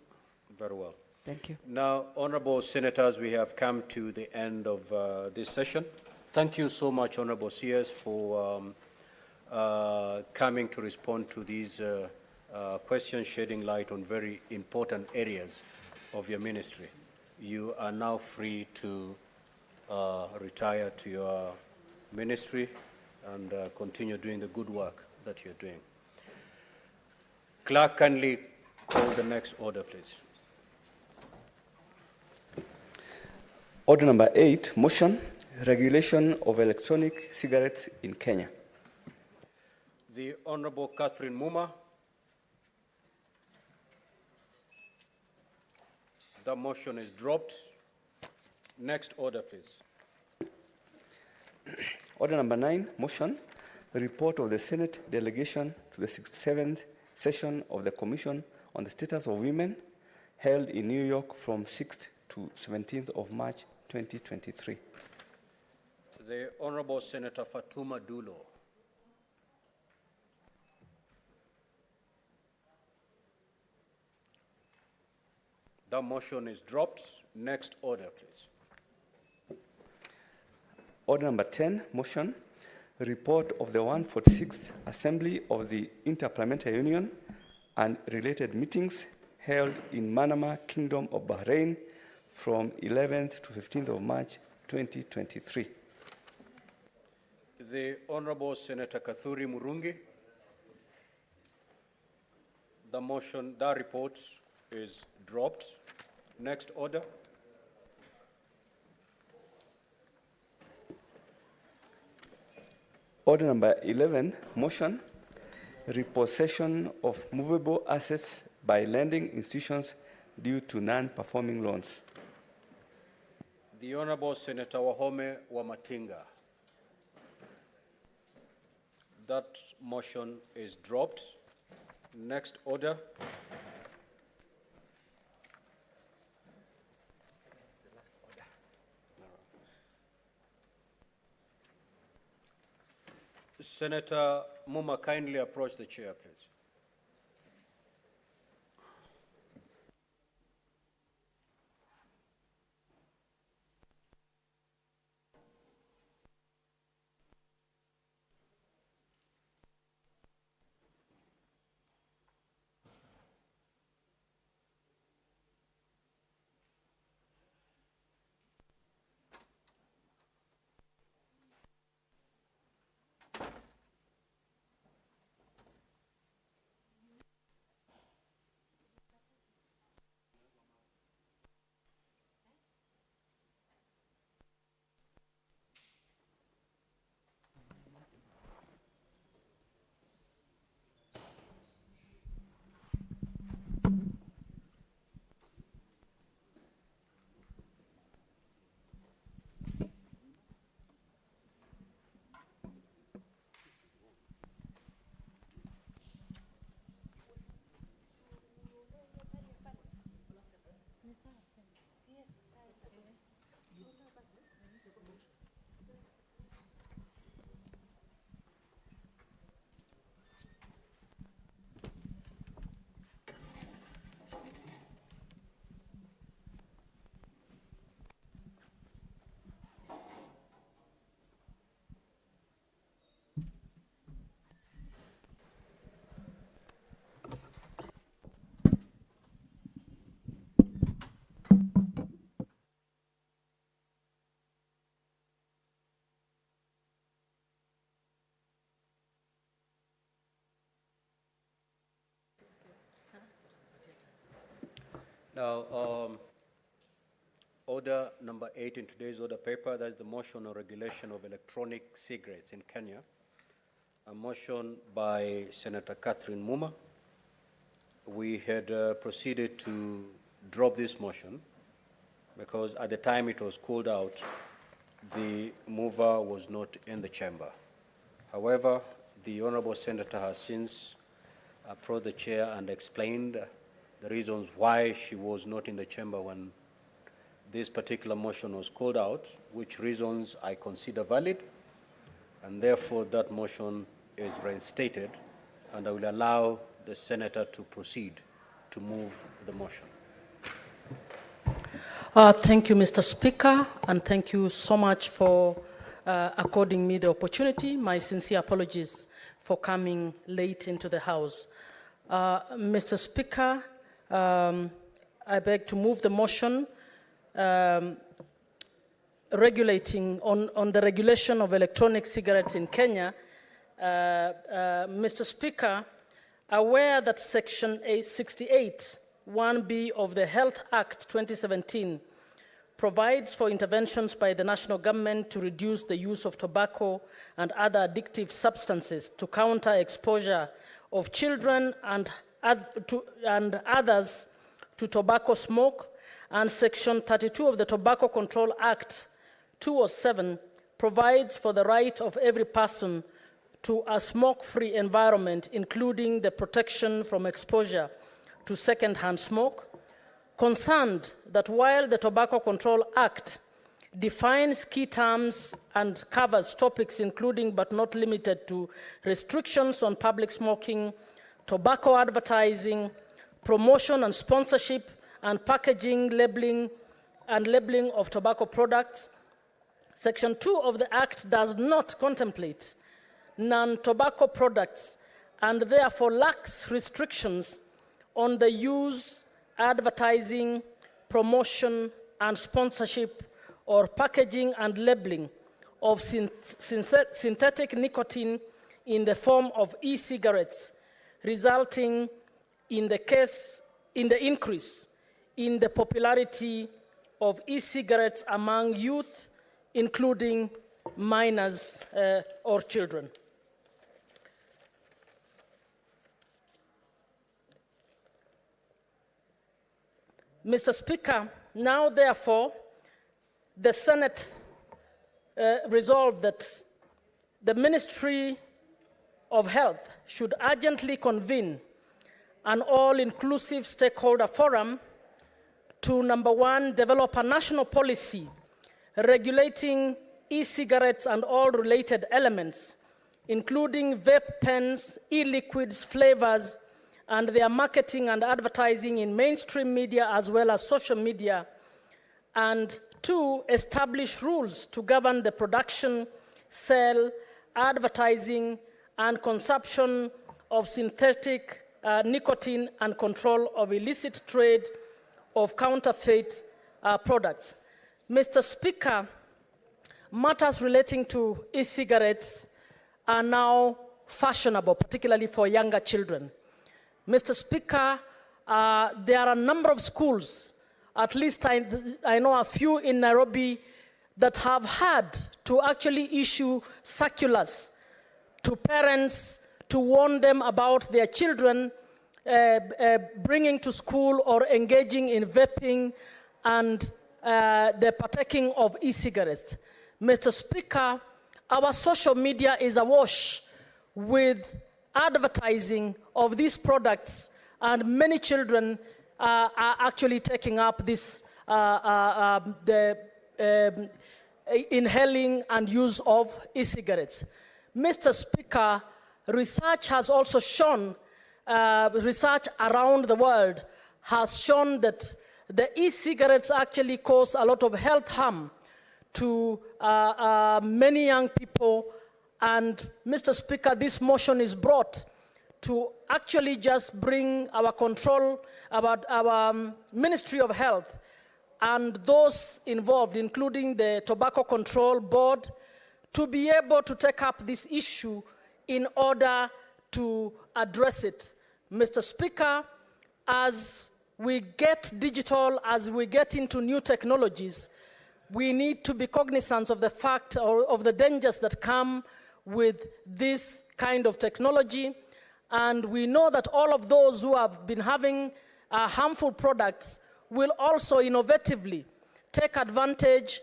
Very well.
Thank you.
Now, honorable senators, we have come to the end of this session. Thank you so much, honorable CS, for coming to respond to these questions, shedding light on very important areas of your ministry. You are now free to retire to your ministry and continue doing the good work that you're doing. Clerk, kindly call the next order, please.
Order number 8, motion, regulation of electronic cigarettes in Kenya.
The Honorable Catherine Muma. The motion is dropped. Next order, please.
Order number 9, motion, report of the Senate delegation to the 67th session of the Commission on the Status of Women, held in New York from 6th to 17th of March 2023.
The Honorable Senator Fatuma Dulo. The motion is dropped. Next order, please.
Order number 10, motion, report of the 146th Assembly of the Interparliamentary Union and related meetings held in Manama, Kingdom of Bahrain from 11th to 15th of March 2023.
The Honorable Senator Kathuri Murungi. The motion, that report is dropped. Next order.
Order number 11, motion, repossession of movable assets by lending institutions due to non-performing loans.
The Honorable Senator Wahome Wamatinga. That motion is dropped. Next order. Senator Muma, kindly approach the chair, please. Now, order number 8 in today's order paper, that's the motion on regulation of electronic cigarettes in Kenya. A motion by Senator Catherine Muma. We had proceeded to drop this motion because at the time it was called out, the mover was not in the chamber. However, the Honorable Senator has since approached the chair and explained the reasons why she was not in the chamber when this particular motion was called out, which reasons I consider valid, and therefore that motion is reinstated, and I will allow the senator to proceed to move the motion.
Thank you, Mr. Speaker, and thank you so much for according me the opportunity. My sincere apologies for coming late into the House. Mr. Speaker, I beg to move the motion regulating on the regulation of electronic cigarettes in Kenya. Mr. Speaker, aware that Section 68, 1B of the Health Act 2017 provides for interventions by the national government to reduce the use of tobacco and other addictive substances to counter exposure of children and others to tobacco smoke, and Section 32 of the Tobacco Control Act 2007 provides for the right of every person to a smoke-free environment, including the protection from exposure to second-hand smoke. Concerned that while the Tobacco Control Act defines key terms and covers topics including but not limited to restrictions on public smoking, tobacco advertising, promotion and sponsorship, and packaging, labeling of tobacco products, Section 2 of the Act does not contemplate non-tobacco products and therefore lacks restrictions on the use, advertising, promotion, and sponsorship or packaging and labeling of synthetic nicotine in the form of e-cigarettes, resulting in the increase in the popularity of e-cigarettes among youth, including minors or children. Mr. Speaker, now therefore, the Senate resolved that the Ministry of Health should urgently convene an all-inclusive stakeholder forum to, number one, develop a national policy regulating e-cigarettes and all related elements, including vape pens, e-liquids, flavors, and their marketing and advertising in mainstream media as well as social media, and two, establish rules to govern the production, sale, advertising, and consumption of synthetic nicotine and control of illicit trade of counterfeit products. Mr. Speaker, matters relating to e-cigarettes are now fashionable, particularly for younger children. Mr. Speaker, there are a number of schools, at least I know a few in Nairobi, that have had to actually issue circulars to parents to warn them about their children bringing to school or engaging in vaping and the partaking of e-cigarettes. Mr. Speaker, our social media is awash with advertising of these products, and many children are actually taking up this inhaling and use of e-cigarettes. Mr. Speaker, research has also shown, research around the world has shown that the e-cigarettes actually cause a lot of health harm to many young people. And Mr. Speaker, this motion is brought to actually just bring our control, about our Ministry of Health and those involved, including the Tobacco Control Board, to be able to take up this issue in order to address it. Mr. Speaker, as we get digital, as we get into new technologies, we need to be cognizant of the fact or of the dangers that come with this kind of technology. And we know that all of those who have been having harmful products will also innovatively take advantage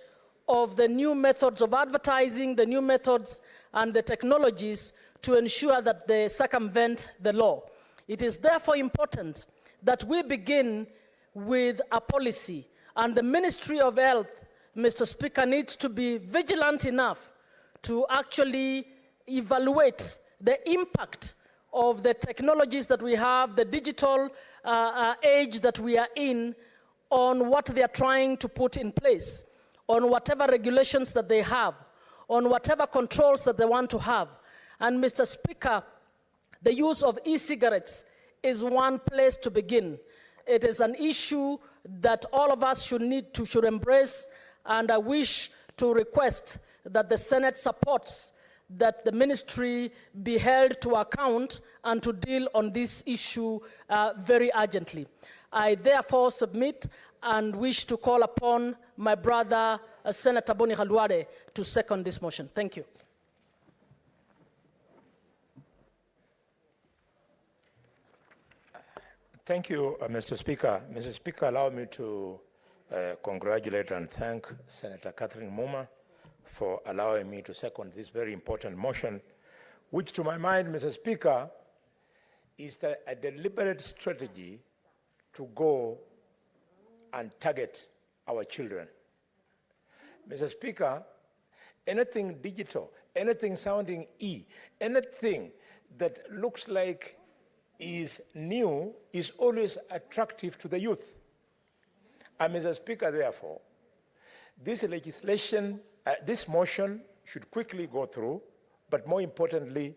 of the new methods of advertising, the new methods and the technologies to ensure that they circumvent the law. It is therefore important that we begin with a policy, and the Ministry of Health, Mr. Speaker, needs to be vigilant enough to actually evaluate the impact of the technologies that we have, the digital age that we are in, on what they are trying to put in place, on whatever regulations that they have, on whatever controls that they want to have. And Mr. Speaker, the use of e-cigarettes is one place to begin. It is an issue that all of us should embrace, and I wish to request that the Senate supports that the ministry be held to account and to deal on this issue very urgently. I therefore submit and wish to call upon my brother, Senator Boni Khalwale, to second this motion. Thank you.
Thank you, Mr. Speaker. Mr. Speaker, allow me to congratulate and thank Senator Catherine Muma for allowing me to second this very important motion, which to my mind, Mr. Speaker, is a deliberate strategy to go and target our children. Mr. Speaker, anything digital, anything sounding E, anything that looks like is new is always attractive to the youth. And Mr. Speaker, therefore, this legislation, this motion should quickly go through, but more importantly,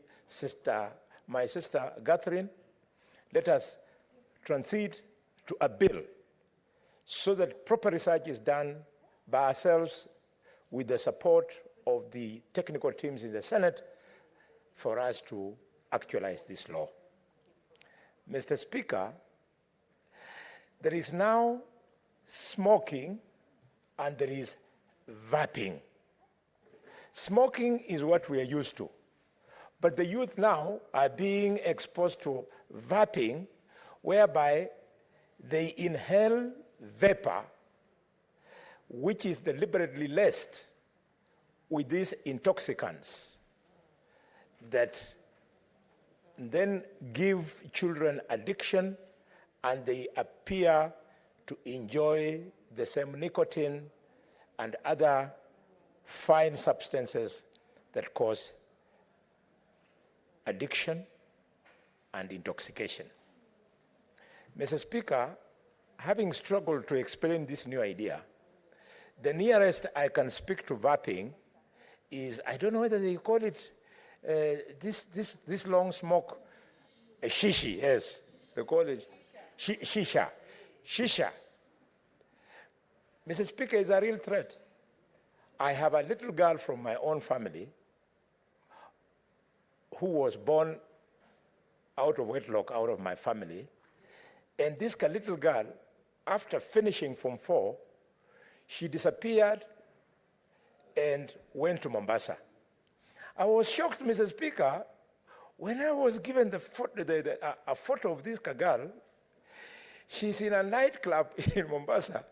my sister Catherine, let us transit to a bill so that proper research is done by ourselves with the support of the technical teams in the Senate for us to actualize this law. Mr. Speaker, there is now smoking and there is vaping. Smoking is what we are used to, but the youth now are being exposed to vaping, whereby they inhale vapor, which is deliberately laced with these intoxicants that then give children addiction, and they appear to enjoy the same nicotine and other fine substances that cause addiction and intoxication. Mr. Speaker, having struggled to explain this new idea, the nearest I can speak to vaping is, I don't know whether they call it this long smoke, a shishi, yes, they call it shisha. Shisha. Mr. Speaker, is a real threat. I have a little girl from my own family who was born out of wedlock, out of my family, and this little girl, after finishing Form 4, she disappeared and went to Mombasa. I was shocked, Mr. Speaker, when I was given a photo of this girl. She's in a nightclub in Mombasa,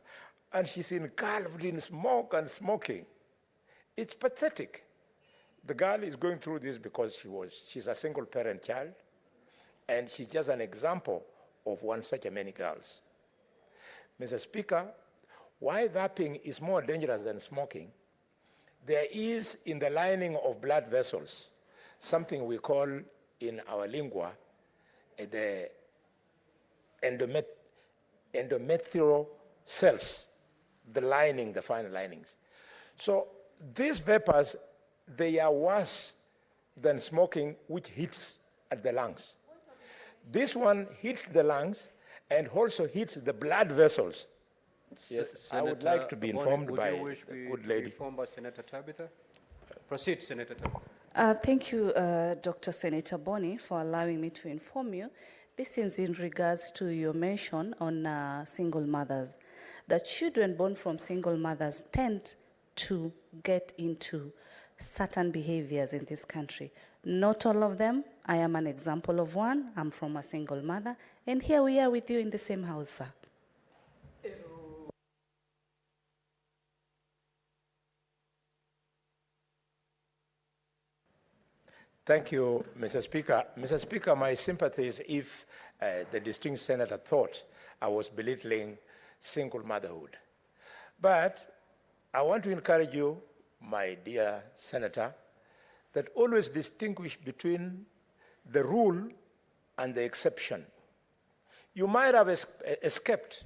and she's engulfed in smoke and smoking. It's pathetic. The girl is going through this because she's a single parent child, and she's just an example of one such many girls. Mr. Speaker, why vaping is more dangerous than smoking, there is in the lining of blood vessels something we call in our lingua the endometrial cells, the lining, the fine linings. So these vapors, they are worse than smoking, which hits at the lungs. This one hits the lungs and also hits the blood vessels. Yes, I would like to be informed by the good lady.
Informed by Senator Tabitha? Proceed, Senator Tabitha.
Thank you, Dr. Senator Boni, for allowing me to inform you This is in regards to your mention on single mothers. The children born from single mothers tend to get into certain behaviors in this country. Not all of them. I am an example of one. I'm from a single mother. And here we are with you in the same house, sir.
Thank you, Mr. Speaker. Mr. Speaker, my sympathies if the distinguished senator thought I was belittling single motherhood. But I want to encourage you, my dear senator, that always distinguish between the rule and the exception. You might have escaped,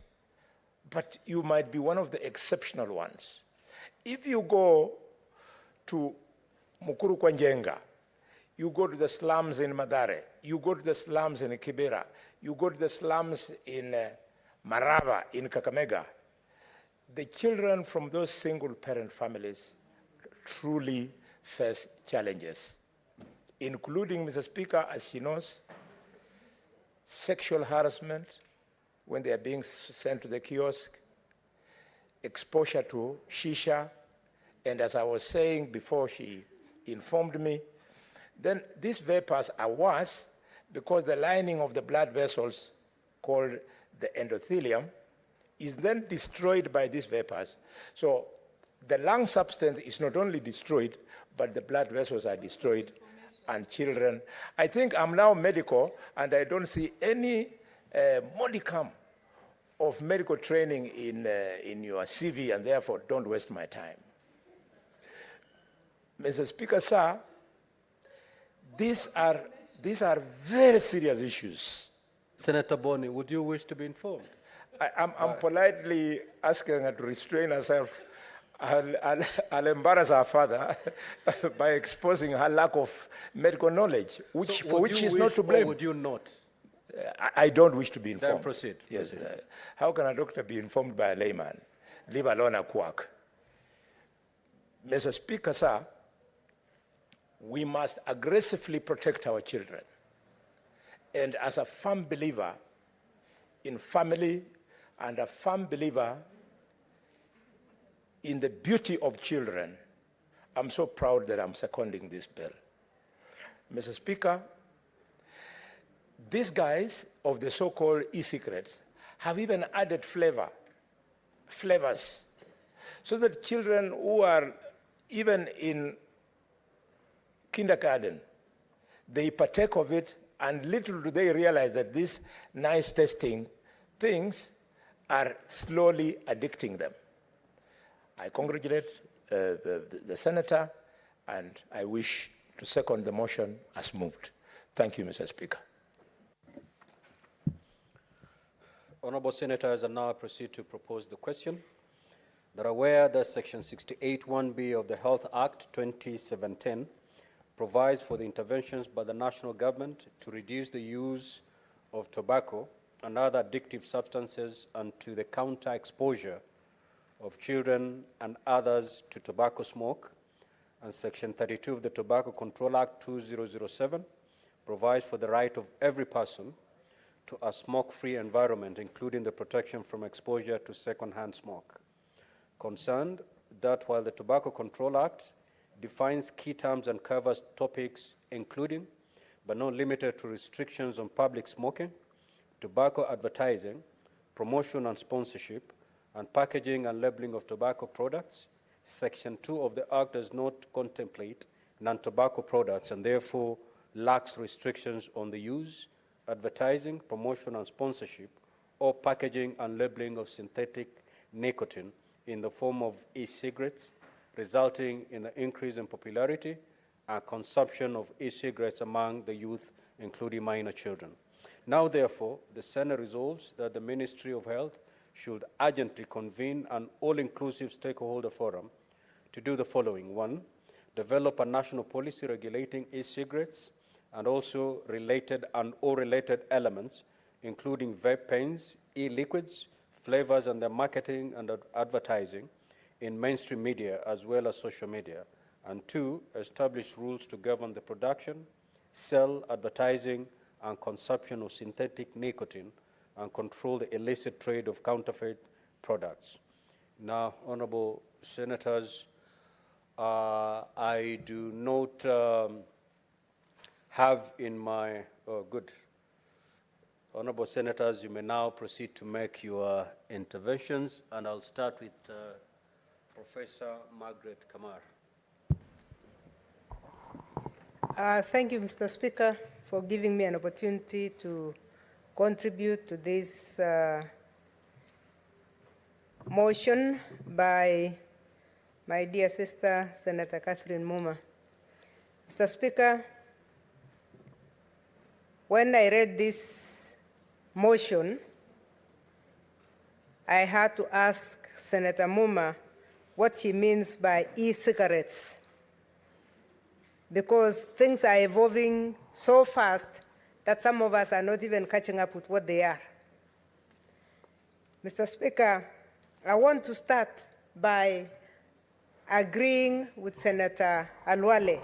but you might be one of the exceptional ones. If you go to Mukuru kwa Njenga, you go to the slums in Madare, you go to the slums in Kibera, you go to the slums in Maraba, in Kakamega, the children from those single parent families truly face challenges, including, Mr. Speaker, as she knows, sexual harassment when they are being sent to the kiosk, exposure to shisha, and as I was saying before she informed me, then these vapors are worse because the lining of the blood vessels, called the endothelium, is then destroyed by these vapors. So the lung substance is not only destroyed, but the blood vessels are destroyed, and children. I think I'm now medical, and I don't see any modicum of medical training in your CV, and therefore don't waste my time. Mr. Speaker, sir, these are very serious issues.
Senator Boni, would you wish to be informed?
I'm politely asking her to restrain herself. I'll embarrass her father by exposing her lack of medical knowledge, for which she's not to blame.
Or would you not?
I don't wish to be informed.
Then proceed.
Yes. How can a doctor be informed by a layman, leave alone a quack? Mr. Speaker, sir, we must aggressively protect our children. And as a firm believer in family and a firm believer in the beauty of children, I'm so proud that I'm seconding this bill. Mr. Speaker, these guys of the so-called e-cigarettes have even added flavors, so that children who are even in kindergarten, they partake of it, and little do they realize that these nice tasting things are slowly addicting them. I congratulate the senator, and I wish to second the motion as moved. Thank you, Mr. Speaker.
Honourable Senators, I now proceed to propose the question. They're aware that Section 68(1)(b) of the Health Act 2017 provides for the interventions by the national government to reduce the use of tobacco and other addictive substances and to the counter exposure of children and others to tobacco smoke. And Section 32 of the Tobacco Control Act 2007 provides for the right of every person to a smoke-free environment, including the protection from exposure to second-hand smoke. Concerned that while the Tobacco Control Act defines key terms and covers topics including, but not limited to, restrictions on public smoking, tobacco advertising, promotion and sponsorship, and packaging and labeling of tobacco products, Section 2 of the Act does not contemplate non-tobacco products and therefore lacks restrictions on the use, advertising, promotion and sponsorship, or packaging and labeling of synthetic nicotine in the form of e-cigarettes, resulting in the increase in popularity and consumption of e-cigarettes among the youth, including minor children. Now, therefore, the Senate resolves that the Ministry of Health should urgently convene an all-inclusive stakeholder forum to do the following. 1, develop a national policy regulating e-cigarettes and also related and or related elements, including vape pens, e-liquids, flavors, and their marketing and advertising in mainstream media as well as social media. And 2, establish rules to govern the production, sale, advertising, and consumption of synthetic nicotine and control the illicit trade of counterfeit products. Now, honorable senators, I do not have in my, good. Honorable senators, you may now proceed to make your interventions, and I'll start with Professor Margaret Kamar.
Thank you, Mr. Speaker, for giving me an opportunity to contribute to this motion by my dear sister, Senator Catherine Muma. Mr. Speaker, when I read this motion, I had to ask Senator Muma what she means by e-cigarettes, because things are evolving so fast that some of us are not even catching up with what they are. Mr. Speaker, I want to start by agreeing with Senator Alwale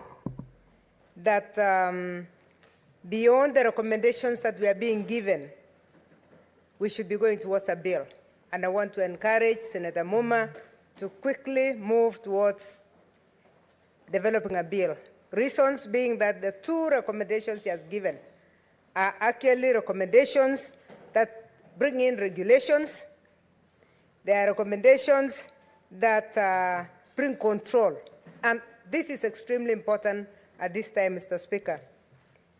that beyond the recommendations that we are being given, we should be going towards a bill. And I want to encourage Senator Muma to quickly move towards developing a bill. Reasons being that the two recommendations he has given are actually recommendations that bring in regulations. They are recommendations that bring control. And this is extremely important at this time, Mr. Speaker.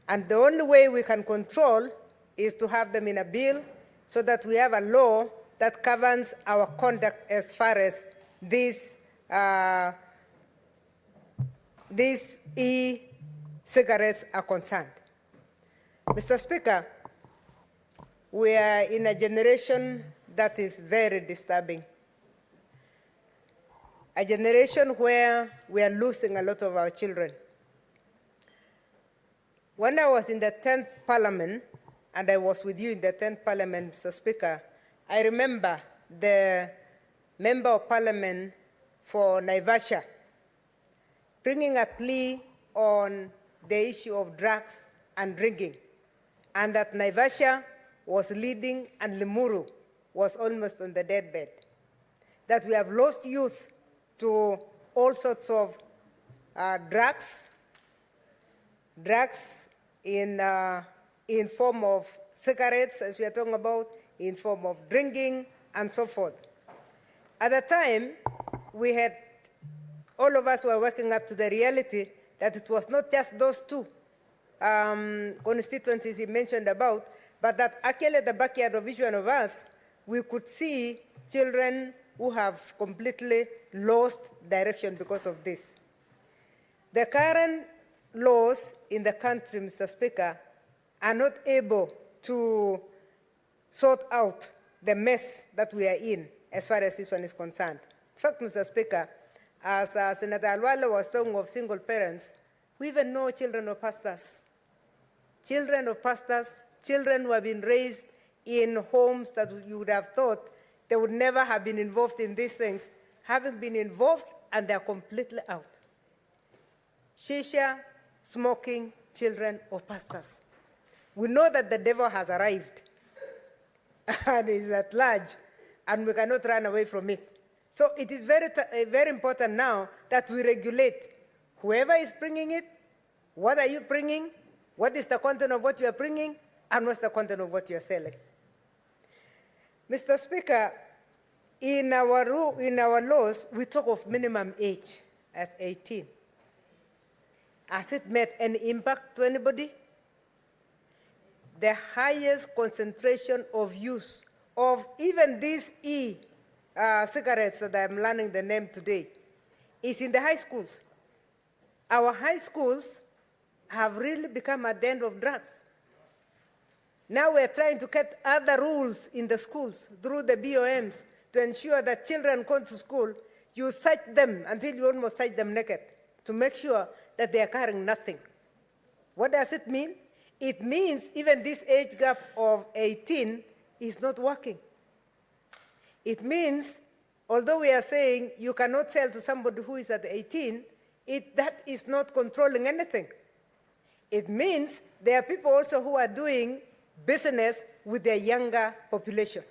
And the only way we can control is to have them in a bill so that we have a law that governs our conduct as far as these e-cigarettes are concerned. Mr. Speaker, we are in a generation that is very disturbing. A generation where we are losing a lot of our children. When I was in the 10th Parliament, and I was with you in the 10th Parliament, Mr. Speaker, I remember the Member of Parliament for Naivasha bringing a plea on the issue of drugs and drinking, and that Naivasha was leading and Limuru was almost on the deathbed. That we have lost youth to all sorts of drugs in form of cigarettes, as we are talking about, in form of drinking, and so forth. At the time, all of us were waking up to the reality that it was not just those two constituencies he mentioned about, but that actually at the backyard of each one of us, we could see children who have completely lost direction because of this. The current laws in the country, Mr. Speaker, are not able to sort out the mess that we are in as far as this one is concerned. In fact, Mr. Speaker, as Senator Alwale was talking of single parents, we even know children of pastors. Children of pastors, children who have been raised in homes that you would have thought they would never have been involved in these things, having been involved, and they're completely out. Shisha, smoking children of pastors. We know that the devil has arrived and is at large, and we cannot run away from it. So it is very important now that we regulate whoever is bringing it, what are you bringing, what is the content of what you are bringing, and what's the content of what you are selling. Mr. Speaker, in our laws, we talk of minimum age at 18. Has it made any impact to anybody? The highest concentration of use of even these cigarettes that I'm learning the name today is in the high schools. Our high schools have really become a den of drugs. Now we're trying to get other rules in the schools through the BOMs to ensure that children go to school, you search them until you almost search them naked to make sure that they are carrying nothing. What does it mean? It means even this age gap of 18 is not working. It means, although we are saying you cannot sell to somebody who is at 18, that is not controlling anything. It means there are people also who are doing business with their younger population.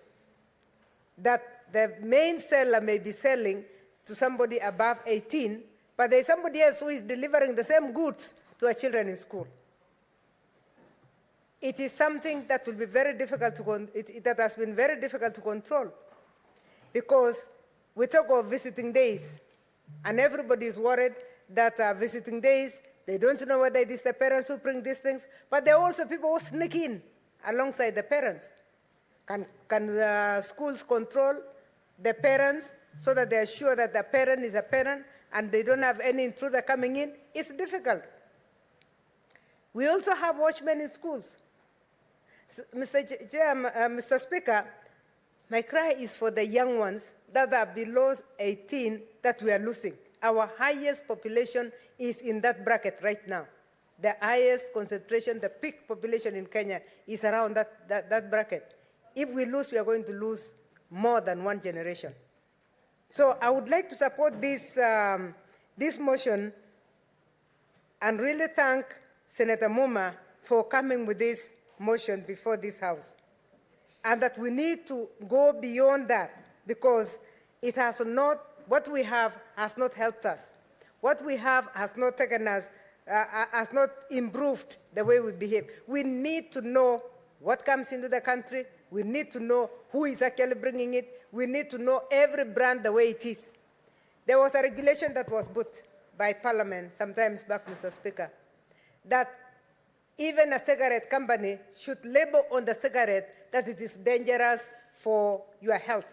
That the main seller may be selling to somebody above 18, but there's somebody else who is delivering the same goods to our children in school. It is something that will be very difficult that has been very difficult to control, because we talk of visiting days, and everybody is worried that visiting days, they don't know whether it is the parents who bring these things, but there are also people who sneak in alongside the parents. Can schools control the parents so that they are sure that the parent is a parent and they don't have any intruder coming in? It's difficult. We also have watchmen in schools. So, Mr. Speaker, my cry is for the young ones that are below 18 that we are losing. Our highest population is in that bracket right now. The highest concentration, the peak population in Kenya is around that bracket. If we lose, we are going to lose more than one generation. So I would like to support this, this motion and really thank Senator Muma for coming with this motion before this House. And that we need to go beyond that, because it has not, what we have has not helped us. What we have has not taken us, has not improved the way we behave. We need to know what comes into the country. We need to know who is actually bringing it. We need to know every brand the way it is. There was a regulation that was put by Parliament sometimes back, Mr. Speaker, that even a cigarette company should label on the cigarette that it is dangerous for your health.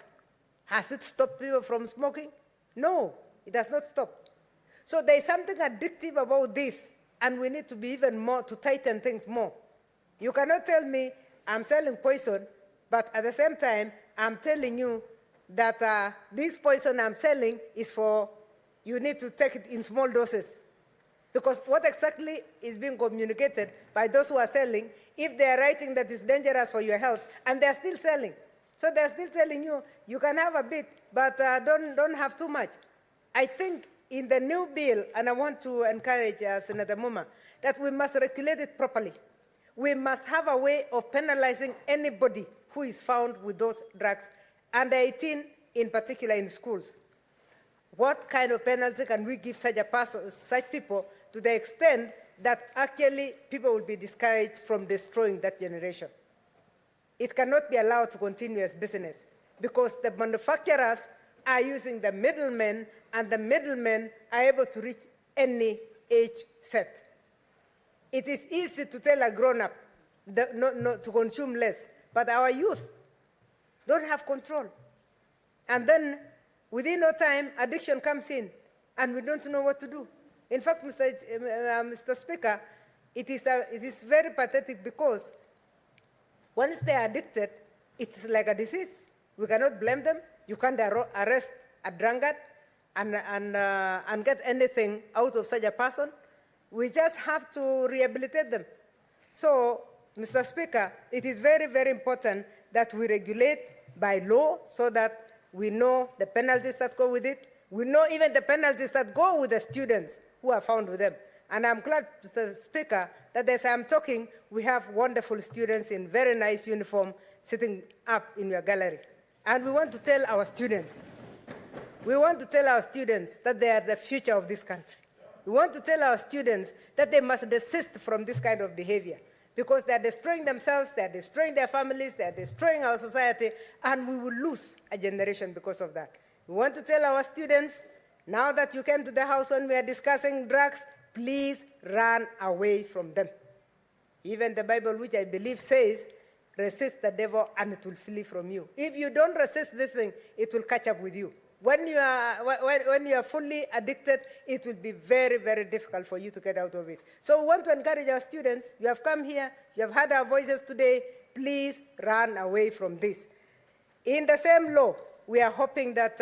Has it stopped people from smoking? No, it has not stopped. So there is something addictive about this, and we need to be even more, to tighten things more. You cannot tell me I'm selling poison, but at the same time, I'm telling you that this poison I'm selling is for, you need to take it in small doses. Because what exactly is being communicated by those who are selling, if they are writing that it's dangerous for your health, and they're still selling. So they're still telling you, you can have a bit, but don't have too much. I think in the new bill, and I want to encourage Senator Muma, that we must regulate it properly. We must have a way of penalizing anybody who is found with those drugs, under 18 in particular in schools. What kind of penalty can we give such people to the extent that actually people will be discouraged from destroying that generation? It cannot be allowed to continue as business, because the manufacturers are using the middlemen, and the middlemen are able to reach any age set. It is easy to tell a grown-up to consume less, but our youth don't have control. And then within no time, addiction comes in, and we don't know what to do. In fact, Mr. Speaker, it is very pathetic, because once they are addicted, it's like a disease. We cannot blame them. You can't arrest a drunkard and get anything out of such a person. We just have to rehabilitate them. So, Mr. Speaker, it is very, very important that we regulate by law so that we know the penalties that go with it. We know even the penalties that go with the students who are found with them. And I'm glad, Mr. Speaker, that as I'm talking, we have wonderful students in very nice uniform sitting up in your gallery. And we want to tell our students, that they are the future of this country. We want to tell our students that they must desist from this kind of behavior, because they are destroying themselves, they are destroying their families, they are destroying our society, and we will lose a generation because of that. We want to tell our students, now that you came to the House when we are discussing drugs, please run away from them. Even the Bible, which I believe says, resist the devil and it will flee from you. If you don't resist this thing, it will catch up with you. When you are fully addicted, it will be very, very difficult for you to get out of it. So we want to encourage our students. You have come here, you have heard our voices today. Please run away from this. In the same law, we are hoping that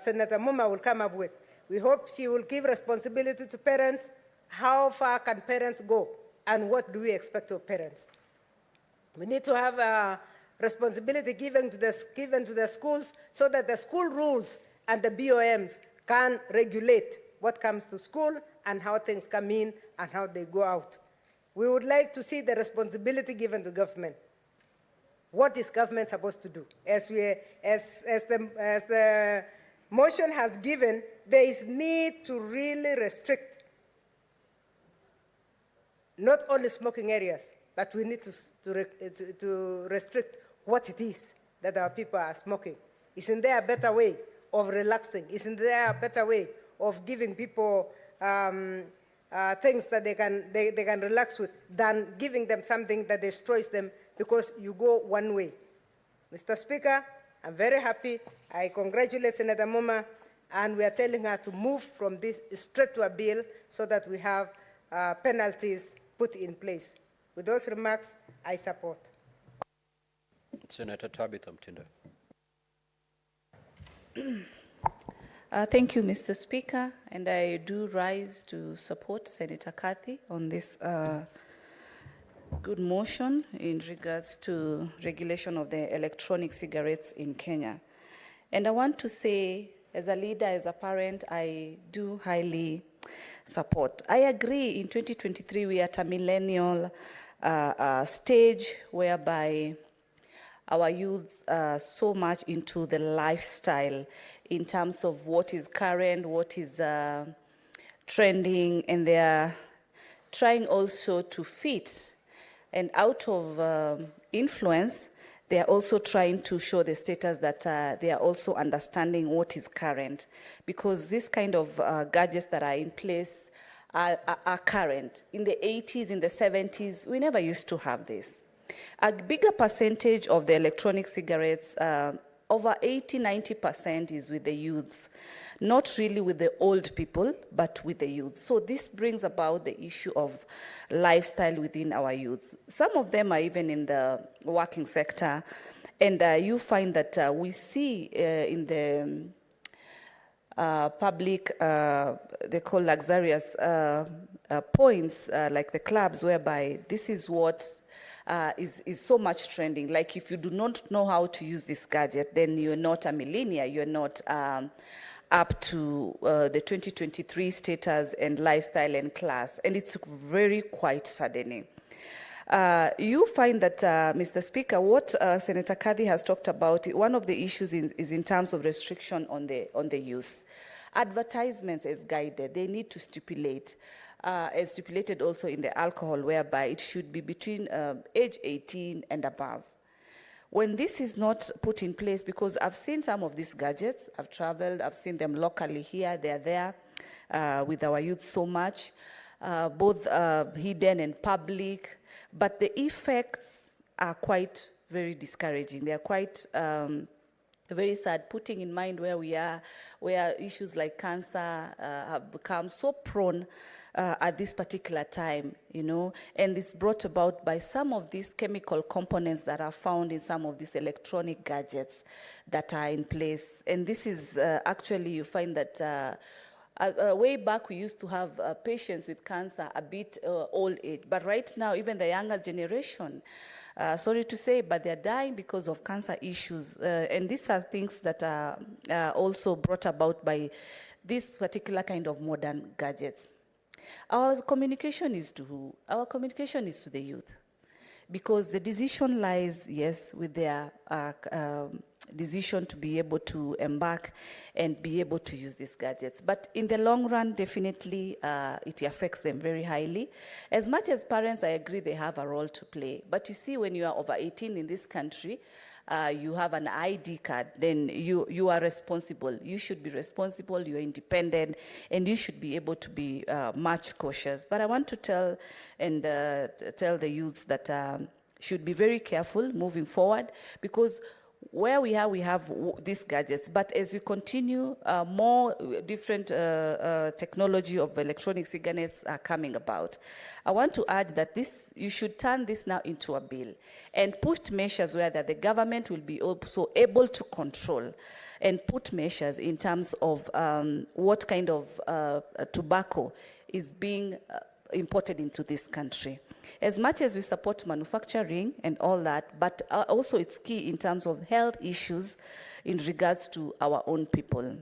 Senator Muma will come up with. We hope she will give responsibility to parents. How far can parents go? And what do we expect of parents? We need to have responsibility given to the schools, so that the school rules and the BOMs can regulate what comes to school and how things come in and how they go out. We would like to see the responsibility given to government. What is government supposed to do? As the motion has given, there is need to really restrict not only smoking areas, but we need to restrict what it is that our people are smoking. Isn't there a better way of relaxing? Isn't there a better way of giving people things that they can relax with than giving them something that destroys them because you go one way? Mr. Speaker, I'm very happy. I congratulate Senator Moma, and we are telling her to move from this straight to a bill so that we have penalties put in place. With those remarks, I support.
Senator Tabitha Mtinda.
Thank you, Mr. Speaker, and I do rise to support Senator Kathy on this good motion in regards to regulation of the electronic cigarettes in Kenya. And I want to say, as a leader, as a parent, I do highly support. I agree, in 2023, we are at a millennial stage whereby our youths are so much into the lifestyle in terms of what is current, what is trending, and they are trying also to fit. And out of influence, they are also trying to show the status that they are also understanding what is current. Because this kind of gadgets that are in place are current. In the 80s, in the 70s, we never used to have this. A bigger percentage of the electronic cigarettes, over 80–90% is with the youths. Not really with the old people, but with the youth. So this brings about the issue of lifestyle within our youths. Some of them are even in the working sector, and you find that we see in the public, they call luxurious points, like the clubs, whereby this is what is so much trending. Like if you do not know how to use this gadget, then you're not a millennial, you're not up to the 2023 status and lifestyle and class, and it's very quite saddening. You find that, Mr. Speaker, what Senator Kadhi has talked about, one of the issues is in terms of restriction on the use. Advertisements as guided, they need to stipulate, as stipulated also in the alcohol, whereby it should be between age 18 and above. When this is not put in place, because I've seen some of these gadgets, I've traveled, I've seen them locally here, they're there with our youth so much, both hidden and public, but the effects are quite very discouraging. They're quite very sad, putting in mind where we are, where issues like cancer have become so prone at this particular time, you know, and it's brought about by some of these chemical components that are found in some of these electronic gadgets that are in place. And this is actually, you find that way back we used to have patients with cancer a bit old age, but right now even the younger generation, sorry to say, but they're dying because of cancer issues. And these are things that are also brought about by this particular kind of modern gadgets. Our communication is to who? Our communication is to the youth, because the decision lies, yes, with their decision to be able to embark and be able to use these gadgets. But in the long run, definitely it affects them very highly. As much as parents, I agree they have a role to play. But you see, when you are over 18 in this country, you have an ID card, then you are responsible. You should be responsible, you are independent, and you should be able to be much cautious. But I want to tell the youths that should be very careful moving forward, because where we have these gadgets, but as we continue, more different technology of electronic cigarettes are coming about. I want to add that you should turn this now into a bill and put measures where that the government will be also able to control and put measures in terms of what kind of tobacco is being imported into this country. As much as we support manufacturing and all that, but also it's key in terms of health issues in regards to our own people.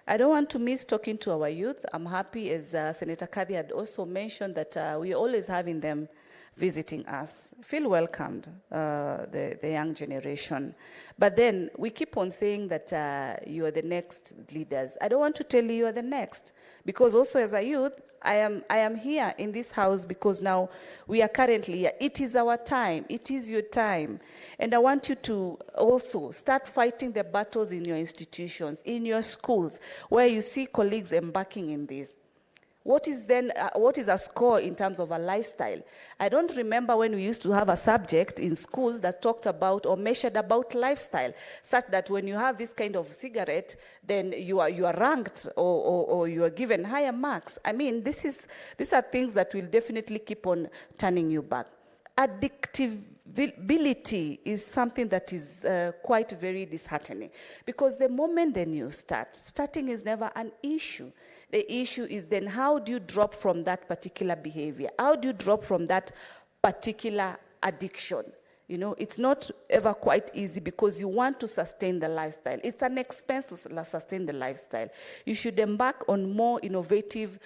I don't want to miss talking to our youth. I'm happy, as Senator Kadhi had also mentioned, that we are always having them visiting us. Feel welcomed, the young generation. But then we keep on saying that you are the next leaders. I don't want to tell you are the next, because also as a youth, I am here in this house because now we are currently here. It is our time. It is your time. And I want you to also start fighting the battles in your institutions, in your schools, where you see colleagues embarking in this. What is a score in terms of a lifestyle? I don't remember when we used to have a subject in school that talked about or measured about lifestyle, such that when you have this kind of cigarette, then you are ranked or you are given higher marks. I mean, these are things that will definitely keep on turning you back. Addictability is something that is quite very disheartening, because the moment then you starting is never an issue. The issue is then how do you drop from that particular behavior? How do you drop from that particular addiction? You know, it's not ever quite easy because you want to sustain the lifestyle. It's an expense to sustain the lifestyle. You should embark on more innovative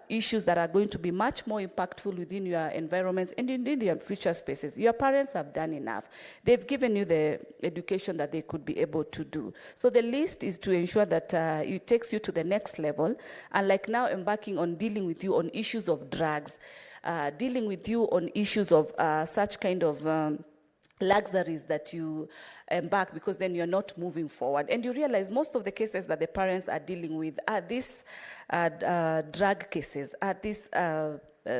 issues that are going to be much more impactful within your environments and in your future spaces. Your parents have done enough. They've given you the education that they could be able to do. So the list is to ensure that it takes you to the next level, and like now embarking on dealing with you on issues of drugs, dealing with you on issues of such kind of luxuries that you embark, because then you're not moving forward. And you realize most of the cases that the parents are dealing with are these drug cases, are these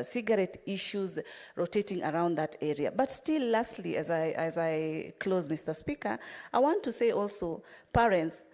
cigarette issues rotating around that area. But still, lastly, as I close, Mr. Speaker, I want to say also, parents,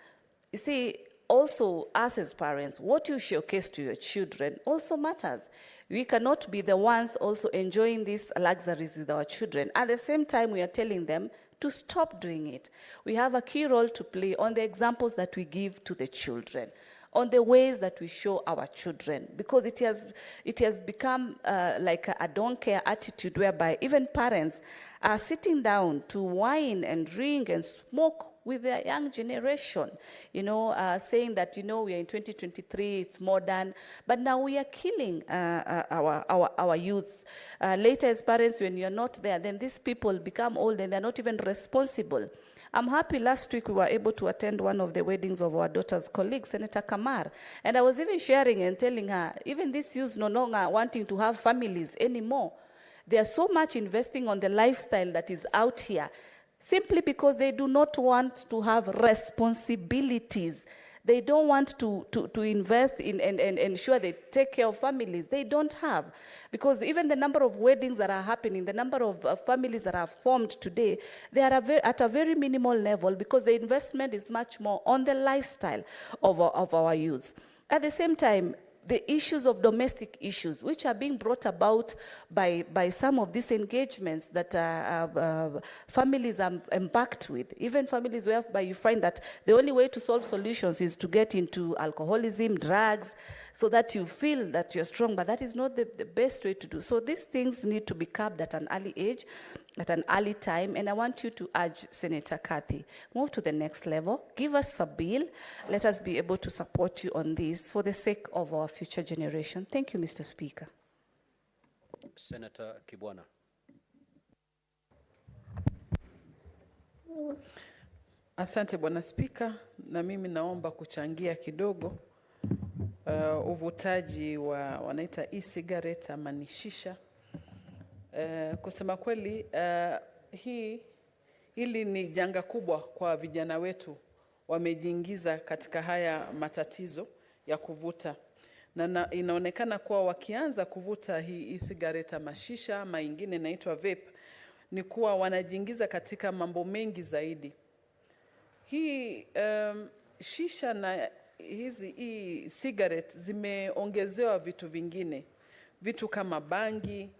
you see, also us as parents, what you showcase to your children also matters. We cannot be the ones also enjoying these luxuries with our children. At the same time, we are telling them to stop doing it. We have a key role to play on the examples that we give to the children, on the ways that we show our children, because it has become like a don't care attitude, whereby even parents are sitting down to wine and drink and smoke with their young generation, you know, saying that, you know, we are in 2023, it's modern, but now we are killing our youths. Later as parents, when you're not there, then these people become old and they're not even responsible. I'm happy last week we were able to attend one of the weddings of our daughter's colleague, Senator Kamar, and I was even sharing and telling her, even these youths no longer wanting to have families anymore. They are so much investing on the lifestyle that is out here, simply because they do not want to have responsibilities. They don't want to invest in and ensure they take care of families. They don't have. Because even the number of weddings that are happening, the number of families that are formed today, they are at a very minimal level, because the investment is much more on the lifestyle of our youth. At the same time, the issues of domestic issues, which are being brought about by some of these engagements that families are embarked with, even families whereby you find that the only way to solve solutions is to get into alcoholism, drugs, so that you feel that you're strong, but that is not the best way to do. So these things need to be curbed at an early age, at an early time, and I want you to urge Senator Kathy, move to the next level, give us a bill, let us be able to support you on this for the sake of our future generation. Thank you, Mr. Speaker.
Senator Kibwana.
Asante Bwana Spika, na mimi naomba kuchangia kidogo uvutaji wa wanaita e-cigarette ama ni shisha. Kusema kweli, hili ni janga kubwa kwa vijana wetu, wamejiingiza katika haya matatizo ya kuvuta. Na inaonekana kuwa wakianza kuvuta hii e-cigarette ama shisha ama ingine inaitwa vape, ni kuwa wanajiingiza katika mambo mengi zaidi. Hii shisha na hizi e-cigarette zimeongezewa vitu vingine, vitu kama bangi,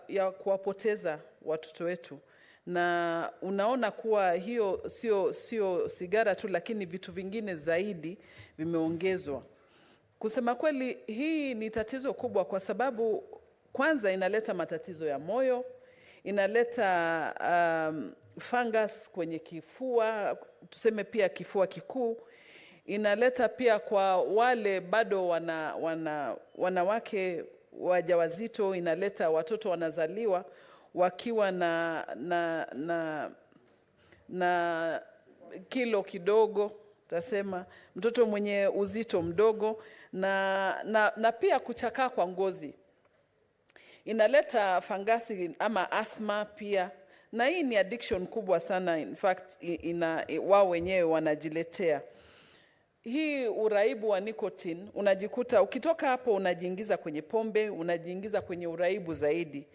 ya kuwapoteza watoto wetu, na unaona kuwa hiyo sio sigara tu, lakini vitu vingine zaidi vimeongezwa. Kusema kweli, hii ni tatizo kubwa, kwa sababu kwanza inaleta matatizo ya moyo, inaleta fungus kwenye kifua, tuseme pia kifua kikuu, inaleta pia kwa wale bado wanawake wajawazito, inaleta watoto wanazaliwa wakiwa na kilo kidogo, tasema mtoto mwenye uzito mdogo, na pia kuchakaa kwa ngozi. Inaleta fangasi ama asthma pia, na hii ni addiction kubwa sana. In fact, wao wenyewe wanajiletea hii uraibu wa nicotine. Unajikuta ukitoka hapo unajiingiza kwenye pombe, unajiingiza kwenye uraibu zaidi,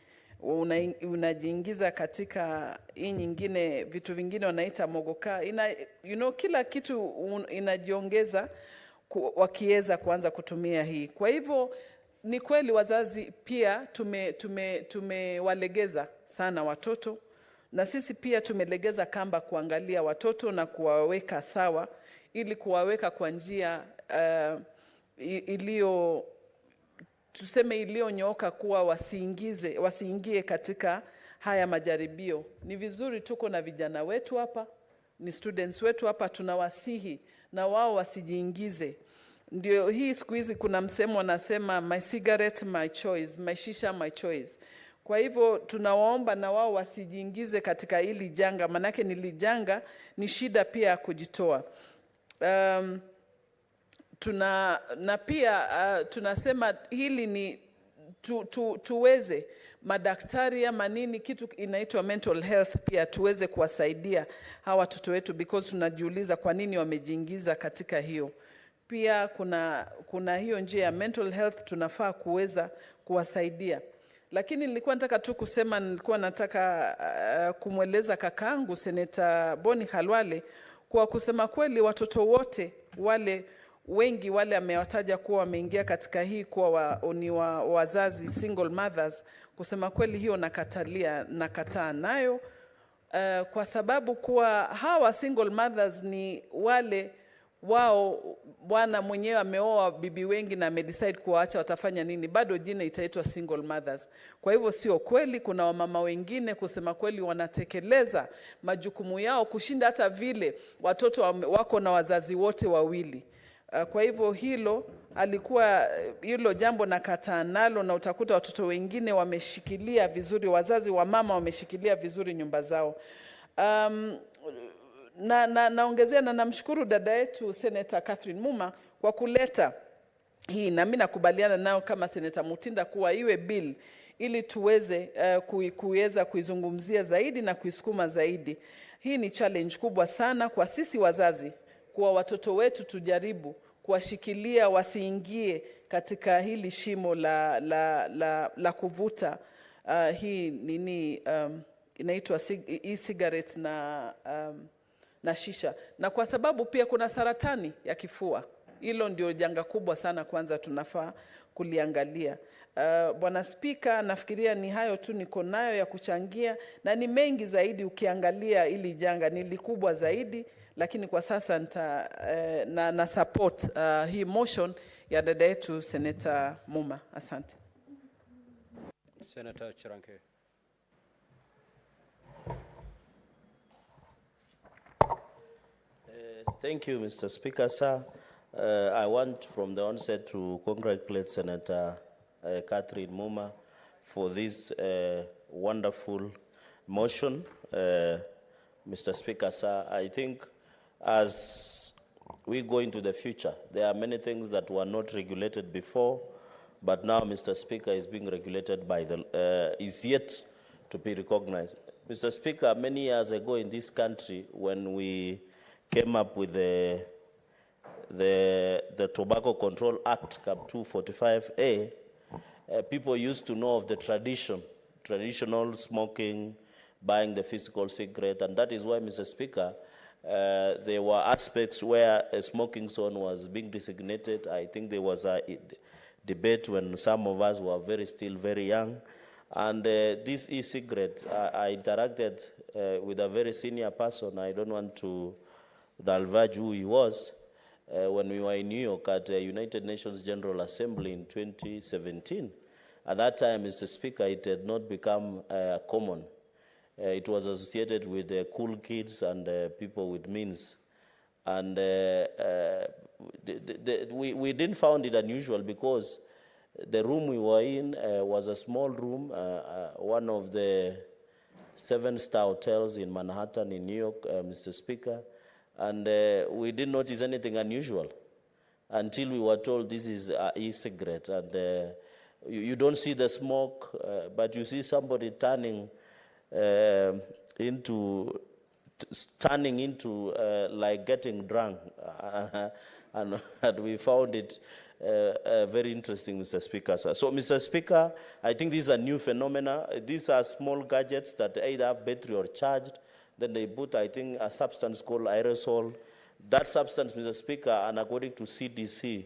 unajiingiza katika hii nyingine, vitu vingine wanaita mogoka. Kila kitu inajiongeza wakiweza kuanza kutumia hii. Kwa hivyo ni kweli wazazi pia tumewalegeza sana watoto, na sisi pia tumelegeza kamba kuangalia watoto na kuwaweka sawa, ili kuwaweka kwa njia iliyonyooka, kuwa wasiingie katika haya majaribio. Ni vizuri tuko na vijana wetu hapa, ni students wetu hapa, tunawasihi na wao wasijiingize. Ndio hii siku hizi kuna msemo wanasema my cigarette my choice, my shisha my choice. Kwa hivyo tunawaomba na wao wasijiingize katika hili janga, manake nilijanga ni shida pia ya kujitoa. Tunasema hili ni tuweze madaktari ama nini, kitu inaitwa mental health, pia tuweze kuwasaidia hawa watoto wetu, because tunajiuliza kwa nini wamejiingiza katika hiyo. Pia kuna hiyo njia ya mental health, tunafaa kuweza kuwasaidia. Lakini nilikuwa nataka kumweleza kakangu Seneta Boni Khalwale kwa kusema kweli watoto wote wengi wale amewataja kuwa wameingia katika hii kuwa ni wazazi single mothers, kusema kweli hiyo nakataa nayo, kwa sababu kuwa hawa single mothers ni wale wao bwana mwenyewe ameoa bibi wengi na amedecide kuwaacha, watafanya nini? Bado jina itaitwa single mothers. Kwa hivyo sio kweli. Kuna wamama wengine kusema kweli wanatekeleza majukumu yao kushinda hata vile watoto wako na wazazi wote wawili. Kwa hivyo hilo jambo nakataa nalo, na utakuta watoto wengine wameshikilia vizuri, wazazi wa mama wameshikilia vizuri nyumba zao. Naongezea na namshukuru dada yetu Senator Catherine Muma kwa kuleta hii, na mimi nakubaliana nao kama Senator Mutinda kuwa iwe bill ili tuweze kuweza kuizungumzia zaidi na kuisukuma zaidi. Hii ni challenge kubwa sana kwa sisi wazazi, kwa watoto wetu tujaribu kuwashikilia wasiingie katika hili shimo la kuvuta hii nini inaitwa e-cigarette na shisha. Na kwa sababu pia kuna saratani ya kifua. Hilo ndio janga kubwa sana, kwanza tunafaa kuliangalia. Bwana Spika, nafikiria ni hayo tu niko nayo ya kuchangia, na ni mengi zaidi ukiangalia ili janga ni likubwa zaidi, lakini kwa sasa na support hii motion ya dada yetu Senator Muma. Asante.
Senator Chiranke.
Thank you, Mr. Speaker, sir. I want from the onset to congratulate Senator Catherine Muma for this wonderful motion. Mr. Speaker, sir, I think as we go into the future, there are many things that were not regulated before, but now, Mr. Speaker, is being regulated by is yet to be recognized. Mr. Speaker, many years ago in this country, when we came up with the Tobacco Control Act, Cap 245A, people used to know of the traditional smoking, buying the physical cigarette, and that is why, Mr. Speaker, there were aspects where a smoking zone was being designated. I think there was a debate when some of us were still very young. And this e-cigarette, I interacted with a very senior person. I don't want to divulge who he was, when we were in New York at the United Nations General Assembly in 2017. At that time, Mr. Speaker, it had not become common. It was associated with cool kids and people with means. And we didn't find it unusual because the room we were in was a small room, one of the 7-star hotels in Manhattan in New York, Mr. Speaker, and we didn't notice anything unusual until we were told this is e-cigarette, and you don't see the smoke, but you see somebody turning into like getting drunk, and we found it very interesting, Mr. Speaker. So, Mr. Speaker, I think these are new phenomena. These are small gadgets that either have battery or charged. Then they put, I think, a substance called aerosol. That substance, Mr. Speaker, and according to CDC,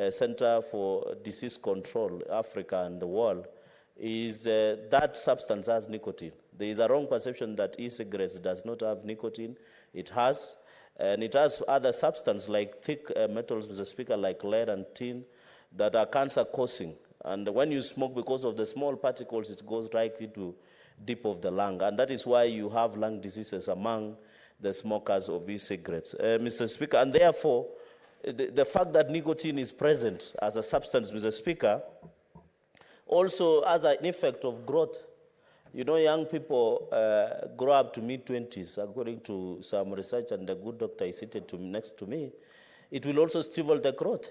Center for Disease Control, Africa and the world, is that substance has nicotine. There is a wrong perception that e-cigarettes does not have nicotine. It has. And it has other substances like thick metals, Mr. Speaker, like lead and tin, that are cancer-causing. And when you smoke, because of the small particles, it goes right into deep of the lung. And that is why you have lung diseases among the smokers of e-cigarettes. Mr. Speaker, and therefore, the fact that nicotine is present as a substance, Mr. Speaker, also has an effect of growth. You know, young people grow up to mid-20s, according to some research, and the good doctor is seated next to me. It will also stifle the growth.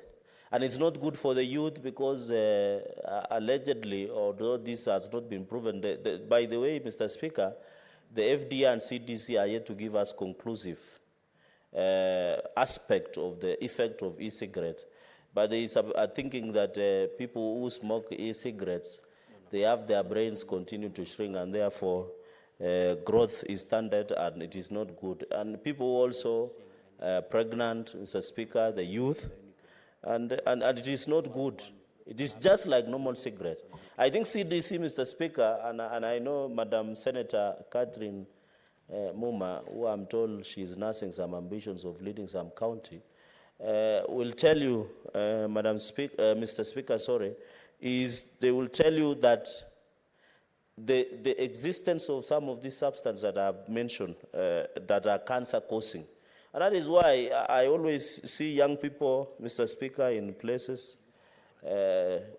And it's not good for the youth because allegedly, although this has not been proven, by the way, Mr. Speaker, the FDA and CDC are yet to give us conclusive aspect of the effect of e-cigarette. But there is a thinking that people who smoke e-cigarettes, they have their brains continue to shrink, and therefore growth is stunted and it is not good. And people also pregnant, Mr. Speaker, the youth, and it is not good. It is just like normal cigarette. I think CDC, Mr. Speaker, and I know Madam Senator Catherine Muma, who I'm told she is nursing some ambitions of leading some county, will tell you, Mr. Speaker, is they will tell you that the existence of some of these substances that I've mentioned that are cancer-causing. And that is why I always see young people, Mr. Speaker, in places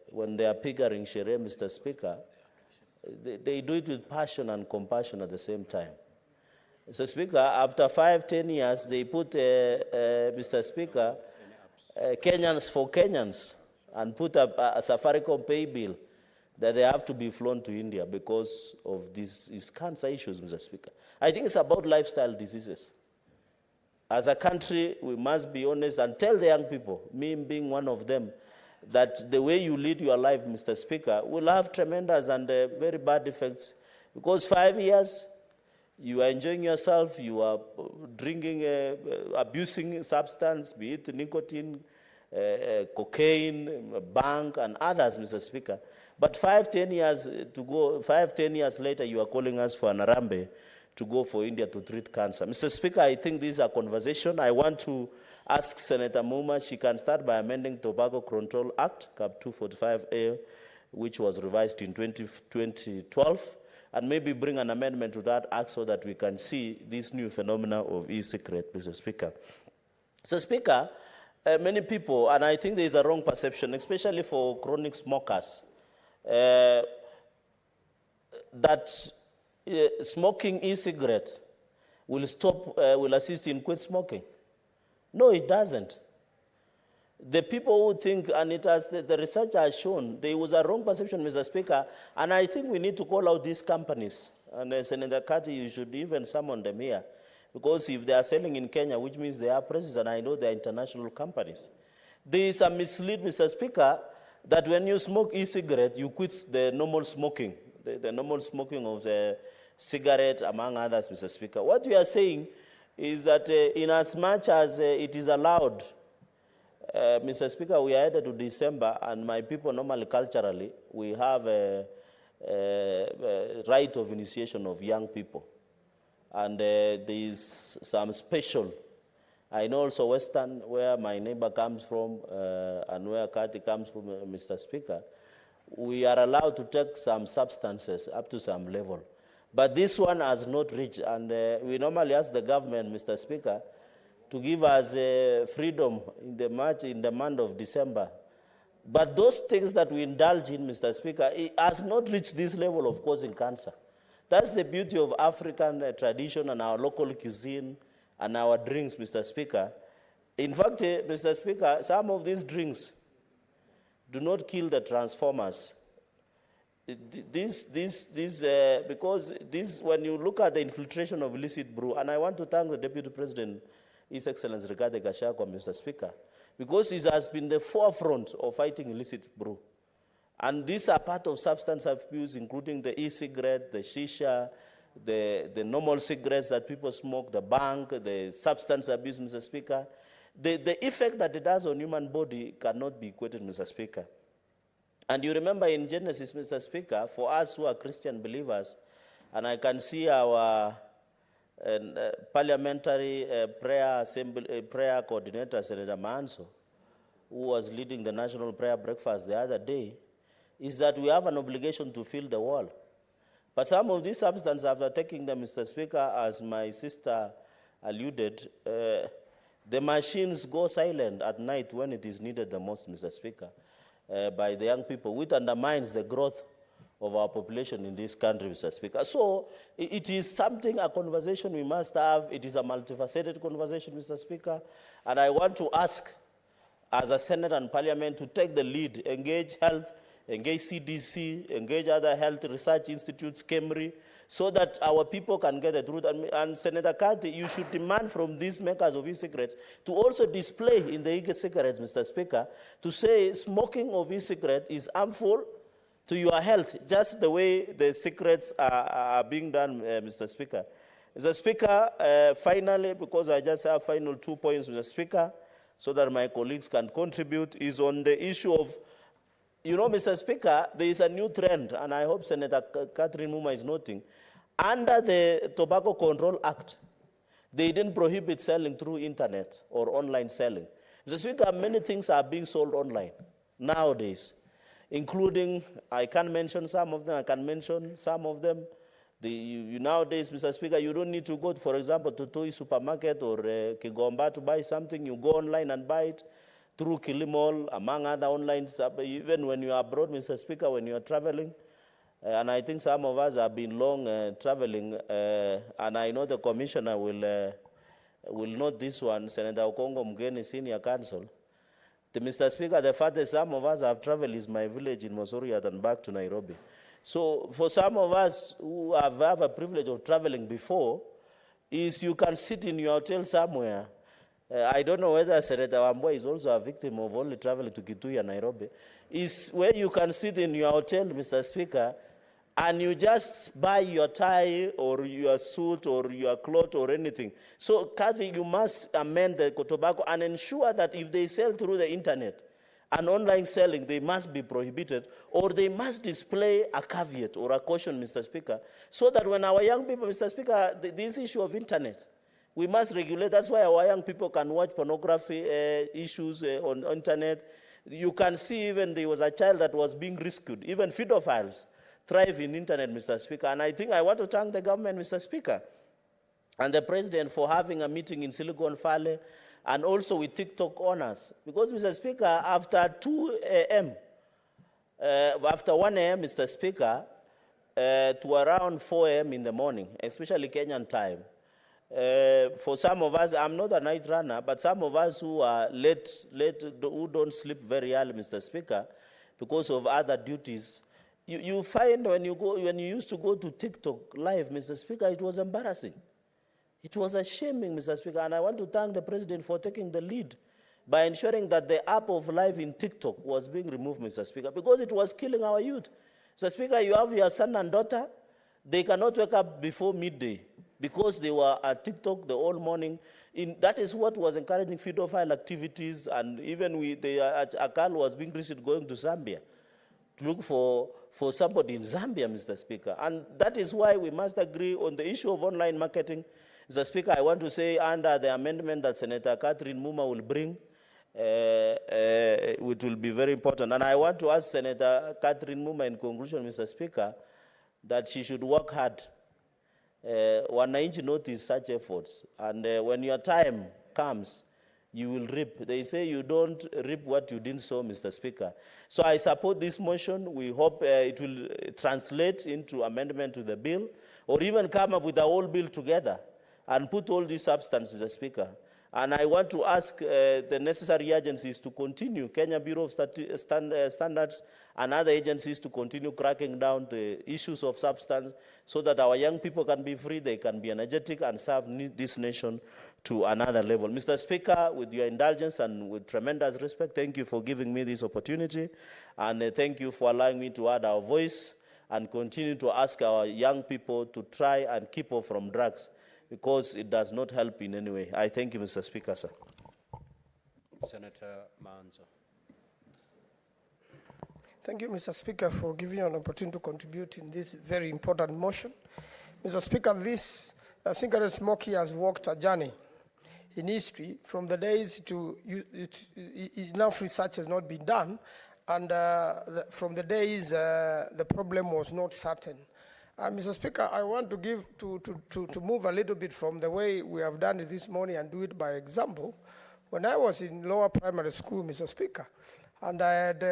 when they are figuring Sharia, Mr. Speaker, they do it with passion and compassion at the same time. Mr. Speaker, after 5-10 years, they put, Mr. Speaker, Kenyans for Kenyans, and put up a Safaricom pay bill that they have to be flown to India because of these cancer issues, Mr. Speaker. I think it's about lifestyle diseases. As a country, we must be honest and tell the young people, me being one of them, that the way you lead your life, Mr. Speaker, will have tremendous and very bad effects. Because 5 years, you are enjoying yourself, you are drinking, abusing substance, be it nicotine, cocaine, bank, and others, Mr. Speaker. But 5-10 years to go, 5-10 years later, you are calling us for an Arambe to go for India to treat cancer. Mr. Speaker, I think this is a conversation. I want to ask Senator Muma, she can start by amending Tobacco Control Act, Cap 245A, which was revised in 2012, and maybe bring an amendment to that act so that we can see this new phenomena of e-cigarette, Mr. Speaker. Mr. Speaker, many people, and I think there is a wrong perception, especially for chronic smokers, that smoking e-cigarette will assist in quit smoking. No, it doesn't. The people who think, and it has, the research has shown, there was a wrong perception, Mr. Speaker, and I think we need to call out these companies. And Senator Kati, you should even summon them here. Because if they are selling in Kenya, which means they are presence, and I know they are international companies. There is a mislead, Mr. Speaker, that when you smoke e-cigarette, you quit the normal smoking, the normal smoking of the cigarette, among others, Mr. Speaker. What we are saying is that in as much as it is allowed, Mr. Speaker, we are headed to December, and my people normally, culturally, we have a right of initiation of young people. And there is some special. I know also Western, where my neighbor comes from, and where Kati comes from, Mr. Speaker, we are allowed to take some substances up to some level. But this one has not reached, and we normally ask the government, Mr. Speaker, to give us freedom in the month of December. But those things that we indulge in, Mr. Speaker, it has not reached this level of causing cancer. That's the beauty of African tradition and our local cuisine and our drinks, Mr. Speaker. In fact, Mr. Speaker, some of these drinks do not kill the transformers. Because when you look at the infiltration of illicit brew, and I want to thank the Deputy President, His Excellency Rigathi Gachagua, Mr. Speaker, because he has been the forefront of fighting illicit brew. And these are part of substance abuse, including the e-cigarette, the shisha, the normal cigarettes that people smoke, the bang, the substance abuse, Mr. Speaker. The effect that it has on human body cannot be equated, Mr. Speaker. And you remember in Genesis, Mr. Speaker, for us who are Christian believers, and I can see our parliamentary prayer coordinator, Senator Manso, who was leading the National Prayer Breakfast the other day, is that we have an obligation to fill the wall. But some of these substances, after taking them, Mr. Speaker, as my sister alluded, the machines go silent at night when it is needed the most, Mr. Speaker, by the young people, which undermines the growth of our population in this country, Mr. Speaker. So it is something, a conversation we must have. It is a multifaceted conversation, Mr. Speaker. And I want to ask, as a Senate and Parliament, to take the lead, engage health, engage CDC, engage other health research institutes, KEMRI, so that our people can get the truth. And Senator Kati, you should demand from these makers of e-cigarettes to also display in the e-cigarettes, Mr. Speaker, to say smoking of e-cigarette is harmful to your health, just the way the cigarettes are being done, Mr. Speaker. Mr. Speaker, finally, because I just have final 2 points, Mr. Speaker, so that my colleagues can contribute, is on the issue of, you know, Mr. Speaker, there is a new trend, and I hope Senator Catherine Muma is noting. Under the Tobacco Control Act, they didn't prohibit selling through internet or online selling. Mr. Speaker, many things are being sold online nowadays, including, I can't mention some of them, I can mention some of them. Nowadays, Mr. Speaker, you don't need to go, for example, to Toy Supermarket or Kigomba to buy something. You go online and buy it through Kilimall, among other online, even when you are abroad, Mr. Speaker, when you are traveling. And I think some of us have been long traveling, and I know the Commissioner will note this one, Senator Okongo Mgeni, Senior Counsel. Mr. Speaker, the fact that some of us have traveled is my village in Mosoriat and back to Nairobi. So for some of us who have a privilege of traveling before, is you can sit in your hotel somewhere. I don't know whether Senator Wambua is also a victim of only traveling to Kitui and Nairobi. Is where you can sit in your hotel, Mr. Speaker, and you just buy your tie or your suit or your cloth or anything. So, Kathy, you must amend the tobacco and ensure that if they sell through the internet and online selling, they must be prohibited, or they must display a caveat or a caution, Mr. Speaker, so that when our young people, Mr. Speaker, this issue of internet, we must regulate. That's why our young people can watch pornography issues on internet. You can see even there was a child that was being rescued. Even pedophiles thrive in internet, Mr. Speaker. And I think I want to thank the government, Mr. Speaker, and the president for having a meeting in Silicon Valley and also with TikTok owners. Because, Mr. Speaker, after 2 a.m., after 1 a.m., Mr. Speaker, to around 4 a.m. in the morning, especially Kenyan time, for some of us, I'm not a night runner, but some of us who are late, who don't sleep very early, Mr. Speaker, because of other duties, you find when you used to go to TikTok live, Mr. Speaker, it was embarrassing. It was shaming, Mr. Speaker, and I want to thank the president for taking the lead by ensuring that the app of live in TikTok was being removed, Mr. Speaker, because it was killing our youth. Mr. Speaker, you have your son and daughter, they cannot wake up before midday, because they were at TikTok the whole morning. That is what was encouraging pedophile activities, and even a girl was being recruited going to Zambia to look for somebody in Zambia, Mr. Speaker. And that is why we must agree on the issue of online marketing. Mr. Speaker, I want to say under the amendment that Senator Catherine Muma will bring, it will be very important. And I want to ask Senator Catherine Muma in conclusion, Mr. Speaker, that she should work hard. Wananchi notice such efforts. And when your time comes, you will reap. They say you don't reap what you didn't sow, Mr. Speaker. So I support this motion. We hope it will translate into amendment to the bill, or even come up with a whole bill together and put all these substance, Mr. Speaker. And I want to ask the necessary agencies to continue, Kenya Bureau of Standards and other agencies to continue cracking down the issues of substance so that our young people can be free, they can be energetic and serve this nation to another level. Mr. Speaker, with your indulgence and with tremendous respect, thank you for giving me this opportunity, and thank you for allowing me to add our voice and continue to ask our young people to try and keep off from drugs, because it does not help in any way. I thank you, Mr. Speaker, sir.
Senator Manzo.
Thank you, Mr. Speaker, for giving an opportunity to contribute in this very important motion. Mr. Speaker, this cigarette smoking has walked a journey in history from the days to enough research has not been done, and from the days the problem was not certain. Mr. Speaker, I want to move a little bit from the way we have done it this morning and do it by example. When I was in lower primary school, Mr. Speaker, and I had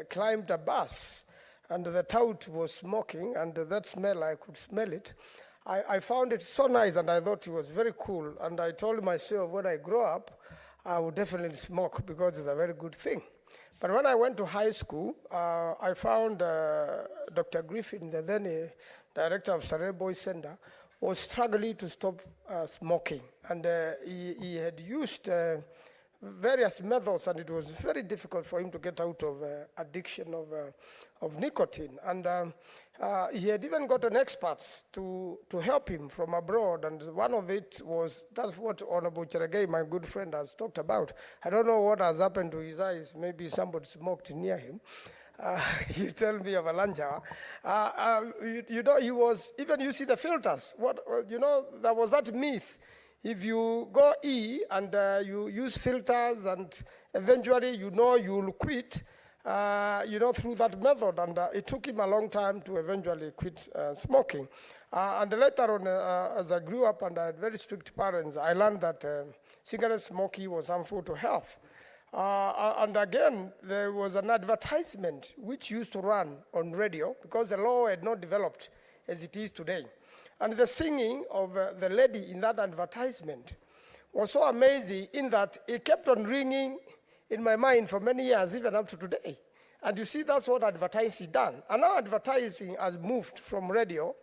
climbed a bus, and the tout was smoking, and that smell, I could smell it. I found it so nice, and I thought it was very cool, and I told myself when I grow up, I will definitely smoke because it's a very good thing. But when I went to high school, I found Dr. Griffin, the then director of Sarai Boys Center, was struggling to stop smoking. And he had used various methods, and it was very difficult for him to get out of addiction of nicotine. And he had even gotten experts to help him from abroad, and one of it was, that's what Honorable Cheregei, my good friend, has talked about. I don't know what has happened to his eyes. Maybe somebody smoked near him. You tell me of a lunch hour. You know, he was, even you see the filters. You know, there was that myth. If you go E and you use filters and eventually you know you'll quit, you know, through that method. And it took him a long time to eventually quit smoking. And later on, as I grew up and I had very strict parents, I learned that cigarette smoking was harmful to health. And again, there was an advertisement which used to run on radio because the law had not developed as it is today. And the singing of the lady in that advertisement was so amazing in that it kept on ringing in my mind for many years, even up to today. And you see, that's what advertising done. And now advertising has moved from radio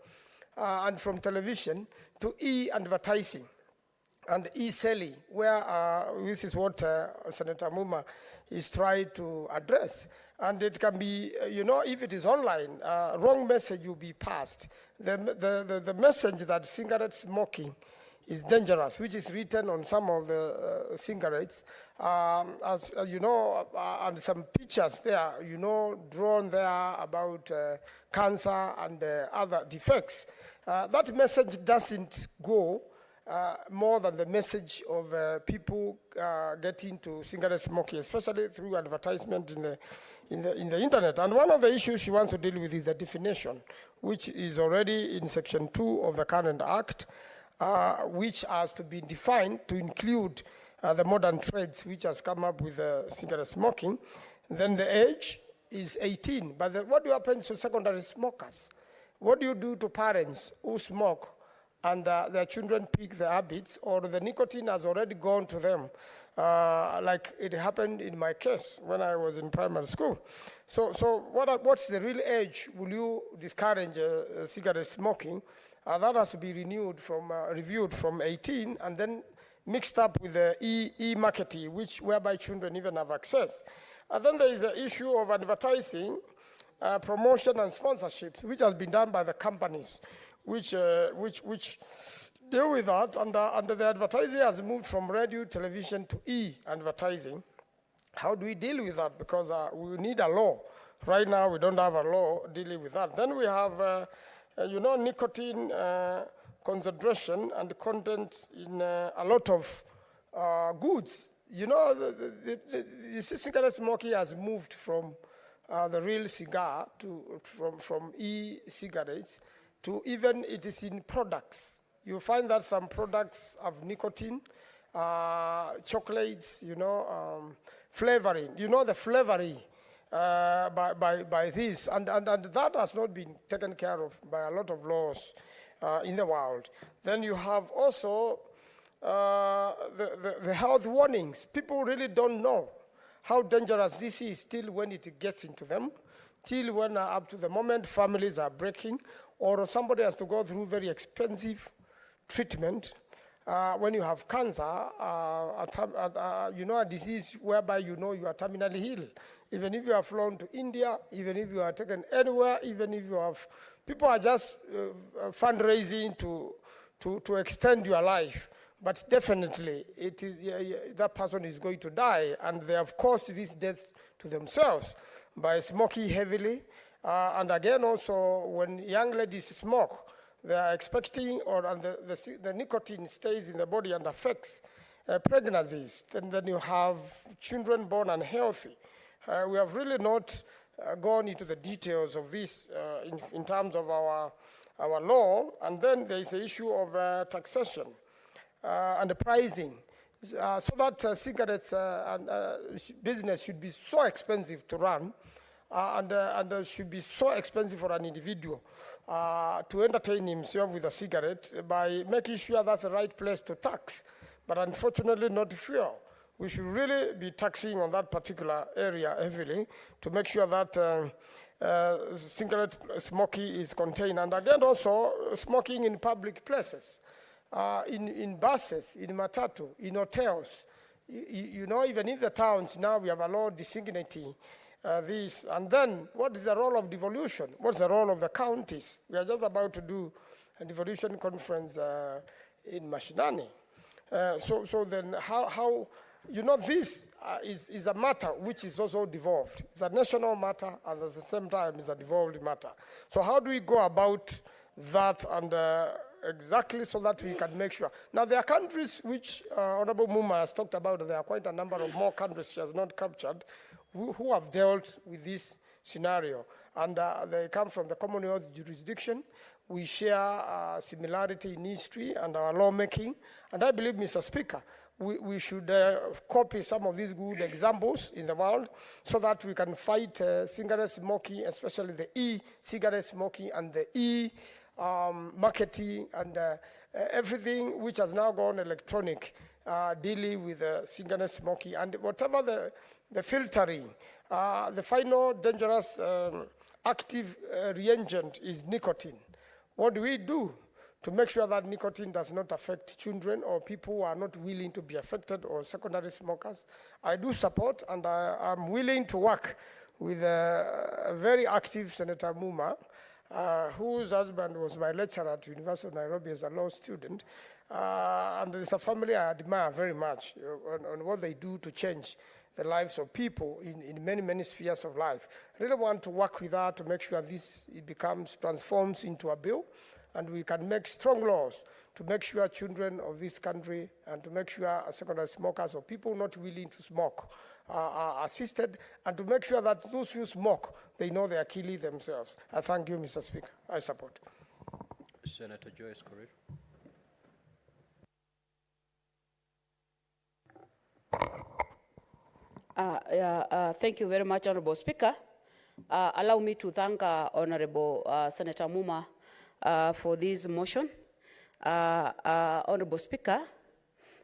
and from television to e-advertising and e-selling, where this is what Senator Muma is trying to address. And it can be, you know, if it is online, wrong message will be passed. The message that cigarette smoking is dangerous, which is written on some of the cigarettes, as you know, and some pictures there, you know, drawn there about cancer and other defects. That message doesn't go more than the message of people getting to cigarette smoking, especially through advertisement in the internet. And one of the issues she wants to deal with is the definition, which is already in Section 2 of the current Act, which has to be defined to include the modern trades, which has come up with cigarette smoking. Then the age is 18. But what happens to secondary smokers? What do you do to parents who smoke and their children pick the habits, or the nicotine has already gone to them, like it happened in my case when I was in primary school? So what's the real age will you discourage cigarette smoking? That has to be reviewed from 18 and then mixed up with the e-marketing, whereby children even have access. And then there is the issue of advertising, promotion and sponsorship, which has been done by the companies, which deal with that, and the advertising has moved from radio, television to e-advertising. How do we deal with that? Because we need a law. Right now, we don't have a law dealing with that. Then we have, you know, nicotine concentration and content in a lot of goods. You know, the cigarette smoking has moved from the real cigar from e-cigarettes to even it is in products. You find that some products have nicotine, chocolates, flavoring. The flavoring by this, and that has not been taken care of by a lot of laws in the world. Then you have also the health warnings. People really don't know how dangerous this is till when it gets into them, till when up to the moment families are breaking, or somebody has to go through very expensive treatment. When you have cancer, a disease whereby you are terminally ill. Even if you are flown to India, even if you are taken anywhere, even if you have, people are just fundraising to extend your life. But definitely, it is, that person is going to die, and they have caused this death to themselves by smoking heavily. And again, also, when young ladies smoke, they are expecting, and the nicotine stays in the body and affects pregnancies. Then you have children born unhealthy. We have really not gone into the details of this in terms of our law. And then there is the issue of taxation and the pricing. So that cigarettes and business should be so expensive to run, and should be so expensive for an individual to entertain himself with a cigarette by making sure that's the right place to tax, but unfortunately not fuel. We should really be taxing on that particular area heavily to make sure that cigarette smoking is contained. And again, also smoking in public places, in buses, in matatu, in hotels. Even in the towns now we have a law designating this. And then what is the role of devolution? What's the role of the counties? We are just about to do a devolution conference in Mashinani. So then how this is a matter which is also devolved. It's a national matter, and at the same time it's a devolved matter. So how do we go about that, and exactly so that we can make sure? Now, there are countries which Honorable Muma has talked about. There are quite a number of more countries she has not captured who have dealt with this scenario. And they come from the Commonwealth jurisdiction. We share similarity in history and our lawmaking. And I believe, Mr. Speaker, we should copy some of these good examples in the world so that we can fight cigarette smoking, especially the e-cigarette smoking and the e-marketing and everything which has now gone electronic, dealing with cigarette smoking. And whatever the filtering, the final dangerous active reagent is nicotine. What do we do to make sure that nicotine does not affect children or people who are not willing to be affected, or secondary smokers? I do support, and I'm willing to work with a very active Senator Muma, whose husband was my lecturer at University of Nairobi as a law student. And it's a family I admire very much on what they do to change the lives of people in many, many spheres of life. I really want to work with her to make sure transforms into a bill, and we can make strong laws to make sure children of this country, and to make sure secondary smokers or people not willing to smoke are assisted, and to make sure that those who smoke, they know they are killing themselves. I thank you, Mr. Speaker. I support.
Senator Joyce Korir.
Thank you very much, Honorable Speaker. Allow me to thank Honorable Senator Muma for this motion. Honorable Speaker,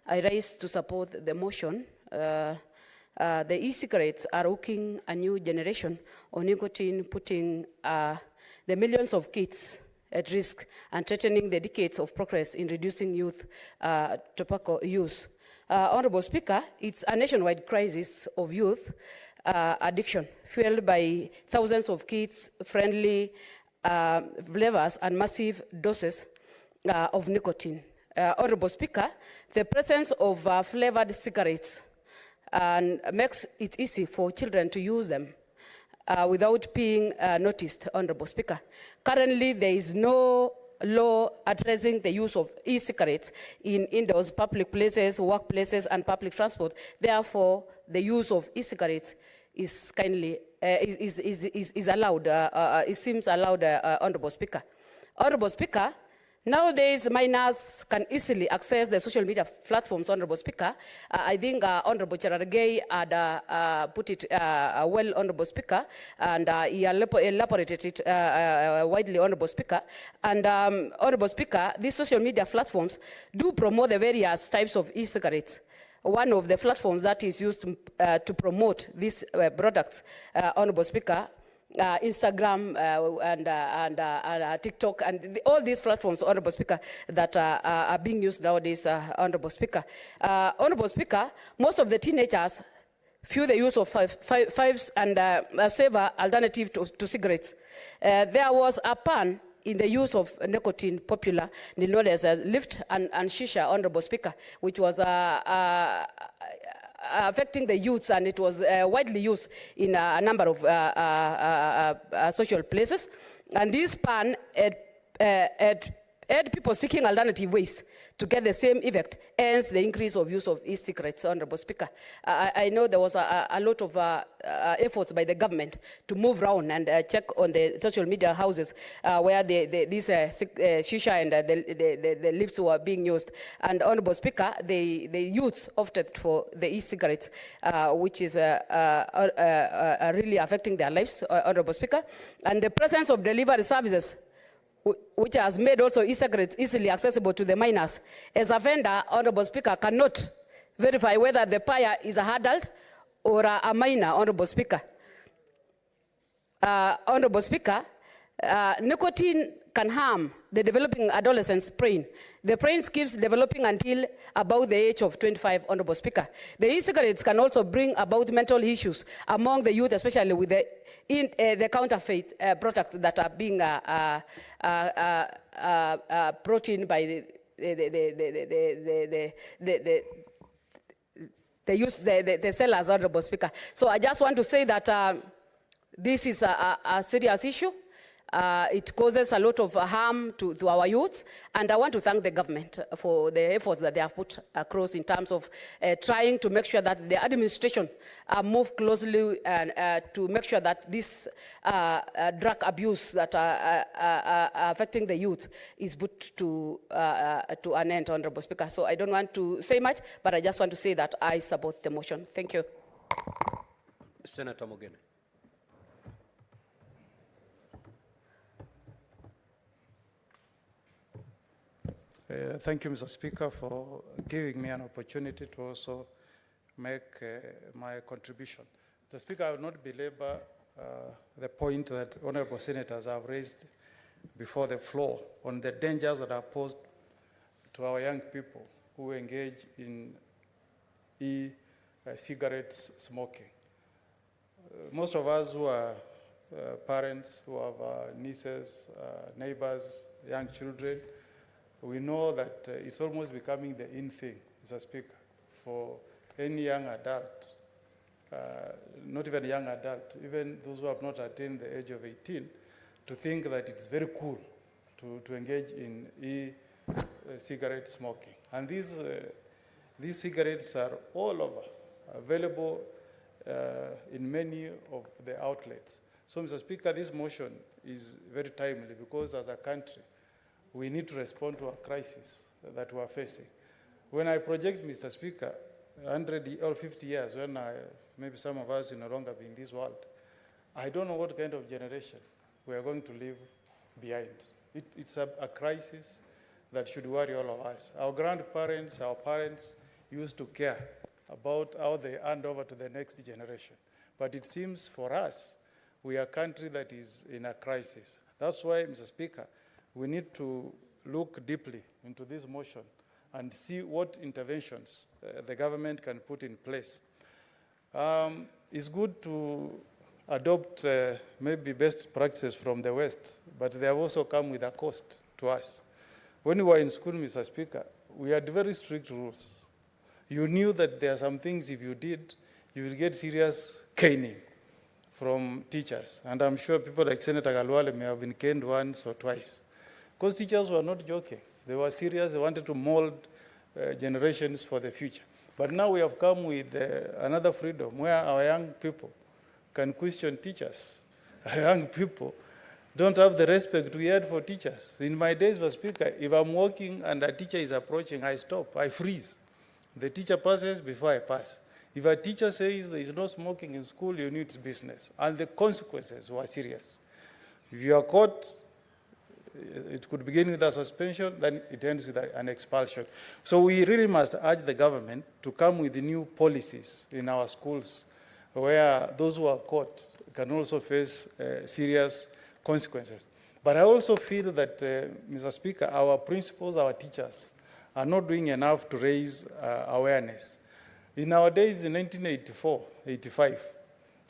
I rise to support the motion. The e-cigarettes are hooking a new generation on nicotine, putting the millions of kids at risk and threatening the decades of progress in reducing youth tobacco use. Honorable Speaker, it's a nationwide crisis of youth addiction, fueled by thousands of kids-friendly flavors and massive doses of nicotine. Honorable Speaker, the presence of flavored cigarettes makes it easy for children to use them without being noticed, Honorable Speaker. Currently, there is no law addressing the use of e-cigarettes in indoors, public places, workplaces, and public transport. Therefore, the use of e-cigarettes is allowed. It seems allowed, Honorable Speaker. Honorable Speaker, Nowadays, minors can easily access the social media platforms, Honorable Speaker. I think Honorable Cherargei had put it well, Honorable Speaker, and he elaborated it widely, Honorable Speaker. And Honorable Speaker, these social media platforms do promote the various types of e-cigarettes. One of the platforms that is used to promote these products, Honorable Speaker, Instagram and TikTok and all these platforms, Honorable Speaker, that are being used nowadays, Honorable Speaker. Honorable Speaker, most of the teenagers view the use of vapes and a safer alternative to cigarettes. There was a ban in the use of nicotine, popular, known as lift and shisha, Honorable Speaker, which was affecting the youths, and it was widely used in a number of social places. And this ban had people seeking alternative ways to get the same effect, hence the increase of use of e-cigarettes, Honorable Speaker. I know there was a lot of efforts by the government to move around and check on the social media houses where these shisha and the lifts were being used. And Honorable Speaker, the youths opted for the e-cigarettes, which is really affecting their lives, Honorable Speaker. And the presence of delivery services, which has made also e-cigarettes easily accessible to the minors. As a vendor, Honorable Speaker, cannot verify whether the buyer is an adult or a minor, Honorable Speaker. Honorable Speaker, nicotine can harm the developing adolescent's brain. The brain keeps developing until about the age of 25, Honorable Speaker. The e-cigarettes can also bring about mental issues among the youth, especially with the counterfeit products that are being brought in by the sellers, Honorable Speaker. So I just want to say that this is a serious issue. It causes a lot of harm to our youths, and I want to thank the government for the efforts that they have put across in terms of trying to make sure that the administration move closely and to make sure that this drug abuse that are affecting the youth is put to an end, Honorable Speaker. So I don't want to say much, but I just want to say that I support the motion. Thank you.
Senator Mogene.
Thank you, Mr. Speaker, for giving me an opportunity to also make my contribution. Mr. Speaker, I will not belabor the point that honorable senators have raised before the floor on the dangers that are posed to our young people who engage in e-cigarettes smoking. Most of us who are parents, who have nieces, neighbors, young children, we know that it's almost becoming the in thing, Mr. Speaker, for any young adult, not even a young adult, even those who have not attained the age of 18, to think that it's very cool to engage in e-cigarette smoking. And these cigarettes are all over, available in many of the outlets. So, Mr. Speaker, this motion is very timely because as a country, we need to respond to a crisis that we are facing. When I project, Mr. Speaker, 100 or 50 years, when maybe some of us will no longer be in this world, I don't know what kind of generation we are going to leave behind. It's a crisis that should worry all of us. Our grandparents, our parents used to care about how they hand over to the next generation. But it seems for us, we are a country that is in a crisis. That's why, Mr. Speaker, we need to look deeply into this motion and see what interventions the government can put in place. It's good to adopt maybe best practices from the West, but they have also come with a cost to us. When we were in school, Mr. Speaker, we had very strict rules. You knew that there are some things if you did, you will get serious caning from teachers. And I'm sure people like Senator Galwale may have been caned once or twice. Because teachers were not joking. They were serious. They wanted to mold generations for the future. But now we have come with another freedom where our young people can question teachers. Our young people don't have the respect we had for teachers. In my days, Mr. Speaker, if I'm walking and a teacher is approaching, I stop, I freeze. The teacher passes before I pass. If a teacher says there is no smoking in school, you need business. And the consequences were serious. If you are caught, it could begin with a suspension, then it ends with an expulsion. So we really must urge the government to come with new policies in our schools where those who are caught can also face serious consequences. But I also feel that, Mr. Speaker, our principals, our teachers, are not doing enough to raise awareness. In our days in 1984-85,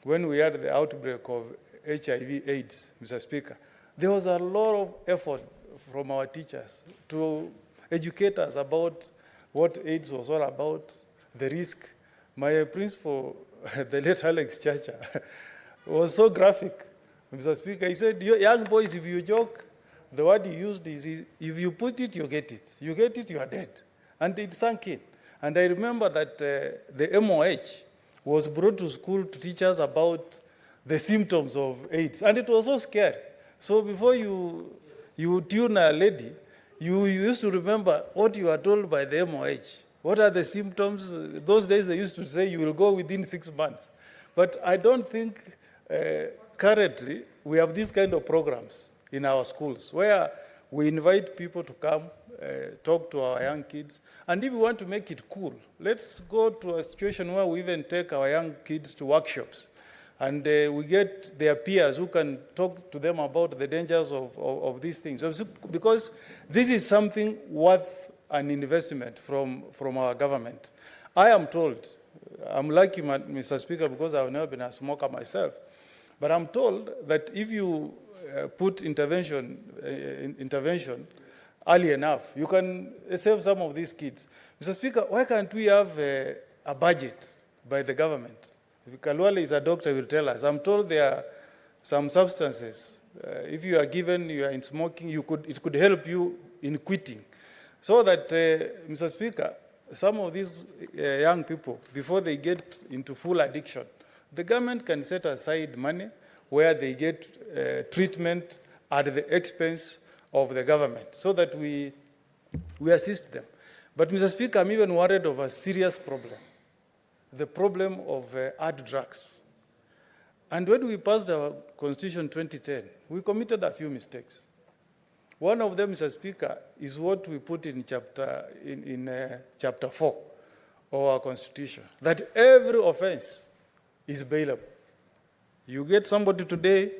when we had the outbreak of HIV/AIDS, Mr. Speaker, there was a lot of effort from our teachers to educate us about what AIDS was all about, the risk. My principal, the late Alex Chacha, was so graphic, Mr. Speaker. He said, young boys, if you joke, the word he used is, if you put it, you get it. You get it, you are dead. And it sank in. And I remember that the MOH was brought to school to teach us about the symptoms of AIDS. And it was so scary. So before you tune a lady, you used to remember what you were told by the MOH. What are the symptoms? Those days they used to say you will go within 6 months. But I don't think currently we have these kind of programs in our schools where we invite people to come, talk to our young kids. And if we want to make it cool, let's go to a situation where we even take our young kids to workshops. And we get their peers who can talk to them about the dangers of these things. Because this is something worth an investment from our government. I am told, I'm lucky, Mr. Speaker, because I've never been a smoker myself, but I'm told that if you put intervention early enough, you can save some of these kids. Mr. Speaker, why can't we have a budget by the government? If Kalwale is a doctor, he will tell us. I'm told there are some substances. If you are given, you are in smoking, it could help you in quitting. So that, Mr. Speaker, some of these young people, before they get into full addiction, the government can set aside money where they get treatment at the expense of the government, so that we assist them. But, Mr. Speaker, I'm even worried of a serious problem, the problem of hard drugs. And when we passed our Constitution 2010, we committed a few mistakes. One of them, Mr. Speaker, is what we put in chapter 4 of our Constitution, that every offense is bailable. You get somebody today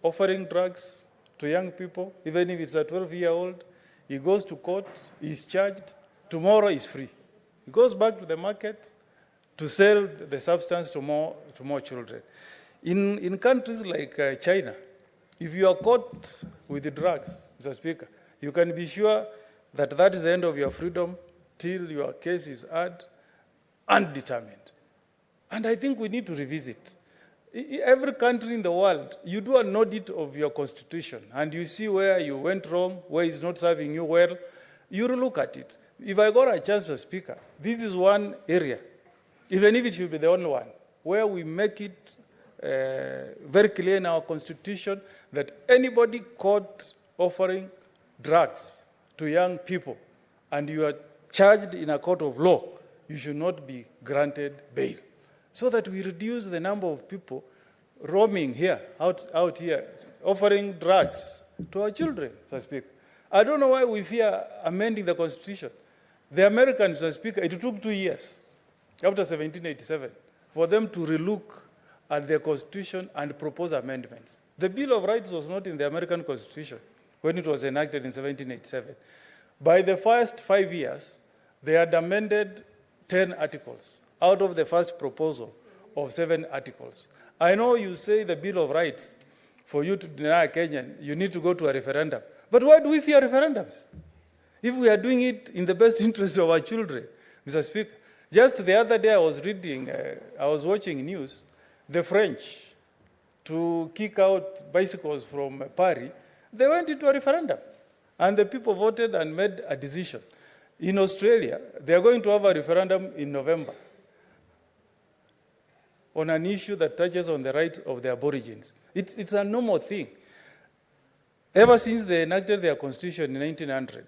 offering drugs to young people, even if it's a 12-year-old, he goes to court, he's charged, tomorrow he's free. He goes back to the market to sell the substance to more children. In countries like China, if you are caught with the drugs, Mr. Speaker, you can be sure that that is the end of your freedom till your case is heard and determined. And I think we need to revisit. Every country in the world, you do an audit of your constitution and you see where you went wrong, where it's not serving you well, you look at it. If I got a chance, Mr. Speaker, this is one area, even if it should be the only one, where we make it very clear in our constitution that anybody caught offering drugs to young people and you are charged in a court of law, you should not be granted bail. So that we reduce the number of people roaming here, out here, offering drugs to our children, Mr. Speaker. I don't know why we fear amending the Constitution. The Americans, Mr. Speaker, it took 2 years after 1787 for them to relook at their Constitution and propose amendments. The Bill of Rights was not in the American Constitution when it was enacted in 1787. By the first 5 years, they had amended 10 articles out of the first proposal of 7 articles. I know you say the Bill of Rights, for you to deny a Kenyan, you need to go to a referendum. But why do we fear referendums? If we are doing it in the best interest of our children, Mr. Speaker. Just the other day I was watching news, the French, to kick out bicycles from Paris, they went into a referendum. And the people voted and made a decision. In Australia, they are going to have a referendum in November on an issue that touches on the rights of the Aborigines. It's a normal thing. Ever since they enacted their constitution in 1900,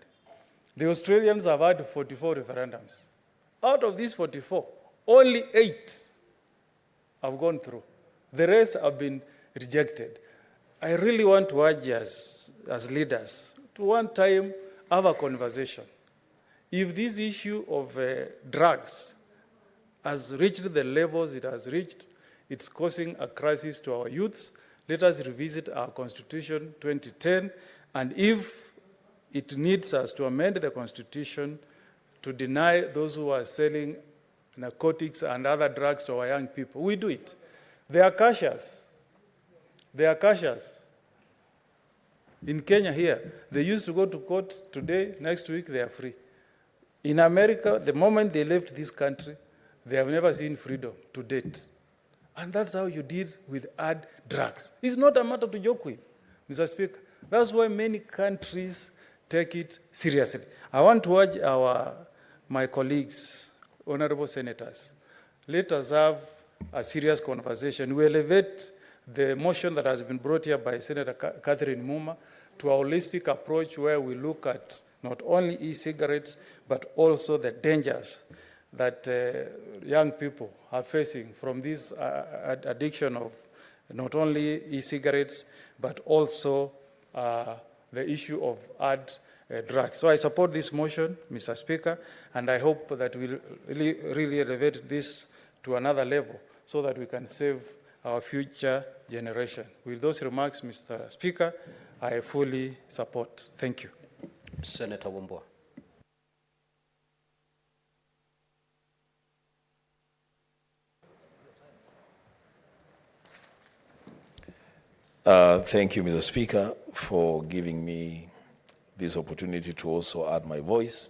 the Australians have had 44 referendums. Out of these 44, only 8 have gone through. The rest have been rejected. I really want to urge us as leaders to one time have a conversation. If this issue of drugs has reached the levels it has reached, it's causing a crisis to our youths. Let us revisit our Constitution 2010, and if it needs us to amend the Constitution to deny those who are selling narcotics and other drugs to our young people, we do it. They are cautious. They are cautious. In Kenya here, they used to go to court today, next week they are free. In America, the moment they left this country, they have never seen freedom to date. And that's how you deal with hard drugs. It's not a matter to joke with, Mr. Speaker. That's why many countries take it seriously. I want to urge my colleagues, honorable senators, let us have a serious conversation. We elevate the motion that has been brought here by Senator Catherine Muma to a holistic approach where we look at not only e-cigarettes, but also the dangers that young people are facing from this addiction of not only e-cigarettes, but also the issue of hard drugs. So I support this motion, Mr. Speaker, and I hope that we'll really elevate this to another level so that we can save our future generation. With those remarks, Mr. Speaker, I fully support. Thank you.
Senator Wambua.
Thank you, Mr. Speaker, for giving me this opportunity to also add my voice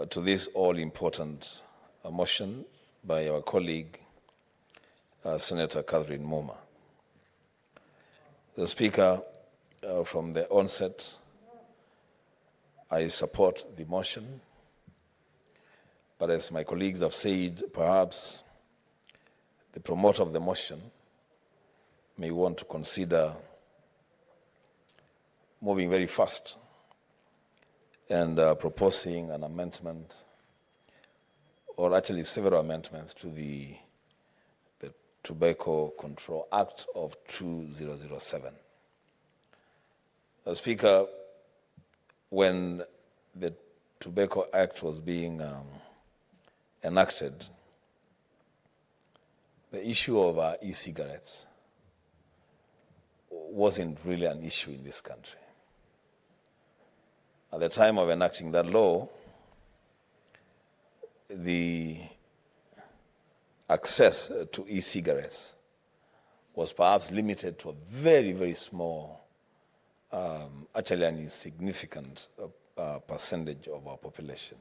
to this all-important motion by our colleague, Senator Catherine Muma. The Speaker, from the onset, I support the motion, but as my colleagues have said, perhaps the promoter of the motion may want to consider moving very fast and proposing an amendment, or actually several amendments to the Tobacco Control Act of 2007. Speaker, when the Tobacco Act was being enacted, the issue of e-cigarettes wasn't really an issue in this country. At the time of enacting that law, the access to e-cigarettes was perhaps limited to a very, very small, actually an insignificant percentage of our population.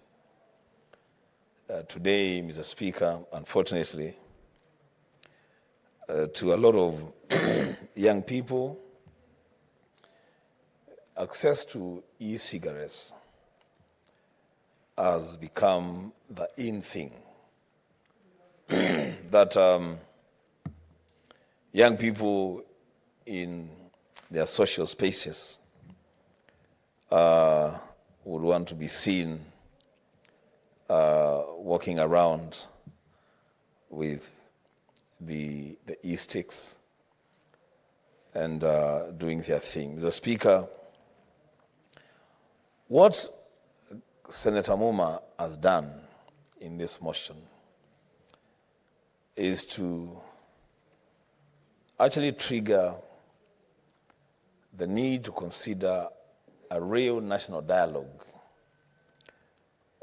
Today, Mr. Speaker, unfortunately, to a lot of young people, access to e-cigarettes has become the in thing. That young people in their social spaces would want to be seen walking around with the e-sticks and doing their thing. Mr. Speaker, what Senator Muma has done in this motion is to actually trigger the need to consider a real national dialogue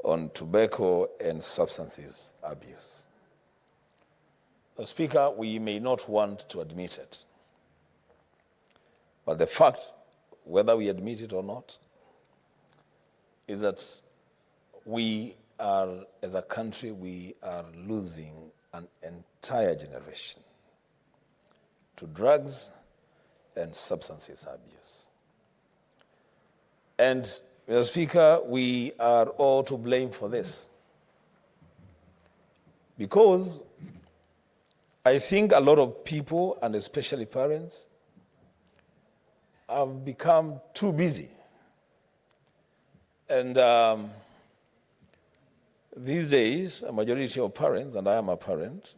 on tobacco and substances abuse. Speaker, we may not want to admit it, but the fact, whether we admit it or not, is that we are, as a country, we are losing an entire generation to drugs and substances abuse. And, Mr. Speaker, we are all to blame for this, because I think a lot of people, and especially parents, have become too busy. And these days, a majority of parents, and I am a parent,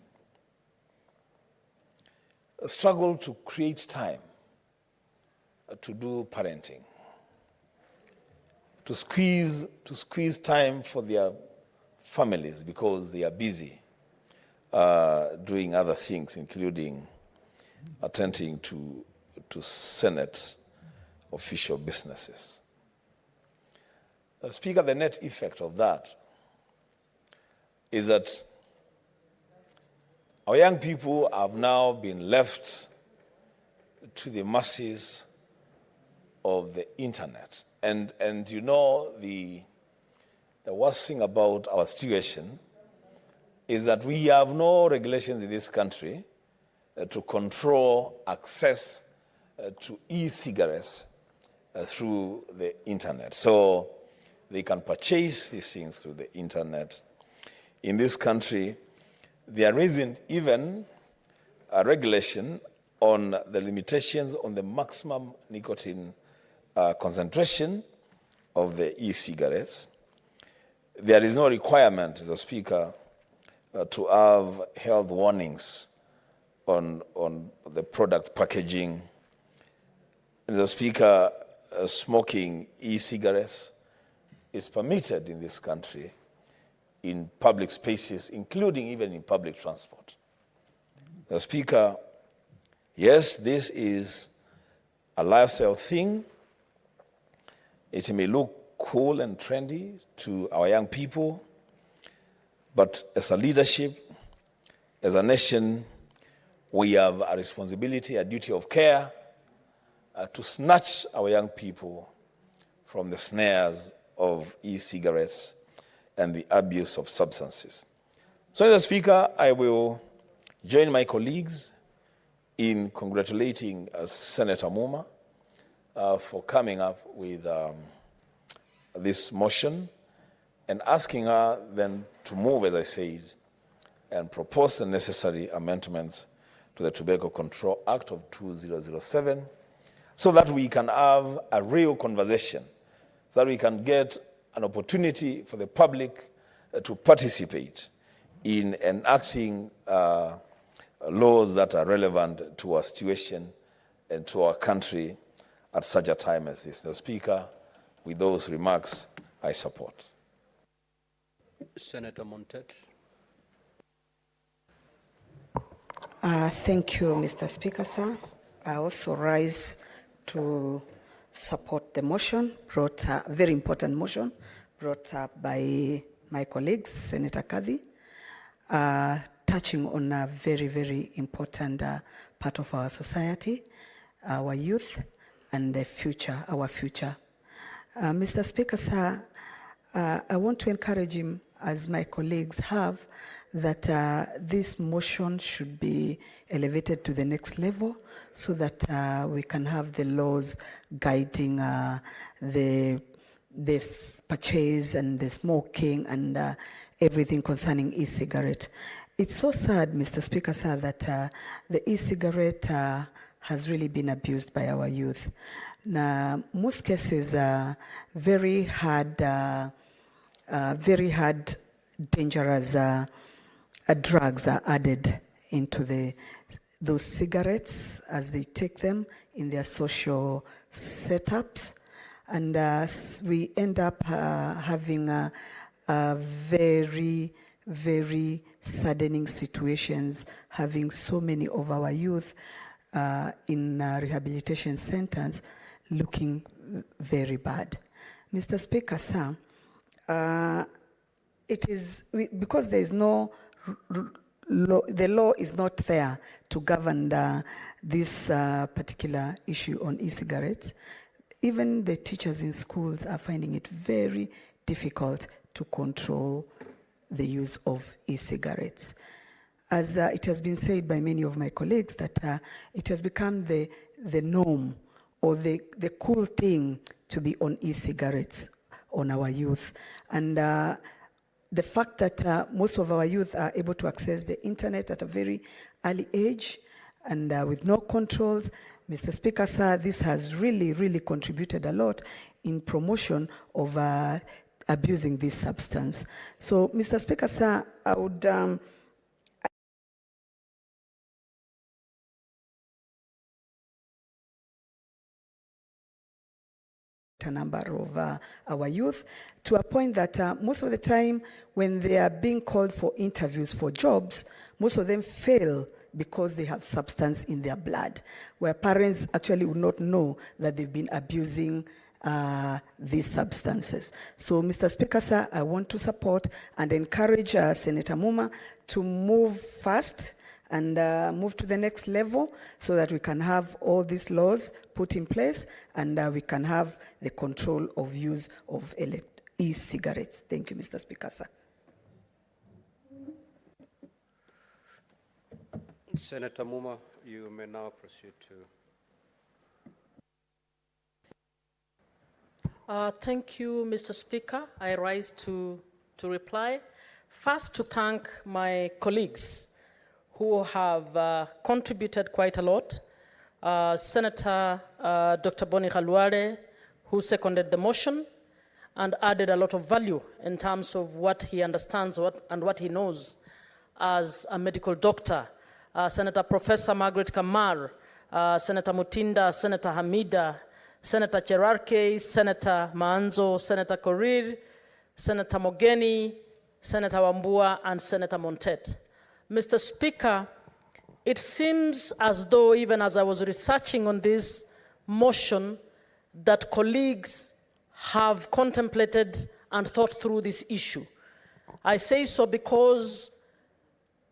struggle to create time to do parenting, to squeeze time for their families because they are busy doing other things, including attending to Senate official businesses. Speaker, the net effect of that is that our young people have now been left to the mercies of the internet. And you know, the worst thing about our situation is that we have no regulations in this country to control access to e-cigarettes through the internet. So they can purchase these things through the internet. In this country, there isn't even a regulation on the limitations on the maximum nicotine concentration of the e-cigarettes. There is no requirement, Mr. Speaker, to have health warnings on the product packaging. Mr. Speaker, smoking e-cigarettes is permitted in this country in public spaces, including even in public transport. Mr. Speaker, yes, this is a lifestyle thing. It may look cool and trendy to our young people, but as a leadership, as a nation, we have a responsibility, a duty of care to snatch our young people from the snares of e-cigarettes and the abuse of substances. So, Mr. Speaker, I will join my colleagues in congratulating Senator Muma for coming up with this motion and asking her then to move, as I said, and propose the necessary amendments to the Tobacco Control Act of 2007 so that we can have a real conversation, so that we can get an opportunity for the public to participate in enacting laws that are relevant to our situation and to our country at such a time as this. The Speaker, with those remarks, I support.
Senator Montet.
Thank you, Mr. Speaker, sir. I also rise to support the motion, very important motion, brought up by my colleagues, Senator Kadhi, touching on a very, very important part of our society, our youth, and the future, our future. Mr. Speaker, sir, I want to encourage him, as my colleagues have, that this motion should be elevated to the next level so that we can have the laws guiding this purchase and the smoking and everything concerning e-cigarette. It's so sad, Mr. Speaker, sir, that the e-cigarette has really been abused by our youth. Now, most cases very hard, dangerous drugs are added into those cigarettes as they take them in their social setups. And we end up having a very, very saddening situations, having so many of our youth in rehabilitation centers looking very bad. Mr. Speaker, sir, it is, because there is no law, the law is not there to govern this particular issue on e-cigarettes. Even the teachers in schools are finding it very difficult to control the use of e-cigarettes. As it has been said by many of my colleagues, that it has become the norm or the cool thing to be on e-cigarettes on our youth. And the fact that most of our youth are able to access the internet at a very early age and with no controls Mr. Speaker, sir, this has really contributed a lot in promotion of abusing this substance. So, Mr. Speaker, sir, I would a number of our youth to a point that most of the time when they are being called for interviews for jobs, most of them fail because they have substance in their blood, where parents actually would not know that they've been abusing these substances. So, Mr. Speaker, sir, I want to support and encourage Senator Muma to move fast and move to the next level so that we can have all these laws put in place and we can have the control of use of e-cigarettes. Thank you, Mr. Speaker, sir.
Senator Muma, you may now proceed to.
Thank you, Mr. Speaker. I rise to reply. First, to thank my colleagues who have contributed quite a lot. Senator Dr. Boni Khalwale, who seconded the motion and added a lot of value in terms of what he understands and what he knows as a medical doctor. Senator Professor Margaret Kamar, Senator Mutinda, Senator Hamida, Senator Cherarke, Senator Maanzo, Senator Korir, Senator Mogeni, Senator Wambua, and Senator Montet. Mr. Speaker, it seems as though, even as I was researching on this motion, that colleagues have contemplated and thought through this issue. I say so because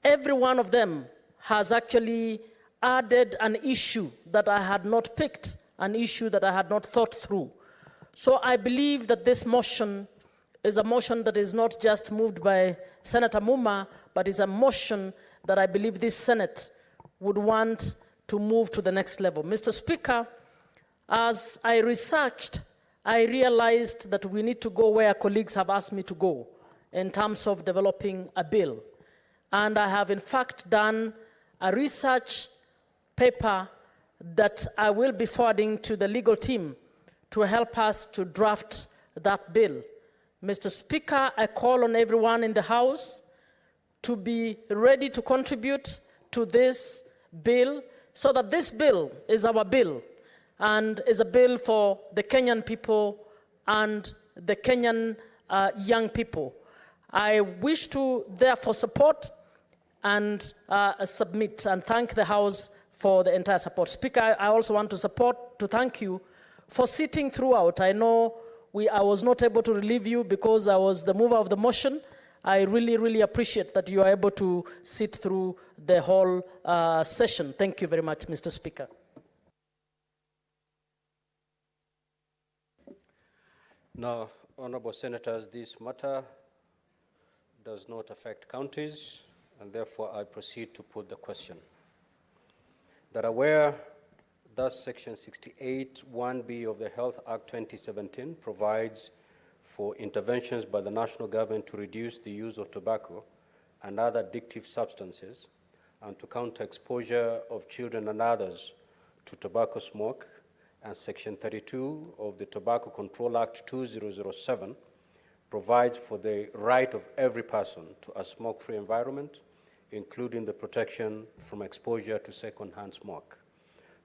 every one of them has actually added an issue that I had not picked, an issue that I had not thought through. So I believe that this motion is a motion that is not just moved by Senator Muma, but is a motion that I believe this Senate would want to move to the next level. Mr. Speaker, as I researched, I realized that we need to go where colleagues have asked me to go in terms of developing a bill. And I have in fact done a research paper that I will be forwarding to the legal team to help us to draft that bill. Mr. Speaker, I call on everyone in the House to be ready to contribute to this bill so that this bill is our bill and is a bill for the Kenyan people and the Kenyan young people. I wish to therefore support and submit and thank the House for the entire support. Speaker, I also want to thank you for sitting throughout. I know I was not able to relieve you because I was the mover of the motion. I really appreciate that you are able to sit through the whole session. Thank you very much, Mr. Speaker.
Now, honorable senators, this matter does not affect counties, and therefore I proceed to put the question. That aware that Section 68(1)(b) of the Health Act 2017 provides for interventions by the national government to reduce the use of tobacco and other addictive substances and to counter exposure of children and others to tobacco smoke, and Section 32 of the Tobacco Control Act 2007 provides for the right of every person to a smoke-free environment, including the protection from exposure to second-hand smoke.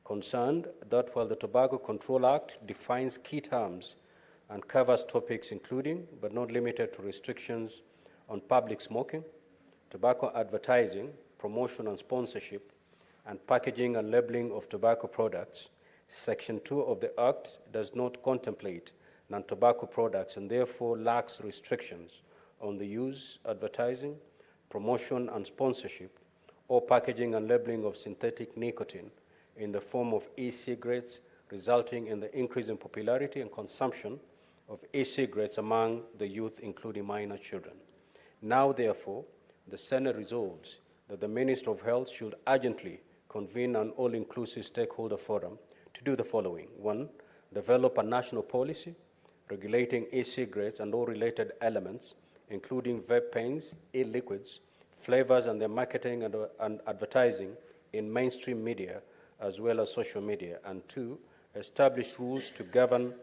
Concerned that while the Tobacco Control Act defines key terms and covers topics including, but not limited to, restrictions on public smoking, tobacco advertising, promotion and sponsorship, and packaging and labeling of tobacco products, Section 2 of the Act does not contemplate non-tobacco products and therefore lacks restrictions on the use, advertising, promotion and sponsorship, or packaging and labeling of synthetic nicotine in the form of e-cigarettes, resulting in the increase in popularity and consumption of e-cigarettes among the youth, including minor children. Now, therefore, the Senate resolves that the Minister of Health should urgently convene an all-inclusive stakeholder forum to do the following. 1, develop a national policy regulating e-cigarettes and all related elements, including vape pens, e-liquids, flavors, and their marketing and advertising in mainstream media, as well as social media. And 2, establish rules to govern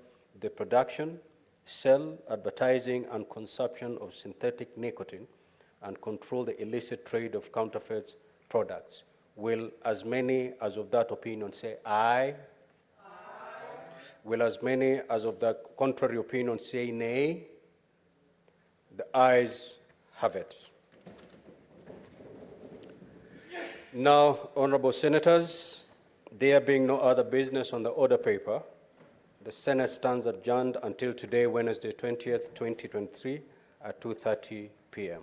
the production, sale, advertising, and consumption of synthetic nicotine and control the illicit trade of counterfeit products. Will as many as of that opinion say aye? Aye. Will as many as of the contrary opinion say nay? The ayes have it. Now, honorable senators, there being no other business on the order paper, the Senate stands adjourned until today, Wednesday, 20th, 2023 at 2:30 p.m.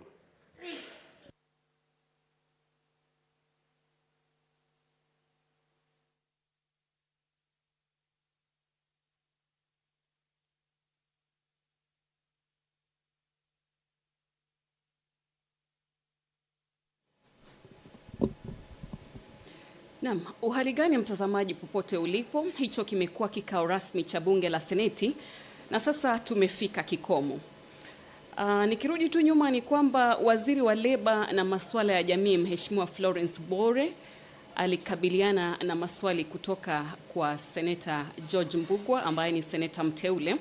Naam, uhali gani mtazamaji popote ulipo? Hicho kimekuwa kikao rasmi cha bunge la Seneti na sasa tumefika kikomo. Nikirudi tu nyuma ni kwamba waziri wa leba na masuala ya jamii Mheshimiwa Florence Bore alikabiliana na maswali kutoka kwa Seneta George Mbugua ambaye ni seneta mteule.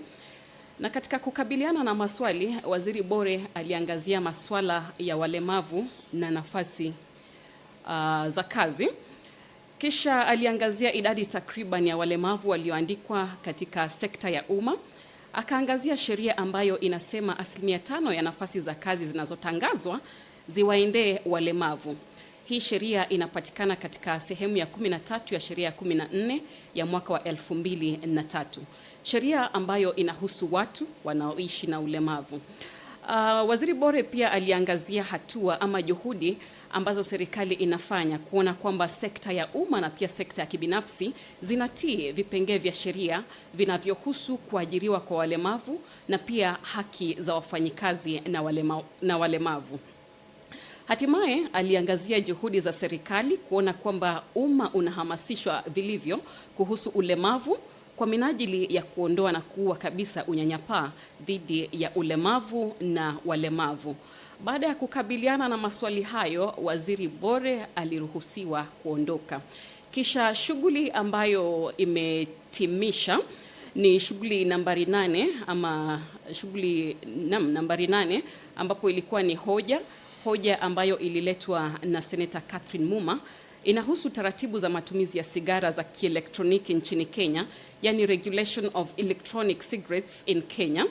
Na katika kukabiliana na maswali, waziri Bore aliangazia maswala ya walemavu na nafasi za kazi. Kisha aliangazia idadi takriban ya walemavu walioandikwa katika sekta ya umma. Akaangazia sheria ambayo inasema 5% ya nafasi za kazi zinazotangazwa ziwaendee walemavu. Hii sheria inapatikana katika sehemu ya 13 ya sheria ya 14 ya mwaka wa 2003. Sheria ambayo inahusu watu wanaoishi na ulemavu. Waziri Bore pia aliangazia hatua ama juhudi ambazo serikali inafanya kuona kwamba sekta ya umma na pia sekta ya kibinafsi zinatii vipengee vya sheria vinavyohusu kuajiriwa kwa walemavu na pia haki za wafanyikazi na walemavu. Hatimaye aliangazia juhudi za serikali kuona kwamba umma unahamasishwa vilivyo kuhusu ulemavu kwa minajili ya kuondoa na kuua kabisa unyanyapaa dhidi ya ulemavu na walemavu. Baada ya kukabiliana na maswali hayo, waziri Bore aliruhusiwa kuondoka. Kisha shughuli ambayo imetimisha ni shughuli nambari 8 ama shughuli nambari 8 ambapo ilikuwa ni hoja ambayo ililetwa na Seneta Catherine Muma. Inahusu taratibu za matumizi ya sigara za kielektroniki nchini Kenya, yani Regulation of Electronic Cigarettes in Kenya.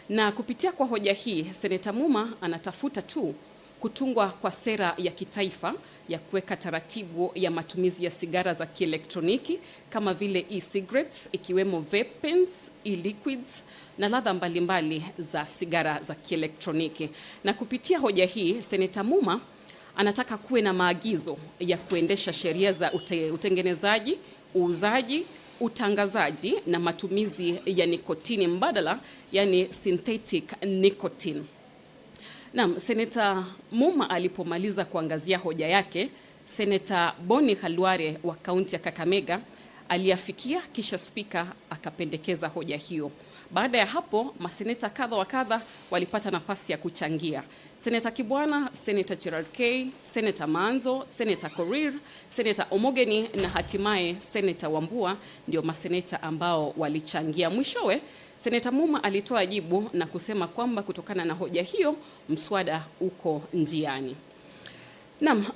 Na kupitia kwa hoja hii, Seneta Muma anatafuta tu kutungwa kwa sera ya kitaifa ya kuweka taratibu ya matumizi ya sigara za kielektroniki kama vile e-cigarettes, ikiwemo vape pens, e-liquids na ladha mbalimbali za sigara za kielektroniki. Na kupitia hoja hii, Seneta Muma anataka kuwe na maagizo ya kuendesha sheria za utengenezaji, uuzaji, utangazaji na matumizi ya nikotini mbadala, yani synthetic nicotine. Naam, Seneta Muma alipomaliza kuangazia hoja yake, Seneta Boni Khalwale wa kaunti ya Kakamega aliafikia, kisha spika akapendekeza hoja hiyo. Baada ya hapo, maseneta kadha wa kadha walipata nafasi ya kuchangia. Seneta Kibwana, Seneta Gerald K, Seneta Manzo, Seneta Korir, Seneta Omogeni na hatimaye Seneta Wambua ndio maseneta ambao walichangia. Mwishowe, Seneta Muma alitoa jibu na kusema kwamba kutokana na hoja hiyo, mswada uko njiani. Naam,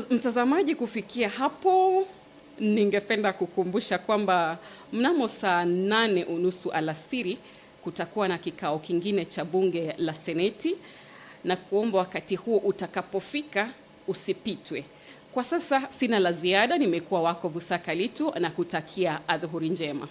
mtazamaji, kufikia hapo ningependa kukumbusha kwamba mnamo saa 8:30 alasiri kutakuwa na kikao kingine cha bunge la Seneti, na kuomba wakati huo utakapofika usipitwe. Kwa sasa sina la ziada, nimekuwa wako Vusaka Litu na kutakia adhuhuri njema.